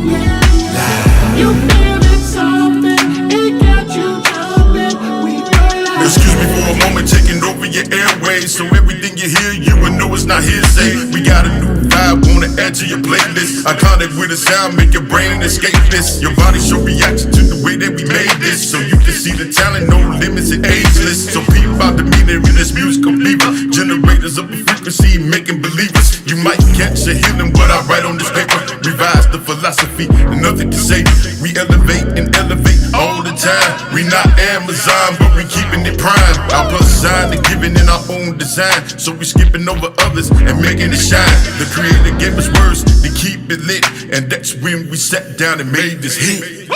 live. You feeling something, it got you jumping. We go live. Excuse me for a moment, taking over your airwaves, so everything you hear, you will know it's not hearsay. We got a new vibe on the edge of your playlist. Iconic with a sound, make your brain escape this. Your body show reaction to the way that we made this, so you can see the talent, no limits and ageless. So peep out the meaning in this musical fever. Generators of a frequency, making believers. You might catch a healing what I write on this paper. Revise the philosophy, and nothing can save it. We elevate and elevate all the time. We not Amazon, but we keeping it prime. Our plus sign to giving in our own design, so we skipping over others and making it shine. The creator gave us words to keep it lit, and that's when we sat down and made this hit.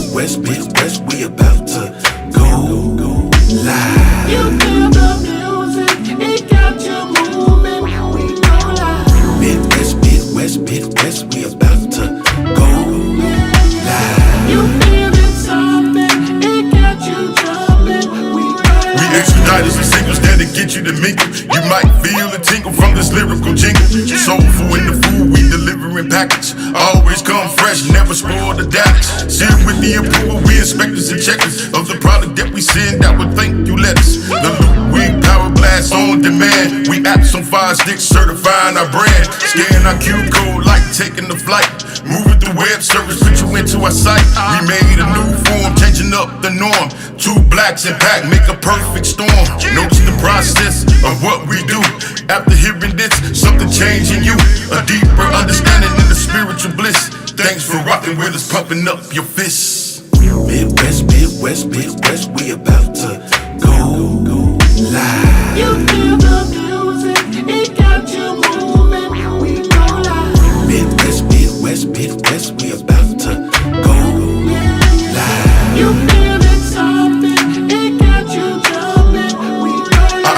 Midwest, we about to go live. You feel the music, it got you moving. We go live. Midwest, we about to go live. You feeling something, it got you jumping. We go live. We expedite some singles that'll get you to mingle. You might feel a tingle from this lyrical jingle. Soulful in the food we delivering package. Always come fresh, never spoil the damage. Share with the approval, we inspectors and checkers of the product that we send. I would thank you letters. The Loop Wig Power Blast on demand. We apps on 5 sticks certifying our brand. Scan our QR code like taking the flight. Moving through web service, put you into our site. We made a new form, changing up the norm. 2 blacks and pack make a perfect storm. Notes the process of what we do. After hearing this, something changing you. A deeper understanding in the spiritual bliss. Thanks for rocking with us, pumping up your fists. Midwest, we about to go live. You feel the music, it got you moving. We go live. Midwest, we about to go live. You feeling something, it got you jumping. We go live.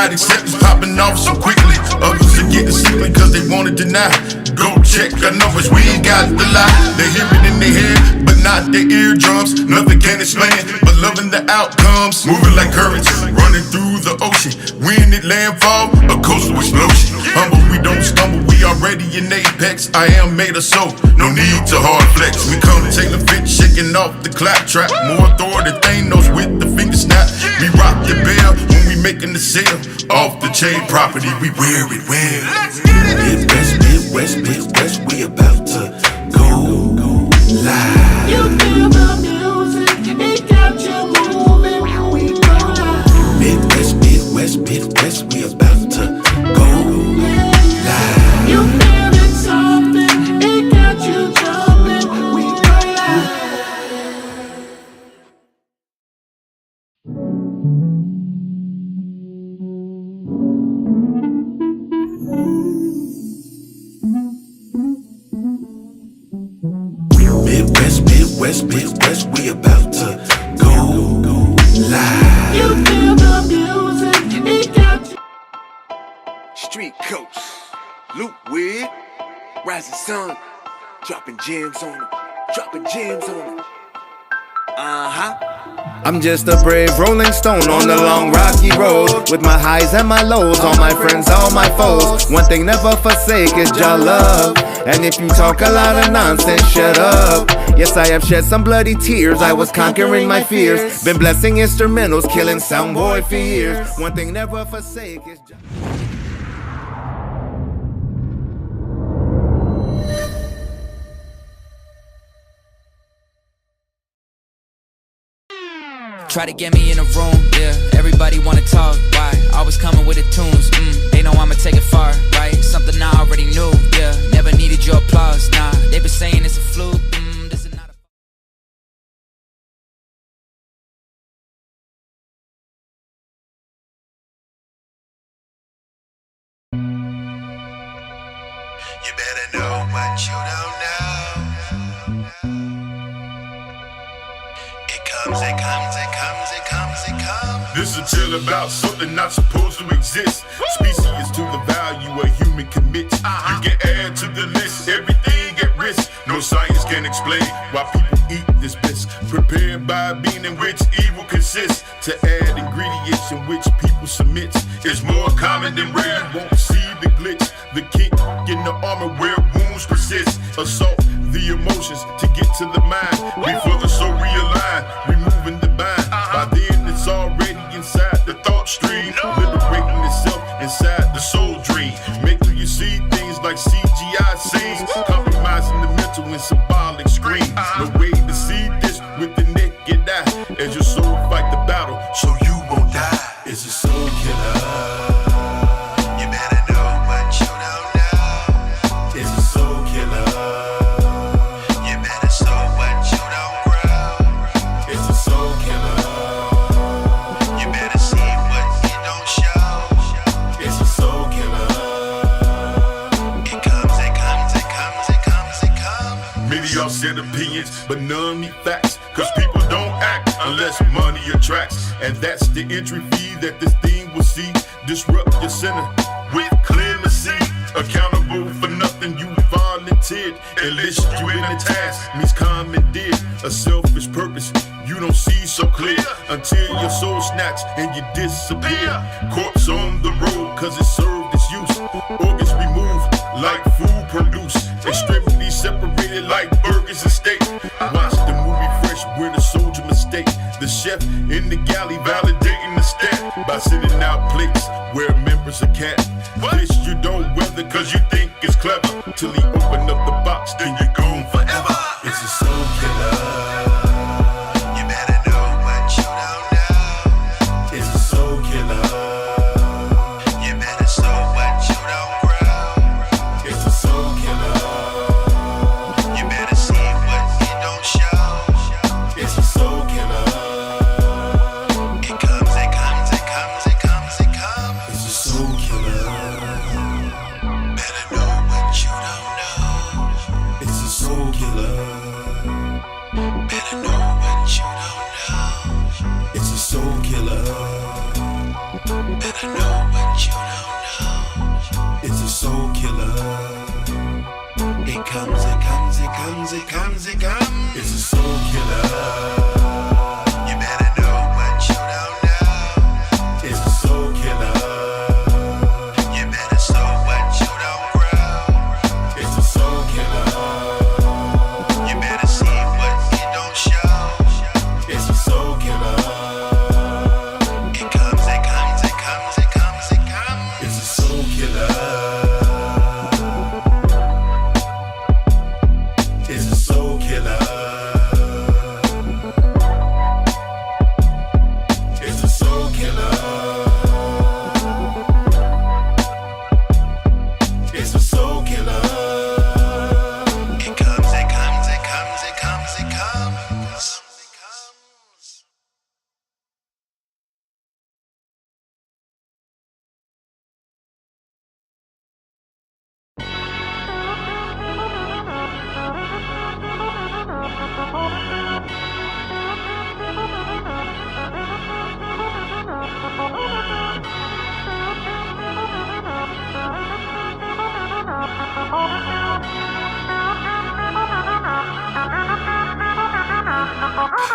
Worldwide acceptance popping off so quickly. Others are getting sickly cause they wanna deny. Go check our numbers, we ain't got the lie. They hear it in their head, but not their eardrums. Nothing can explain it, but loving the outcomes. Moving like currents, running through the ocean. When it landfall, a coastal explosion. Humble, we don't stumble, we already in apex. I am made of soap, no need to hard flex. We come Taylor fit, shaking off the clap trap. More authority, Thanos with the finger snap. We rock the bell when we making the sale. Off the chain property, we wear it well. Midwest, Midwest, we about to go live. You feel the music, it got you moving, we go live. Midwest, we about to go live. You feeling something, it got you jumping, we go live. Midwest, we about to go live. You feel the music, it got you. Street coast, Luke Wig, rising sun, dropping gems on them, dropping gems on them. I'm just a brave rolling stone on the long rocky road, with my highs and my lows, all my friends, all my foes. One thing never forsake is your love. And if you talk a lot of nonsense, shut up. Yes, I have shed some bloody tears, I was conquering my fears. Been blessing instrumentals, killing soundboy for years. One thing never forsake is just... Try to get me in a room, yeah. Everybody wanna talk, why? Always coming with the tunes, they know I'ma take it far, right? Something I already knew, yeah. Never needed your applause, nah. They been saying it's a fluke, this is not a... You better know what you don't know. It comes. This is a tale about something not supposed to exist. Species to the value a human commits. You can add to the list, everything at risk. No science can explain why people eat this bliss. Prepared by a being in which evil consists. To add ingredients in which people submit is more common than rare. You won't see the glitch, the kink in the armor where wounds persist. Assault the emotions to get to the mind before the soul realign, removing the bind. By then it's already inside the thought stream, liberating itself inside the soul dream, making you see things like CGI scenes, compromising the mental and symbolic screen. No way to see this with the naked eye, as your soul fight the battle so you won't die. It's a soul killer. Opinions, but none need facts, cause people don't act unless money attracts. And that's the entry fee that this thing will see. Disrupt your center with clemency. Accountable for nothing you volunteered. Enlist you in a task means commandeered. A selfish purpose you don't see so clear until your soul snatched and you disappear. Corpse on the road cause it served its use. Organs removed like food produce. Extremities separated like burgers and steak. Watch the movie Fresh where the soldier mistake the chef in the galley validating the stat by sending out plates where members are cat. This you don't weather cause you think it's clever, till he open up the box then you're gone forever. It's a soul killer. Killer.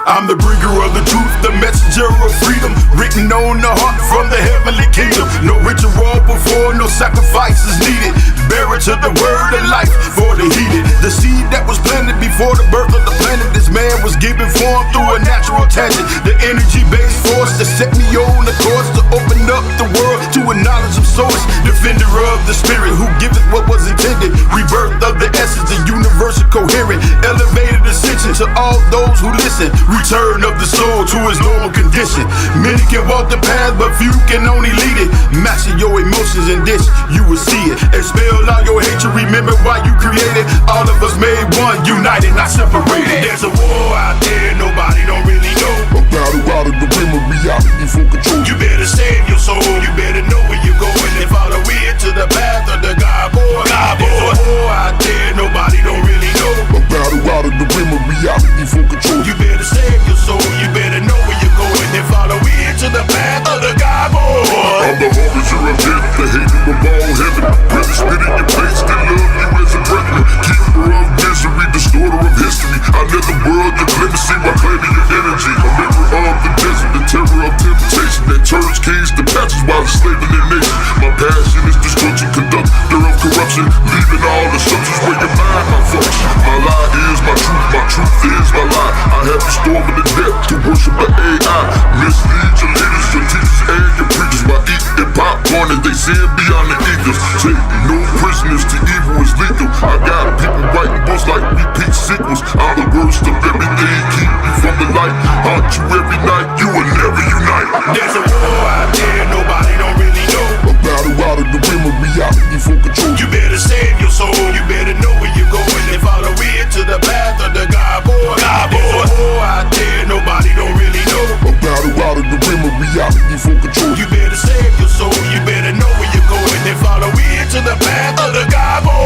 I'm the bringer of the truth, the messenger of freedom, written on the heart from the heavenly kingdom. No ritual before, no sacrifices needed. Bearer to the word of life for the heated. The seed that was planted before the birth of the planet. This man was given form through a natural tangent. The energy-based force that set me on the course to open up the world to a knowledge of source. Defender of the spirit who giveth what was intended. Rebirth of the essence, the universal coherent. Elevated ascension to all those who listen. Return of the soul to its normal condition. Many can walk the path, but few can only lead it. Master your emotions in this, you will see it. Expel all your hatred, remember why you created. All of us made one, united, not separated. There's a war out there, nobody don't really know. A battle out of the rim of reality for control. You better save your soul, you better know where you're going and follow it to the path of the God boy. God boy. There's a war out there, nobody don't really know. A battle out of the rim of reality for control. You better save your soul, you better know where you're going and follow it to the path of the God boy. I'm the harbinger of death, the hater of all heaven. Brother spit in your face, they love you as a brethren. Keeper of misery, distorter of history. I live the world, the clemency while claiming your energy. A member of the desert, the terror of temptation that turns kings to patches while enslaving their nation. My passion is destruction, conductor of corruption, leaving all the substance where your mind malfunction. My lie is my truth is my lie. I have the storm of the depth to worship the AI. Mislead your leaders, your teachers, and your preachers while eating popcorn as they sin beyond the eagles. Take no prisoners to evil is lethal. I got people writing books like repeat sequels. I'm the worst of everything, keep you from the light. Haunt you every night, you will never unite. There's a war out there, nobody don't really know. A battle out of the rim of reality for control. You better save your soul, you better know where you're going and follow it to the path of the God boy. God boy. There's a war out there, nobody don't really know. A battle out of the rim of reality for control. You better save your soul, you better know where you're going and follow it to the path of the God boy.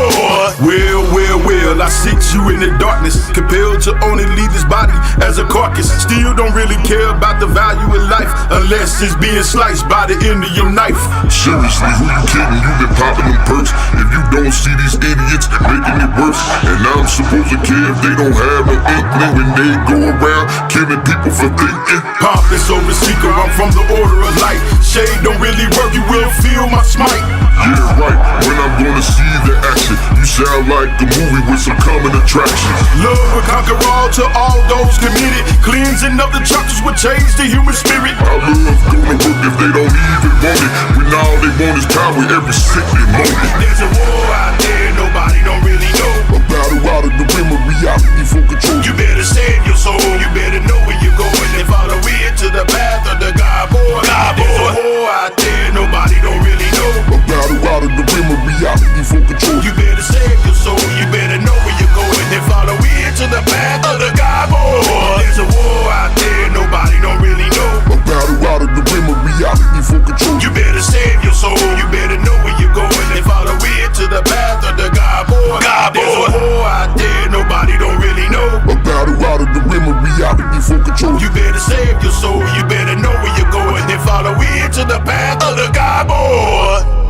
Well, I sit you in the darkness, compelled to only leave this body as a carcass. Still don't really care about the value of life unless it's being sliced by the end of your knife. Seriously, who you kidding? You been popping them perks. If you don't see these idiots making it worse, and I'm supposed to care if they don't have no inkling when they go around killing people for thinking. Pompous over seeker, I'm from the order of light. Shade don't really work, you will feel my smite. Yeah, right, when I'm gonna see the action, you sound like a movie with some common attractions. Love will conquer all to all those committed. Cleansing of the chakras will change the human spirit. I love gonna work if they don't even want it, when all they want is power every second moment. There's a war out there, nobody don't really know. A battle out of the rim of reality for control. You better save your soul, you better know where you're going and follow it to the path of the God boy. God boy. There's a war out there, nobody don't really know. A battle out of the rim of reality for control. You better save your soul, you better know where you're going and follow it to the path of the God boy. There's a war out there, nobody don't really know. A battle out of the rim of reality for control. You better save your soul, you better know where you're going and follow it to the path of the God boy. God boy. There's a war out there, nobody don't really know. A battle out of the rim of reality for control. You better save your soul, you better know where you're going and follow it to the path of the God boy.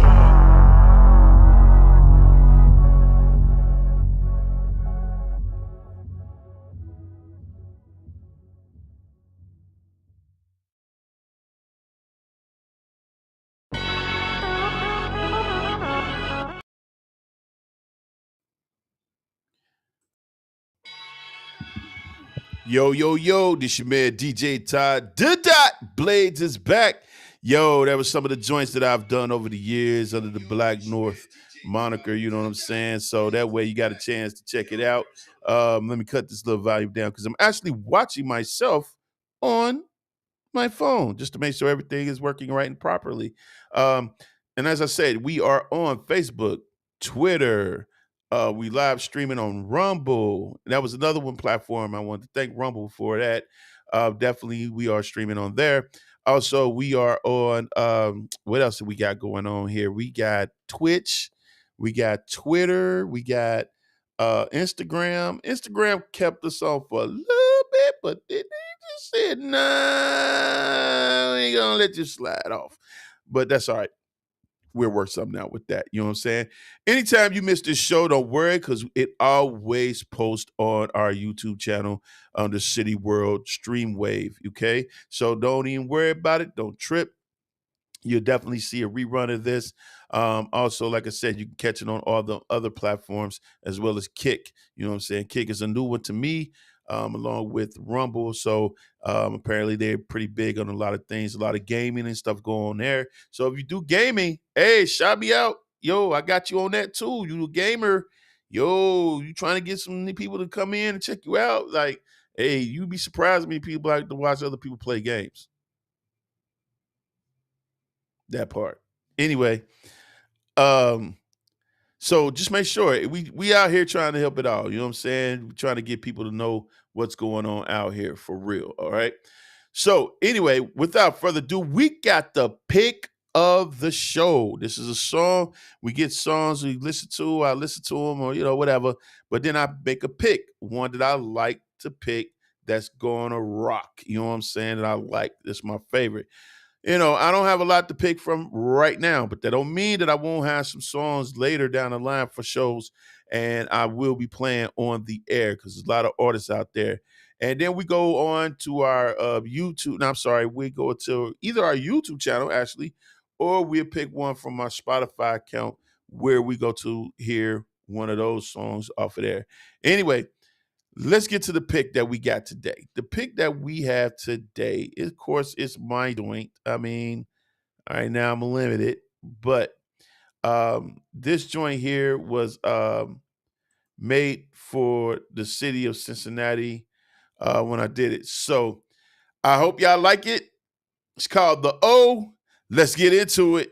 Yo, this your man DJ Todd. The Dot Bladz is back. Yo, that was some of the joints that I've done over the years under the Black North moniker, you know what I'm saying? So that way you got a chance to check it out. Let me cut this little volume down because I'm actually watching myself on my phone just to make sure everything is working right and properly. And as I said, we are on Facebook, Twitter. We live streaming on Rumble. That was another one platform. I wanted to thank Rumble for that. Definitely, we are streaming on there. Also, we are on, what else do we got going on here? We got Twitch. We got Twitter. We got Instagram. Instagram kept us on for a little bit, but they just said, nah, we ain't going to let you slide off. But that's all right. we'll work something out with that. You know what I'm saying? Anytime you miss this show, don't worry, because it always posts on our YouTube channel under CityWorld Stream Wave. Okay, so don't even worry about it. Don't trip. You'll definitely see a rerun of this. Also, like I said, you can catch it on all the other platforms as well as Kick. You know what I'm saying? Kick is a new one to me, along with Rumble. So apparently they're pretty big on a lot of things, a lot of gaming and stuff going on there. So if you do gaming, hey, shout me out. Yo, I got you on that too. You a gamer. Yo, you trying to get some people to come in and check you out. Like, hey, you'd be surprised me people like to watch other people play games. That part. Anyway, so just make sure we out here trying to help it all. You know what I'm saying? We're trying to get people to know what's going on out here for real. All right. So anyway, without further ado, we got the pick of the show. This is a song. We get songs we listen to. I listen to them or, you know, whatever. But then I make a pick, one that I like to pick that's going to rock. You know what I'm saying? That I like. That's my favorite. You know, I don't have a lot to pick from right now, but that don't mean that I won't have some songs later down the line for shows, and I will be playing on the air because there's a lot of artists out there. And then we go on to our YouTube. No, I'm sorry. We go to either our YouTube channel, actually, or we'll pick one from our Spotify account where we go to hear one of those songs off of there. Anyway, let's get to the pick that we got today. The pick that we have today, of course, it's my joint. I mean, all right, now I'm limited, but this joint here was made for the city of Cincinnati when I did it. So I hope y'all like it. It's called The O. Let's get into it.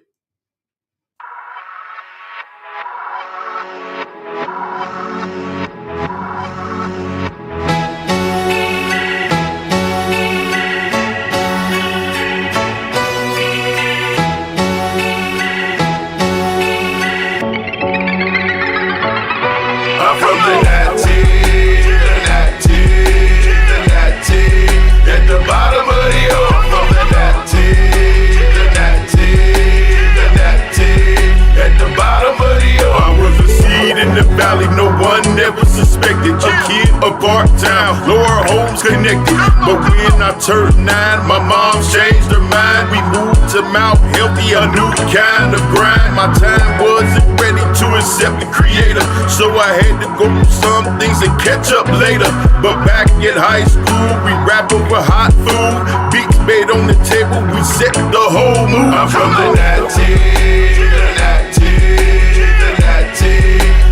No one ever suspected. A kid of part-time, lower homes connected. But when I turned 9, my mom changed her mind. We moved to Mount Healthy, a new kind of grind. My time wasn't ready to accept the creator, so I had to go through some things and catch up later. But back in high school, we rapped over hot food. Beats made on the table, we set the whole mood. I'm from the 19,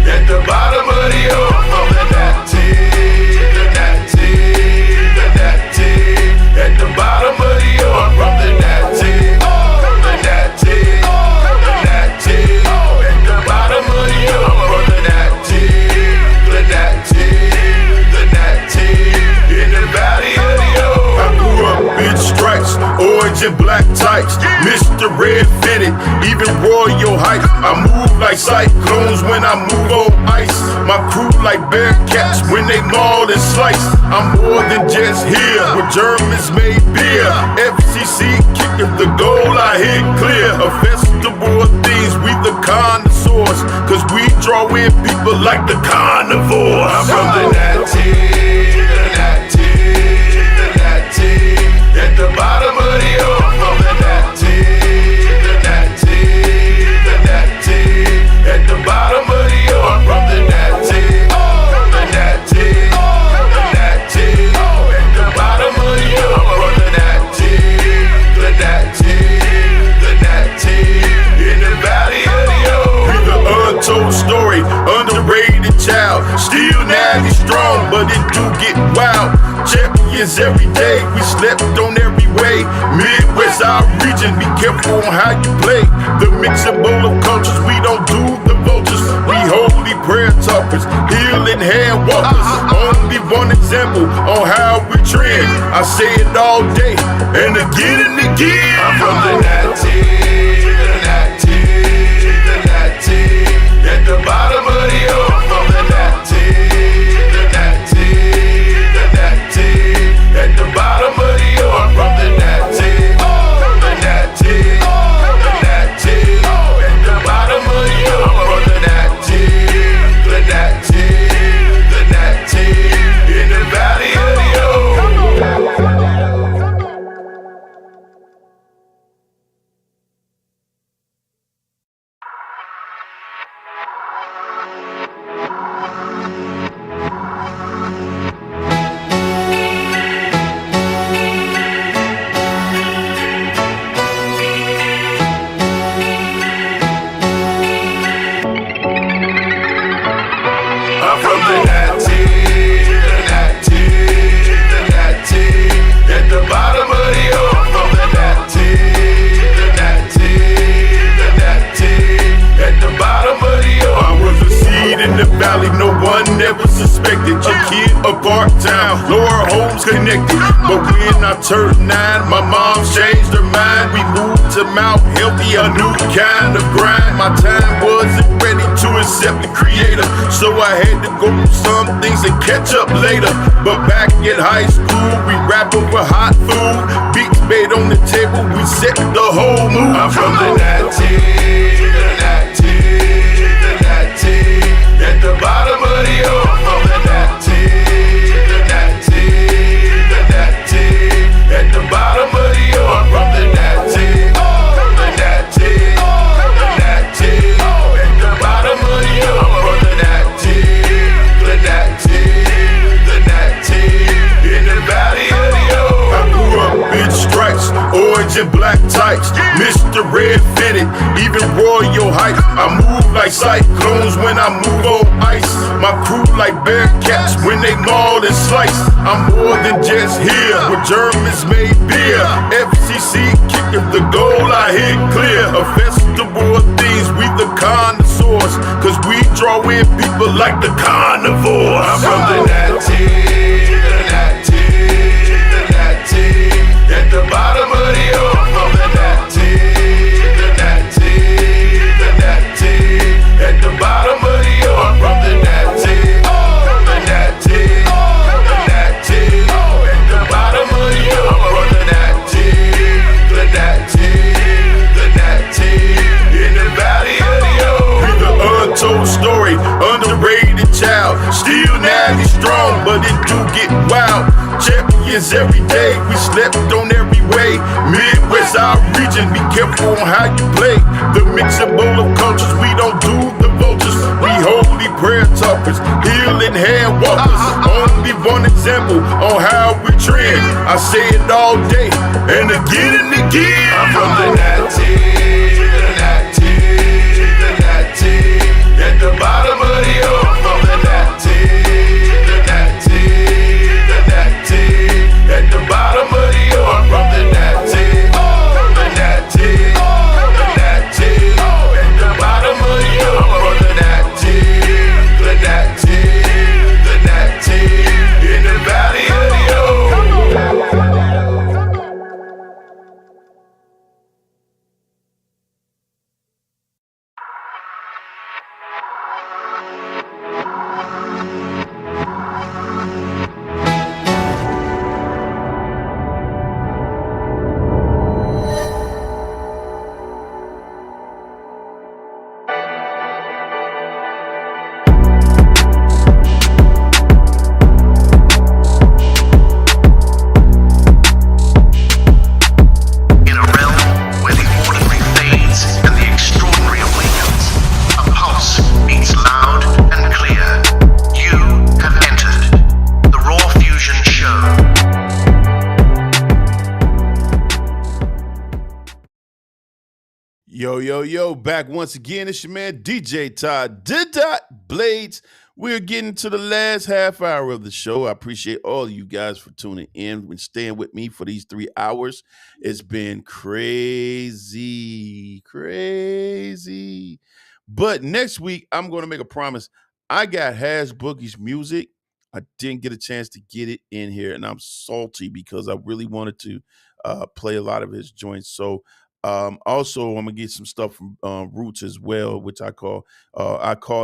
at the bottom of the O, from the 19, at the bottom of the O, from the 19, at the bottom of the O, from the 19, in the valley of the O. I grew up in stripes, orange and black tights, Mr. Red fitted, even Royal Heights. I move like cyclones when I move on ice. My crew like Bearcats when they maul and slice. I'm more than just here, where Germans made beer. FCC kicking the goal, I hit clear. A festival of things, we the connoisseurs, cause we draw in people like the carnivores. I'm from the 19, at the bottom of the O, from the 19, at the bottom of the O, from the 19, at the bottom of the O, from the 19, in the valley of the O. We the untold story, underrated child, still natty strong, but it do get wild. Champions every day, we slept on every way. Midwest, our region, be careful on how you play. The mix and bowl of cultures, we don't do the vultures. We holy prayer talkers, healing hand walkers. Only one example on how we trend. I say it all day, and again and again. I'm from the 19, at the bottom of the O, from the 19. At the bottom of the O, from the 19, at the connected. But when I turned 9, my mom changed her mind. We moved to Mount Healthy, a new kind of grind. My time wasn't ready to accept the creator, so I had to go through some things and catch up later. But back in high school, we rap over hot food. Beats made on the table, we set the whole mood. I'm from the 90s, the 90s, the 90s. At the bottom of the earth, from the 90s, the 90s, the 90s. At the bottom of the earth, from the 90s, the 90s, the 90s. At the bottom of the earth, from the 90s, the 90s, the 90s. In the valley of the earth, I grew up in stripes, orange and black tights, Mr. Red fitted, even Royal Heights. I move like cyclones when I move on ice. My crew like bearcats when they maul and slice. I'm more than just here, where Germans made beer. FCC kicking the goal, I hit clear. A festival of things, we the connoisseurs, cause we draw in people like the carnivores. I'm from the 90s, the 90s, the 90s. At the bottom of the earth, from the 90s, the 90s, the 90s. At the bottom of the earth, from the 90s, the 90s, the 90s. At the bottom of the earth, from the 90s, the 90s, the 90s. In the valley of the earth, we the untold story, underrated child. Still nasty strong, but it do get wild. Champions every day, we slept on every way. Midwest our region, be careful on how you play. The mixing bowl of cultures, we don't do the vultures. We holy prayer talkers, healing hand walkers. Only one example on how we trend. I say it all day and again and again. I'm from the 90s, the 90s, the 90s. At the bottom of the earth, from the 90s, the 90s, the 90s. At the bottom of the earth, from the 90s, the 90s, the 90s. At the bottom of the earth, from the 90s, the 90s, the 90s. In the valley of the earth. In a realm where the ordinary fades and the extraordinary awakens, a pulse beats loud and clear. You have entered the Raw Fusion Show. Yo, back once again. It's your man, DJ Todd, Bladz. We're getting to the last half hour of the show. I appreciate all of you guys for tuning in and staying with me for these 3 hours. It's been crazy. But next week, I'm going to make a promise. I got Hash Boogie's music. I didn't get a chance to get it in here, and I'm salty because I really wanted to play a lot of his joints. So also, I'm gonna get some stuff from Roots as well, which I call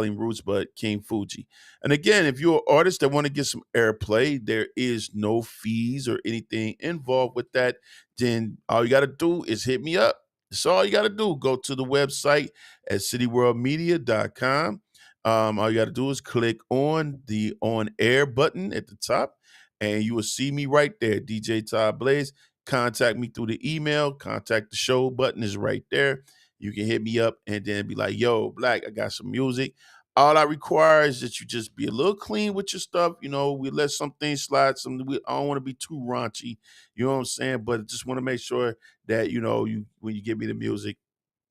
him Roots, but King Fuji. And again, if you're an artist that want to get some airplay, there is no fees or anything involved with that. Then all you got to do is hit me up. That's all you got to do. Go to the website at cityworldmedia.com. All you got to do is click on the ONAIR button at the top, and you will see me right there, DJ Todd Bladz. Contact me through the email. Contact the show button is right there. You can hit me up and then be like, yo, Black, I got some music. All I require is that you just be a little clean with your stuff. You know, we let some things slide. I don't want to be too raunchy. You know what I'm saying? But just want to make sure that, you know, when you give me the music,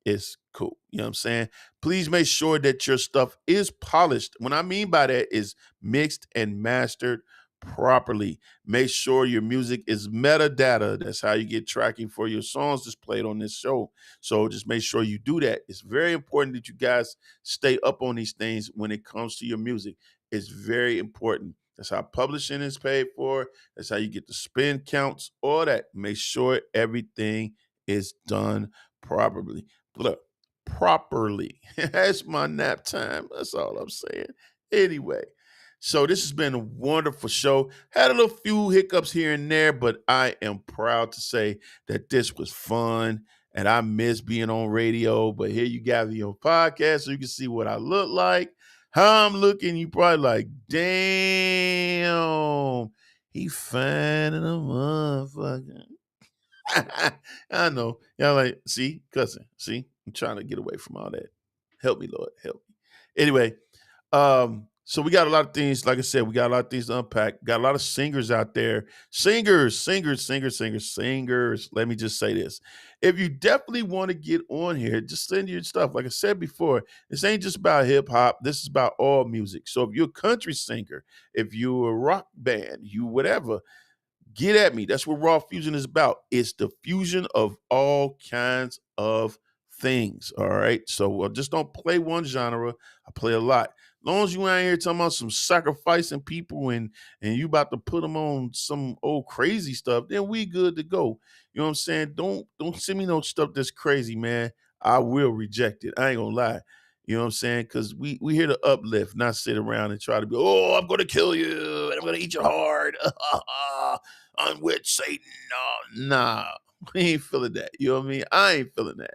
it's cool. You know what I'm saying? Please make sure that your stuff is polished. What I mean by that is mixed and mastered properly. Make sure your music is metadata. That's how you get tracking for your songs that's played on this show. So just make sure you do that. It's very important that you guys stay up on these things when it comes to your music. It's very important. That's how publishing is paid for. That's how you get the spin counts, all that. Make sure everything is done properly. Look, properly. That's my nap time. That's all I'm saying. Anyway, so this has been a wonderful show. Had a little few hiccups here and there, but I am proud to say that this was fun. And I miss being on radio, but here you got me on podcast so you can see what I look like, how I'm looking. You probably like, damn, he fine in a motherfucker. I know. Y'all like, see, cousin, see, I'm trying to get away from all that. Help me, Lord, help me. Anyway, so we got a lot of things, like I said, we got a lot of things to unpack. Got a lot of singers out there. Singers. Let me just say this. If you definitely want to get on here, just send your stuff. Like I said before, this ain't just about hip hop. This is about all music. So if you're a country singer, if you're a rock band, you whatever, get at me. That's what Raw Fusion is about. It's the fusion of all kinds of things. All right. So just don't play one genre. I play a lot. As long as you ain't here talking about some sacrificing people and you about to put them on some old crazy stuff, then we good to go. You know what I'm saying? Don't send me no stuff that's crazy, man. I will reject it. I ain't gonna lie. You know what I'm saying? Because we here to uplift, not sit around and try to be, oh, I'm gonna kill you and I'm gonna eat your heart. On which Satan, nah, we ain't feeling that. You know what I mean? I ain't feeling that.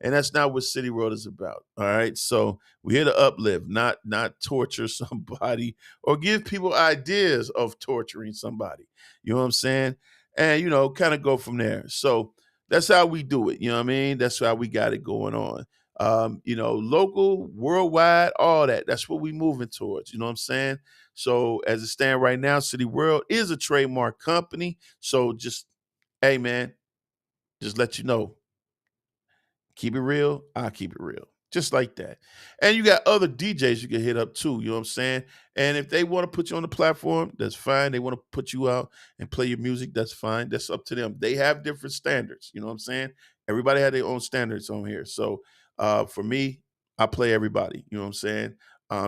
And that's not what CityWorld is about. All right. So we're here to uplift, not torture somebody or give people ideas of torturing somebody. You know what I'm saying? And, you know, kind of go from there. So that's how we do it. You know what I mean? That's how we got it going on. You know, local, worldwide, all that. That's what we moving towards. You know what I'm saying? So as it stands right now, CityWorld is a trademark company. So just, hey, man, just let you know. Keep it real, I'll keep it real. Just like that. And you got other DJs you can hit up too, you know what I'm saying? And if they want to put you on the platform, that's fine. They want to put you out and play your music, that's fine. That's up to them. They have different standards, you know what I'm saying? Everybody had their own standards on here. So for me, I play everybody, you know what I'm saying?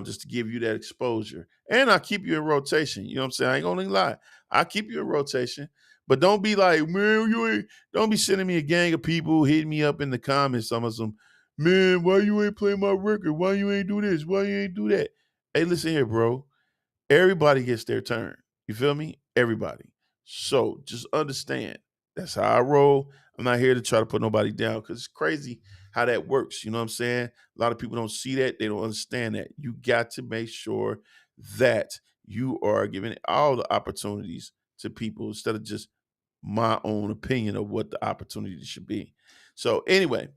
Just to give you that exposure. And I'll keep you in rotation, you know what I'm saying? I ain't gonna lie. I'll keep you in rotation. But don't be like, man, don't be sending me a gang of people hitting me up in the comments. Some of them, man, why you ain't playing my record? Why you ain't do this? Why you ain't do that? Hey, listen here, bro. Everybody gets their turn. You feel me? Everybody. So just understand. That's how I roll. I'm not here to try to put nobody down because it's crazy how that works. You know what I'm saying? A lot of people don't see that. They don't understand that. You got to make sure that you are giving all the opportunities to people instead of just my own opinion of what the opportunity should be. So anyway,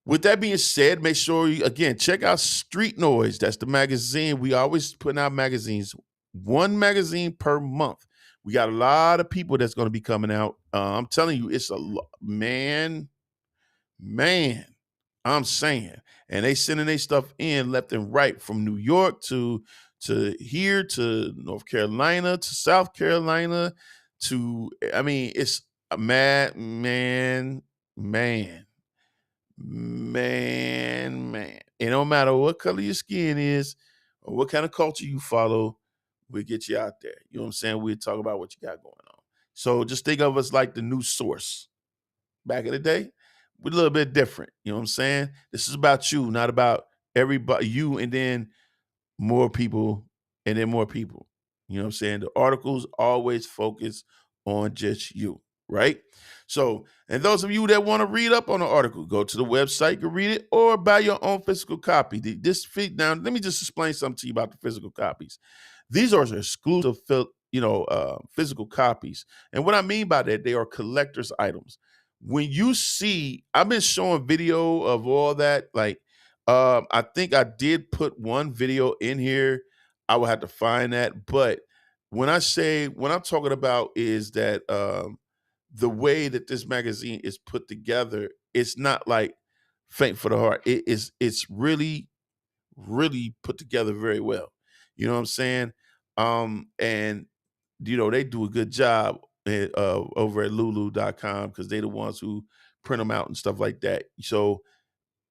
with that being said, make sure you, again, check out Street Noise. That's the magazine. We always putting out magazines, one magazine per month. We got a lot of people that's going to be coming out. I'm telling you, it's a man, I'm saying. And they sending their stuff in left and right from New York to here to North Carolina to South Carolina to, I mean, it's a man. It don't matter what color your skin is or what kind of culture you follow, we'll get you out there. You know what I'm saying? We'll talk about what you got going on. So just think of us like the new source. Back in the day, we're a little bit different. You know what I'm saying? This is about you, not about everybody, you and then more people and then more people. You know what I'm saying? The articles always focus on just you, right? So, and those of you that want to read up on the article, go to the website, you can read it, or buy your own physical copy. Now, let me just explain something to you about the physical copies. These are exclusive, physical copies. And what I mean by that, they are collector's items. When you see, I've been showing video of all that, like, I think I did put one video in here. I will have to find that. But when I'm talking about is that the way that this magazine is put together, it's not like faint for the heart. It's really, really put together very well. You know what I'm saying? And they do a good job over at lulu.com because they're the ones who print them out and stuff like that. So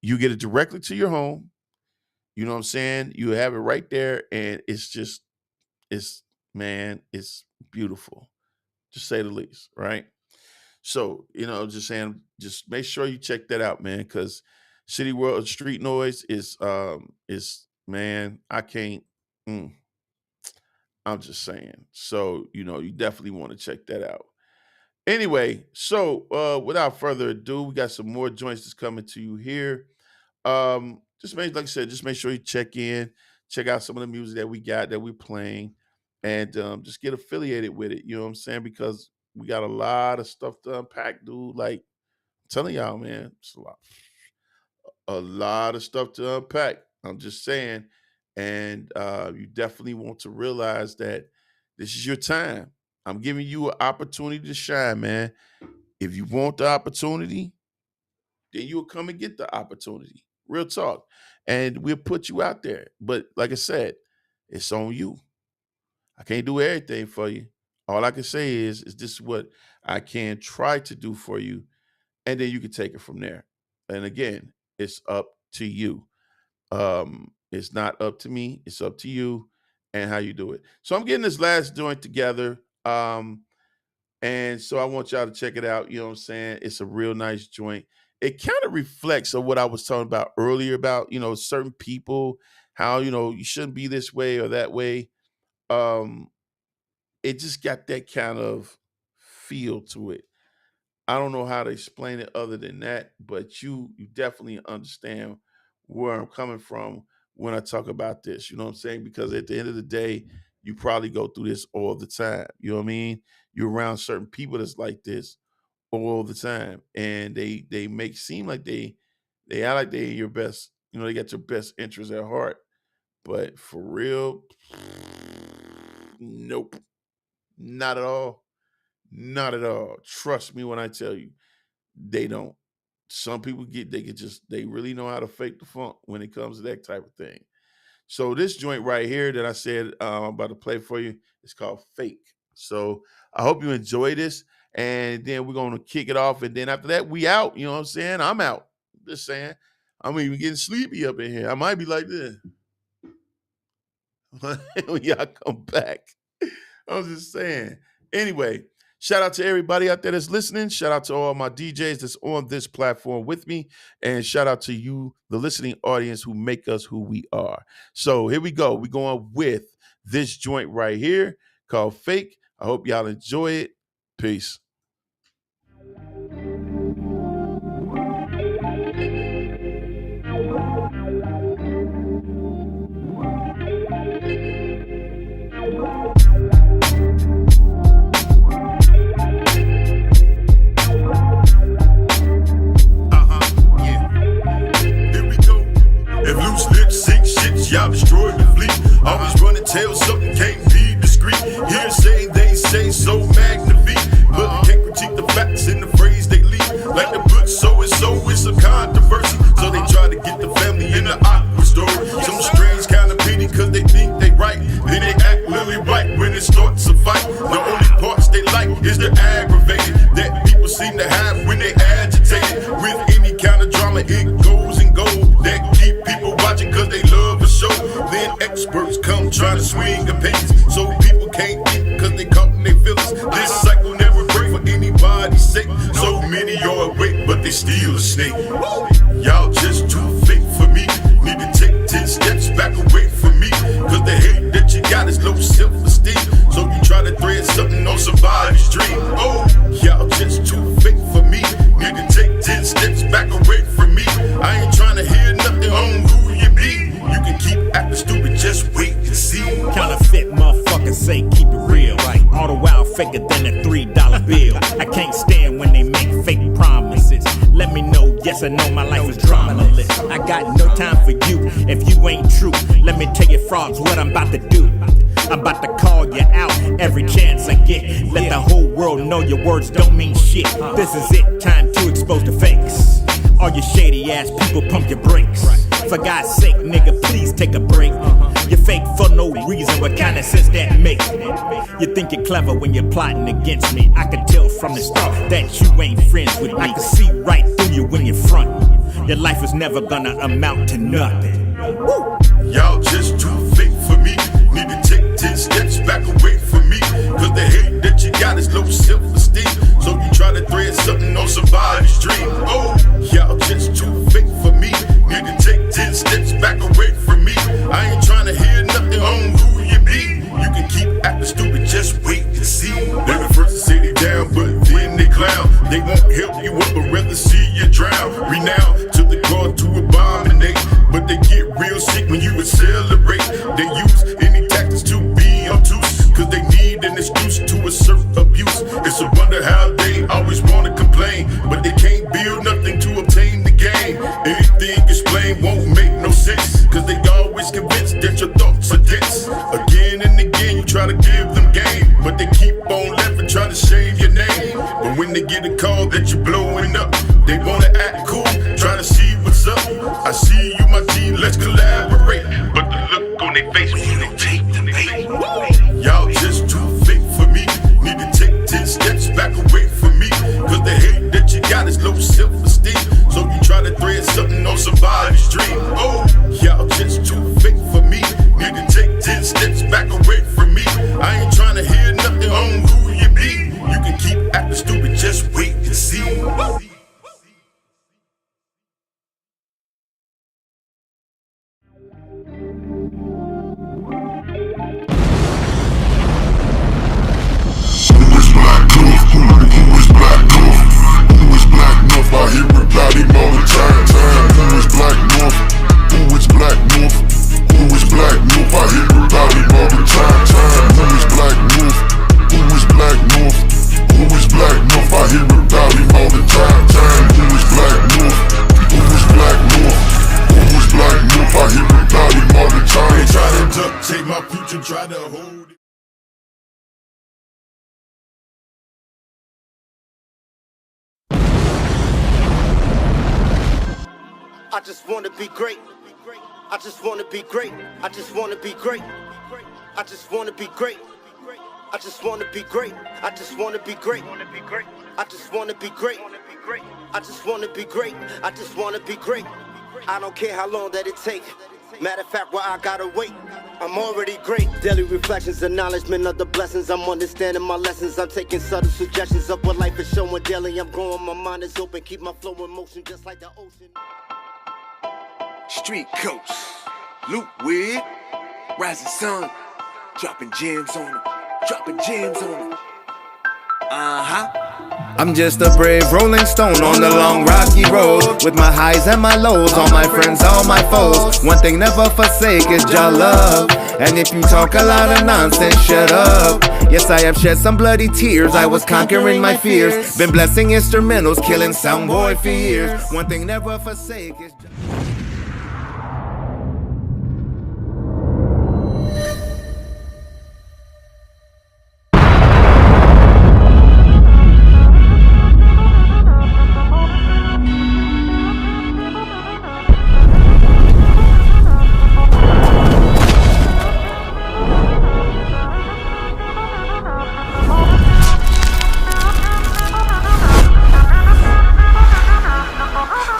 you get it directly to your home. You know what I'm saying? You have it right there, and it's just it's beautiful, to say the least, right? So, just saying, just make sure you check that out, man, because CityWorld Street Noise is man, I can't, I'm just saying. So, you definitely want to check that out. Anyway, so without further ado, we got some more joints that's coming to you here. Like I said, just make sure you check out some of the music that we got, that we're playing, and just get affiliated with it. You know what I'm saying? Because we got a lot of stuff to unpack, dude. Like, I'm telling y'all, man, it's a lot of stuff to unpack. I'm just saying. And you definitely want to realize that this is your time. I'm giving you an opportunity to shine, man. If you want the opportunity, then you'll come and get the opportunity. Real talk. And we'll put you out there. But like I said, it's on you. I can't do everything for you. All I can say is this is what I can try to do for you. And then you can take it from there. And again, it's up to you. It's not up to me. It's up to you and how you do it. So I'm getting this last joint together. And so I want y'all to check it out. You know what I'm saying? It's a real nice joint. It kind of reflects on what I was talking about earlier about, certain people, how, you shouldn't be this way or that way. It just got that kind of feel to it. I don't know how to explain it other than that, but you definitely understand where I'm coming from when I talk about this. You know what I'm saying? Because at the end of the day, you probably go through this all the time. You know what I mean? You're around certain people that's like this all the time, and they make seem like they act like they're your best. They got your best interests at heart, but for real, nope, not at all, not at all. Trust me when I tell you, they don't. Some people they really know how to fake the funk when it comes to that type of thing. So this joint right here that I said I'm about to play for you is called Fake. So I hope you enjoy this, and then we're going to kick it off, and then after that, we out. You know what I'm saying? I'm out. Just saying. I'm even getting sleepy up in here. I might be like this when y'all come back. I'm just saying. Anyway, shout out to everybody out there that's listening. Shout out to all my DJs that's on this platform with me. And shout out to you, the listening audience, who make us who we are. So here we go. We're going with this joint right here called Fake. I hope y'all enjoy it. Peace. If loose lips sink shit, y'all destroy the fleet. Always run and tell something, can't be discreet. Hearsay, they say so magnifique. But can't critique the facts in the phrase they leave. Like the book, so it's a controversy. So they try to get the family in the awkward story. Some strange kind of pity, cause they think they right. Then they act lily white when it starts a fight. The only parts they like is the aggravated that people seem to have when they agitated. With any kind of drama, it goes and goes. That keep people watching cause they love the show. Then experts come trying to swing opinions, so people can't think cause they caught in their feelings. This cycle never break for anybody's sake. So many are awake, but they still a snake. Y'all just too fake for me. Need to take 10 steps back away from me. Cause the hate that you got is low self-esteem. So you try to thread something on somebody's dream. Oh, y'all just too fake for me. Need to take 10 steps back away from me. I ain't trying to hear nothing on who you be. You can keep acting stupid, just wait and see. Counterfeit motherfuckers say keep it real. Right. All the while faker than a $3 bill. I can't stand when they make fake promises. Let me know, yes or no, my life is dramaless. I got no time for you if you ain't true. Let me tell you frauds what I'm about to do. I'm about to call you out every chance I get. Let the whole world know your words don't mean shit. This is it, time to expose the fakes. All you shady ass people pump your brakes. For God's sake, nigga, please take a break. You're fake for no reason, what kind of sense that make? You think you're clever when you're plotting against me. I could tell from the start that you ain't friends with me. I can see right through you when you're front. Your life is never gonna amount to nothing. Woo! Y'all just too fake for me. Need to take 10 steps back. Cause the hate that you got is low self-esteem. So you try to thread something on somebody's dream. Oh, y'all just too fake for me. Need to take 10 steps back away from me. I ain't trying to hear nothing on who you be. You can keep acting stupid, just wait and see. They're the first to say they down, but then they clown. They won't help you up, but rather see you drown. Renowned to the cause to abominate, but they get real sick when you would celebrate. They use any tactics to be obtuse, cause they need an excuse to assert abuse. It's a wonder how they always wanna complain, but they can't build nothing to obtain the gain. Anything explained won't make no sense, cause they always convinced that your thoughts are dense. Again and again you try to give them game, but they keep on laughing, try to shame your name. But when they get a call that you're blowing up, they wanna act cool, try to see what's up. I see you, my G, let's collaborate. But the look on their face when they take the bait. Y'all just too fake for me. Need to take 10 steps back away from me. Cause the hate that you got is low self-esteem. So you try to thread something on somebody's dream. Oh, y'all just too fake for me. Need to take 10 steps back away from me. I ain't trying to hear nothing on who you be. You can keep acting stupid, just wait and see. I hear it about him all the time. Who is Black North? Who is Black North? Who is Black North? I hear it about him all the time. Who is Black North? Who is Black North? Who is Black North? I hear it about him all the time. Who is Black North? Who is Black North? Who is Black North? I hear it about him all the time. They try to duck, take my future, try to hold it. I just wanna be great. I just wanna be great. I just wanna be great. I just wanna be great. I just wanna be great. I just wanna be great. I just wanna be great. I just wanna be great. I just wanna be great. I don't care how long that it take. Matter of fact, why I gotta wait. I'm already great. Daily reflections, acknowledgement of the blessings. I'm understanding my lessons. I'm taking subtle suggestions of what life is showing daily. I'm growing, my mind is open. Keep my flow in motion just like the ocean. Street coast, loop with rising sun, dropping gems on them, dropping gems on them. I'm just a brave rolling stone on the long rocky road, with my highs and my lows, all my friends, all my foes. One thing never forsake is your love. And if you talk a lot of nonsense, shut up. Yes, I have shed some bloody tears. I was conquering my fears. Been blessing instrumentals, killing soundboy for years. One thing never forsake is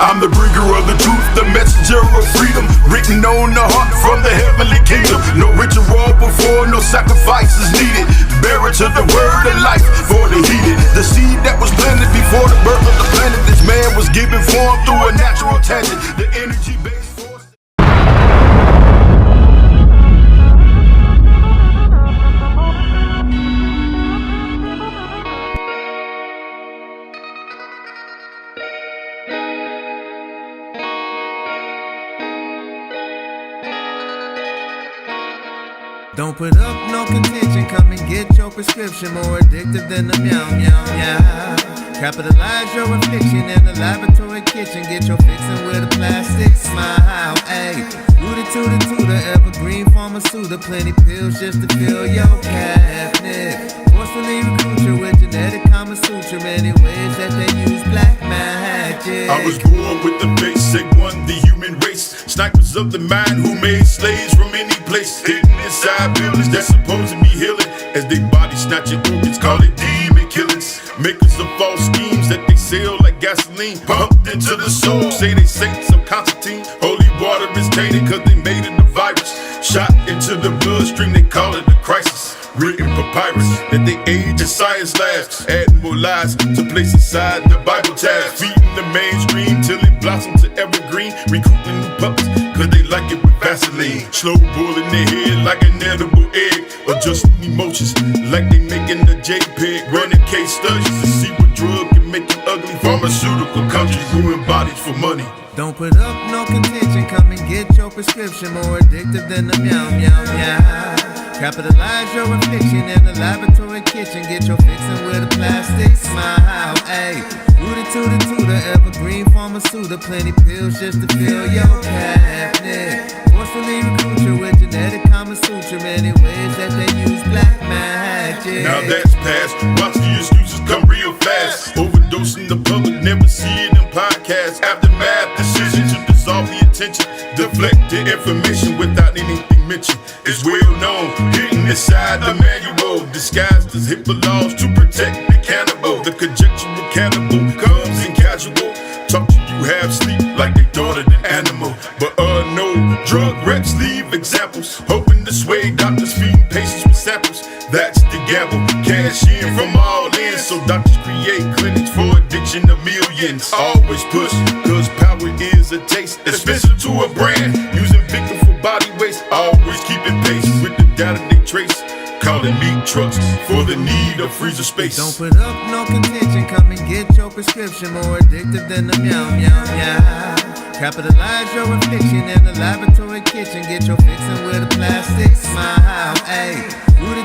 I'm the bringer of the truth, the messenger of freedom, written on the heart from the heavenly kingdom. No ritual before, no sacrifices needed. Bearer to the word of life for the heated. The seed that was planted before the birth of the planet. This man was given form through a natural tangent. The energy-based force. Don't put up no contention, come and get your prescription. More addictive than the meow meow meow. Capitalize your affliction in the laboratory kitchen. Get your fixin' with a plastic smile. Ayy, rooted to the evergreen pharmaceutical. Plenty pills just to fill your cabinet. Forcefully recruit you with genetic Kama Sutra. Many ways that they use black magic. I was born with the basic one, the human race. Snipers of the mind who made slaves from any place. Hidden inside buildings that's supposed to be healing. As they body snatch your organs, call it demon killings. Makers of false schemes that they sell like gasoline. Pumped into the soul, say they saints of Constantine. Holy water is tainted cause they made it a virus. Shot into the bloodstream, they call it a crisis. written papyrus that they age in science labs, adding more lies to place inside the Bible tabs, feeding the mainstream till it blossoms to evergreen, recruiting new pups cause they like it with Vaseline, slow boiling their head like an edible egg, adjusting emotions like they making a JPEG, running case studies to see what drug can make you ugly. Pharmaceutical countries ruin bodies for money. Don't put up no contention, come and get your prescription, more addictive than the meow meow meow. Capitalize your affliction in the laboratory kitchen, get your fixin' with a plastic smile. Ayy, rooty evergreen pharmaceutical, plenty pills just to fill your cabinet. Forcefully recruit you with genetic Kama Sutra, many ways that they use black magic. Now that's past, watch the excuses come real fast. Overdosing the public, never see it in podcasts. Aftermath decision to dissolve the attention, deflect the information without anything mentioned. It's well known, hidden inside the manual, disguised as HIPAA laws to protect the cannibal. The conjectural cannibal comes in casual, talk to you half sleep like they daughter the animal. But no, drug reps leave examples, hoping to sway doctors feeding patients with samples. That's the gamble, cash in from all ends, so doctors create clinics for addiction of millions. Always push, cause power is a taste, expensive to a brand, using victim for body waste. Always keeping pace with the data they trace, calling meat trucks for the need of freezer space. Don't put up no contention, come and get your prescription, more addictive than the meow meow meow. Capitalize your affliction in the laboratory kitchen, get your fixin' with a plastic smile. Ayy, rooty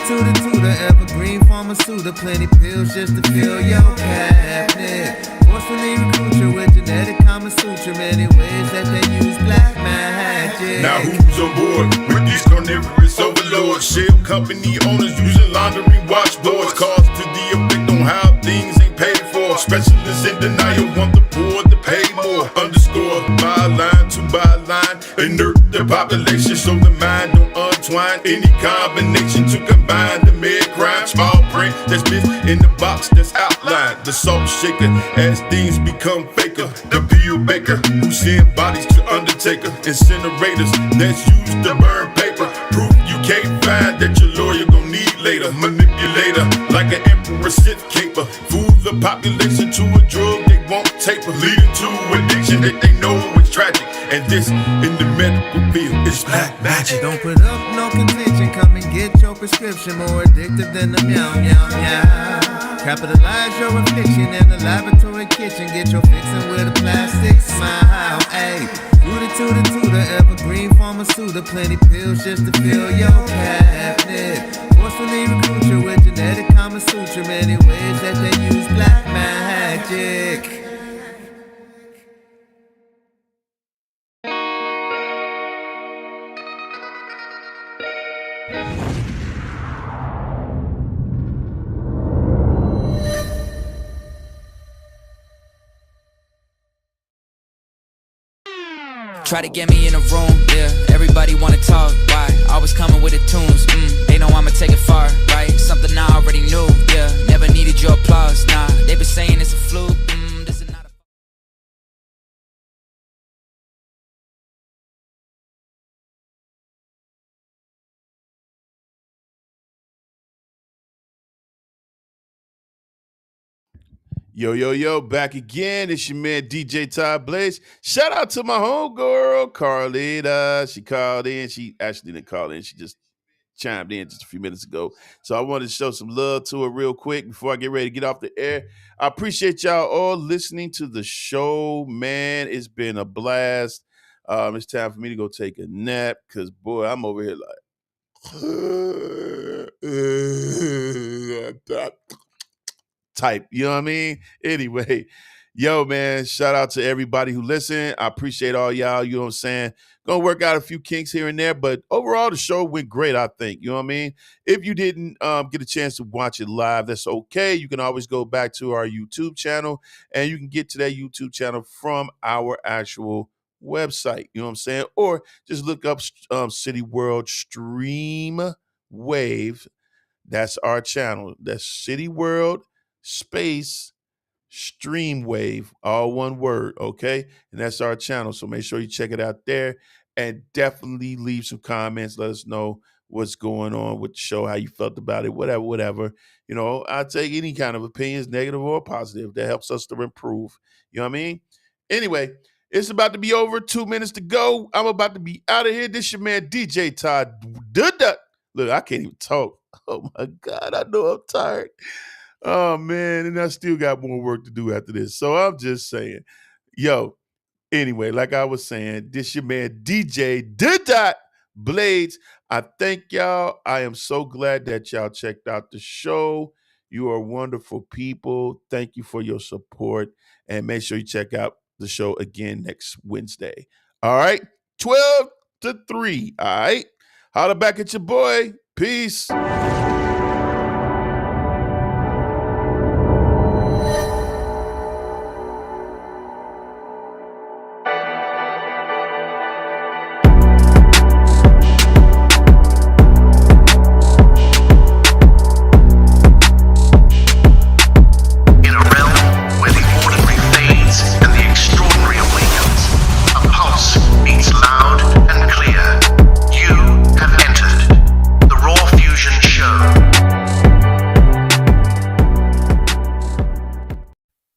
evergreen pharmaceutical, plenty pills just to fill your cabinet. Forcefully recruit you with genetic Kama Sutra, many ways that they use black magic. Now who's on board with these carnivorous overlords? Shell company owners using laundry washboards, cause to the effect on how things ain't paid for. Specialists in denial want the poor to pay more. Underscore byline to byline, inert the population so the mind don't untwine. Any combination to combine the mad crime. Small print that's been in the box that's outlined. The salt shaker as things become faker. The bill baker who send bodies to undertaker. Incinerators that's used to burn paper. Proof you can't find that your lawyer gon' need later. Manipulator like an emperor Sith caper. Fool the population to a drug they won't taper, leading to addiction that they know is tragic. And this in the medical field is black magic. Don't put up no contention, come and get your prescription, more addictive than the meow meow meow. Capitalize your affliction in the laboratory kitchen, get your fixin' with a plastic smile. Ayy, rooty evergreen pharmaceutical, plenty pills just to fill your cabinet. Forcefully recruit you with genetic Kama Sutra, many ways that they use black magic. Try to get me in a room, yeah. Everybody wanna talk, why? Always coming with the tunes, they know I'ma take it far, right? Something I already knew, yeah. Never needed your applause, nah. They been saying it's a fluke, this is not a... Yo, back again. It's your man, DJ Todd Bladz. Shout out to my homegirl, Carlita. She called in. She actually didn't call in. She just chimed in just a few minutes ago. So I wanted to show some love to her real quick before I get ready to get off the air. I appreciate y'all all listening to the show, man. It's been a blast. It's time for me to go take a nap because, boy, I'm over here like... type, you know what I mean? Anyway, yo, man, shout out to everybody who listened. I appreciate all y'all, you know what I'm saying? Gonna work out a few kinks here and there, but overall the show went great, I think, you know what I mean? If you didn't get a chance to watch it live, that's okay. You can always go back to our YouTube channel, and you can get to that YouTube channel from our actual website, you know what I'm saying? Or just look up CityWorld Stream Wave. That's our channel. That's CityWorld space Streamwave, all one word, okay? And that's our channel, so make sure you check it out there and definitely leave some comments. Let us know what's going on with the show, how you felt about it, whatever. You know, I take any kind of opinions, negative or positive, that helps us to improve. You know what I mean? Anyway, it's about to be over. 2 minutes to go. I'm about to be out of here. This your man, DJ Todd. Look, I can't even talk. Oh, my God. I know I'm tired. Oh, man. And I still got more work to do after this. So I'm just saying, yo, anyway, like I was saying, this your man, DJ Bladz. I thank y'all. I am so glad that y'all checked out the show. You are wonderful people. Thank you for your support. And make sure you check out the show again next Wednesday. All right? 12 to 3. All right? Holla back at your boy. Peace.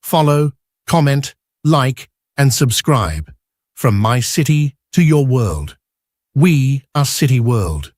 Follow, comment, like, and subscribe. From my city to your world. We are CityWorld.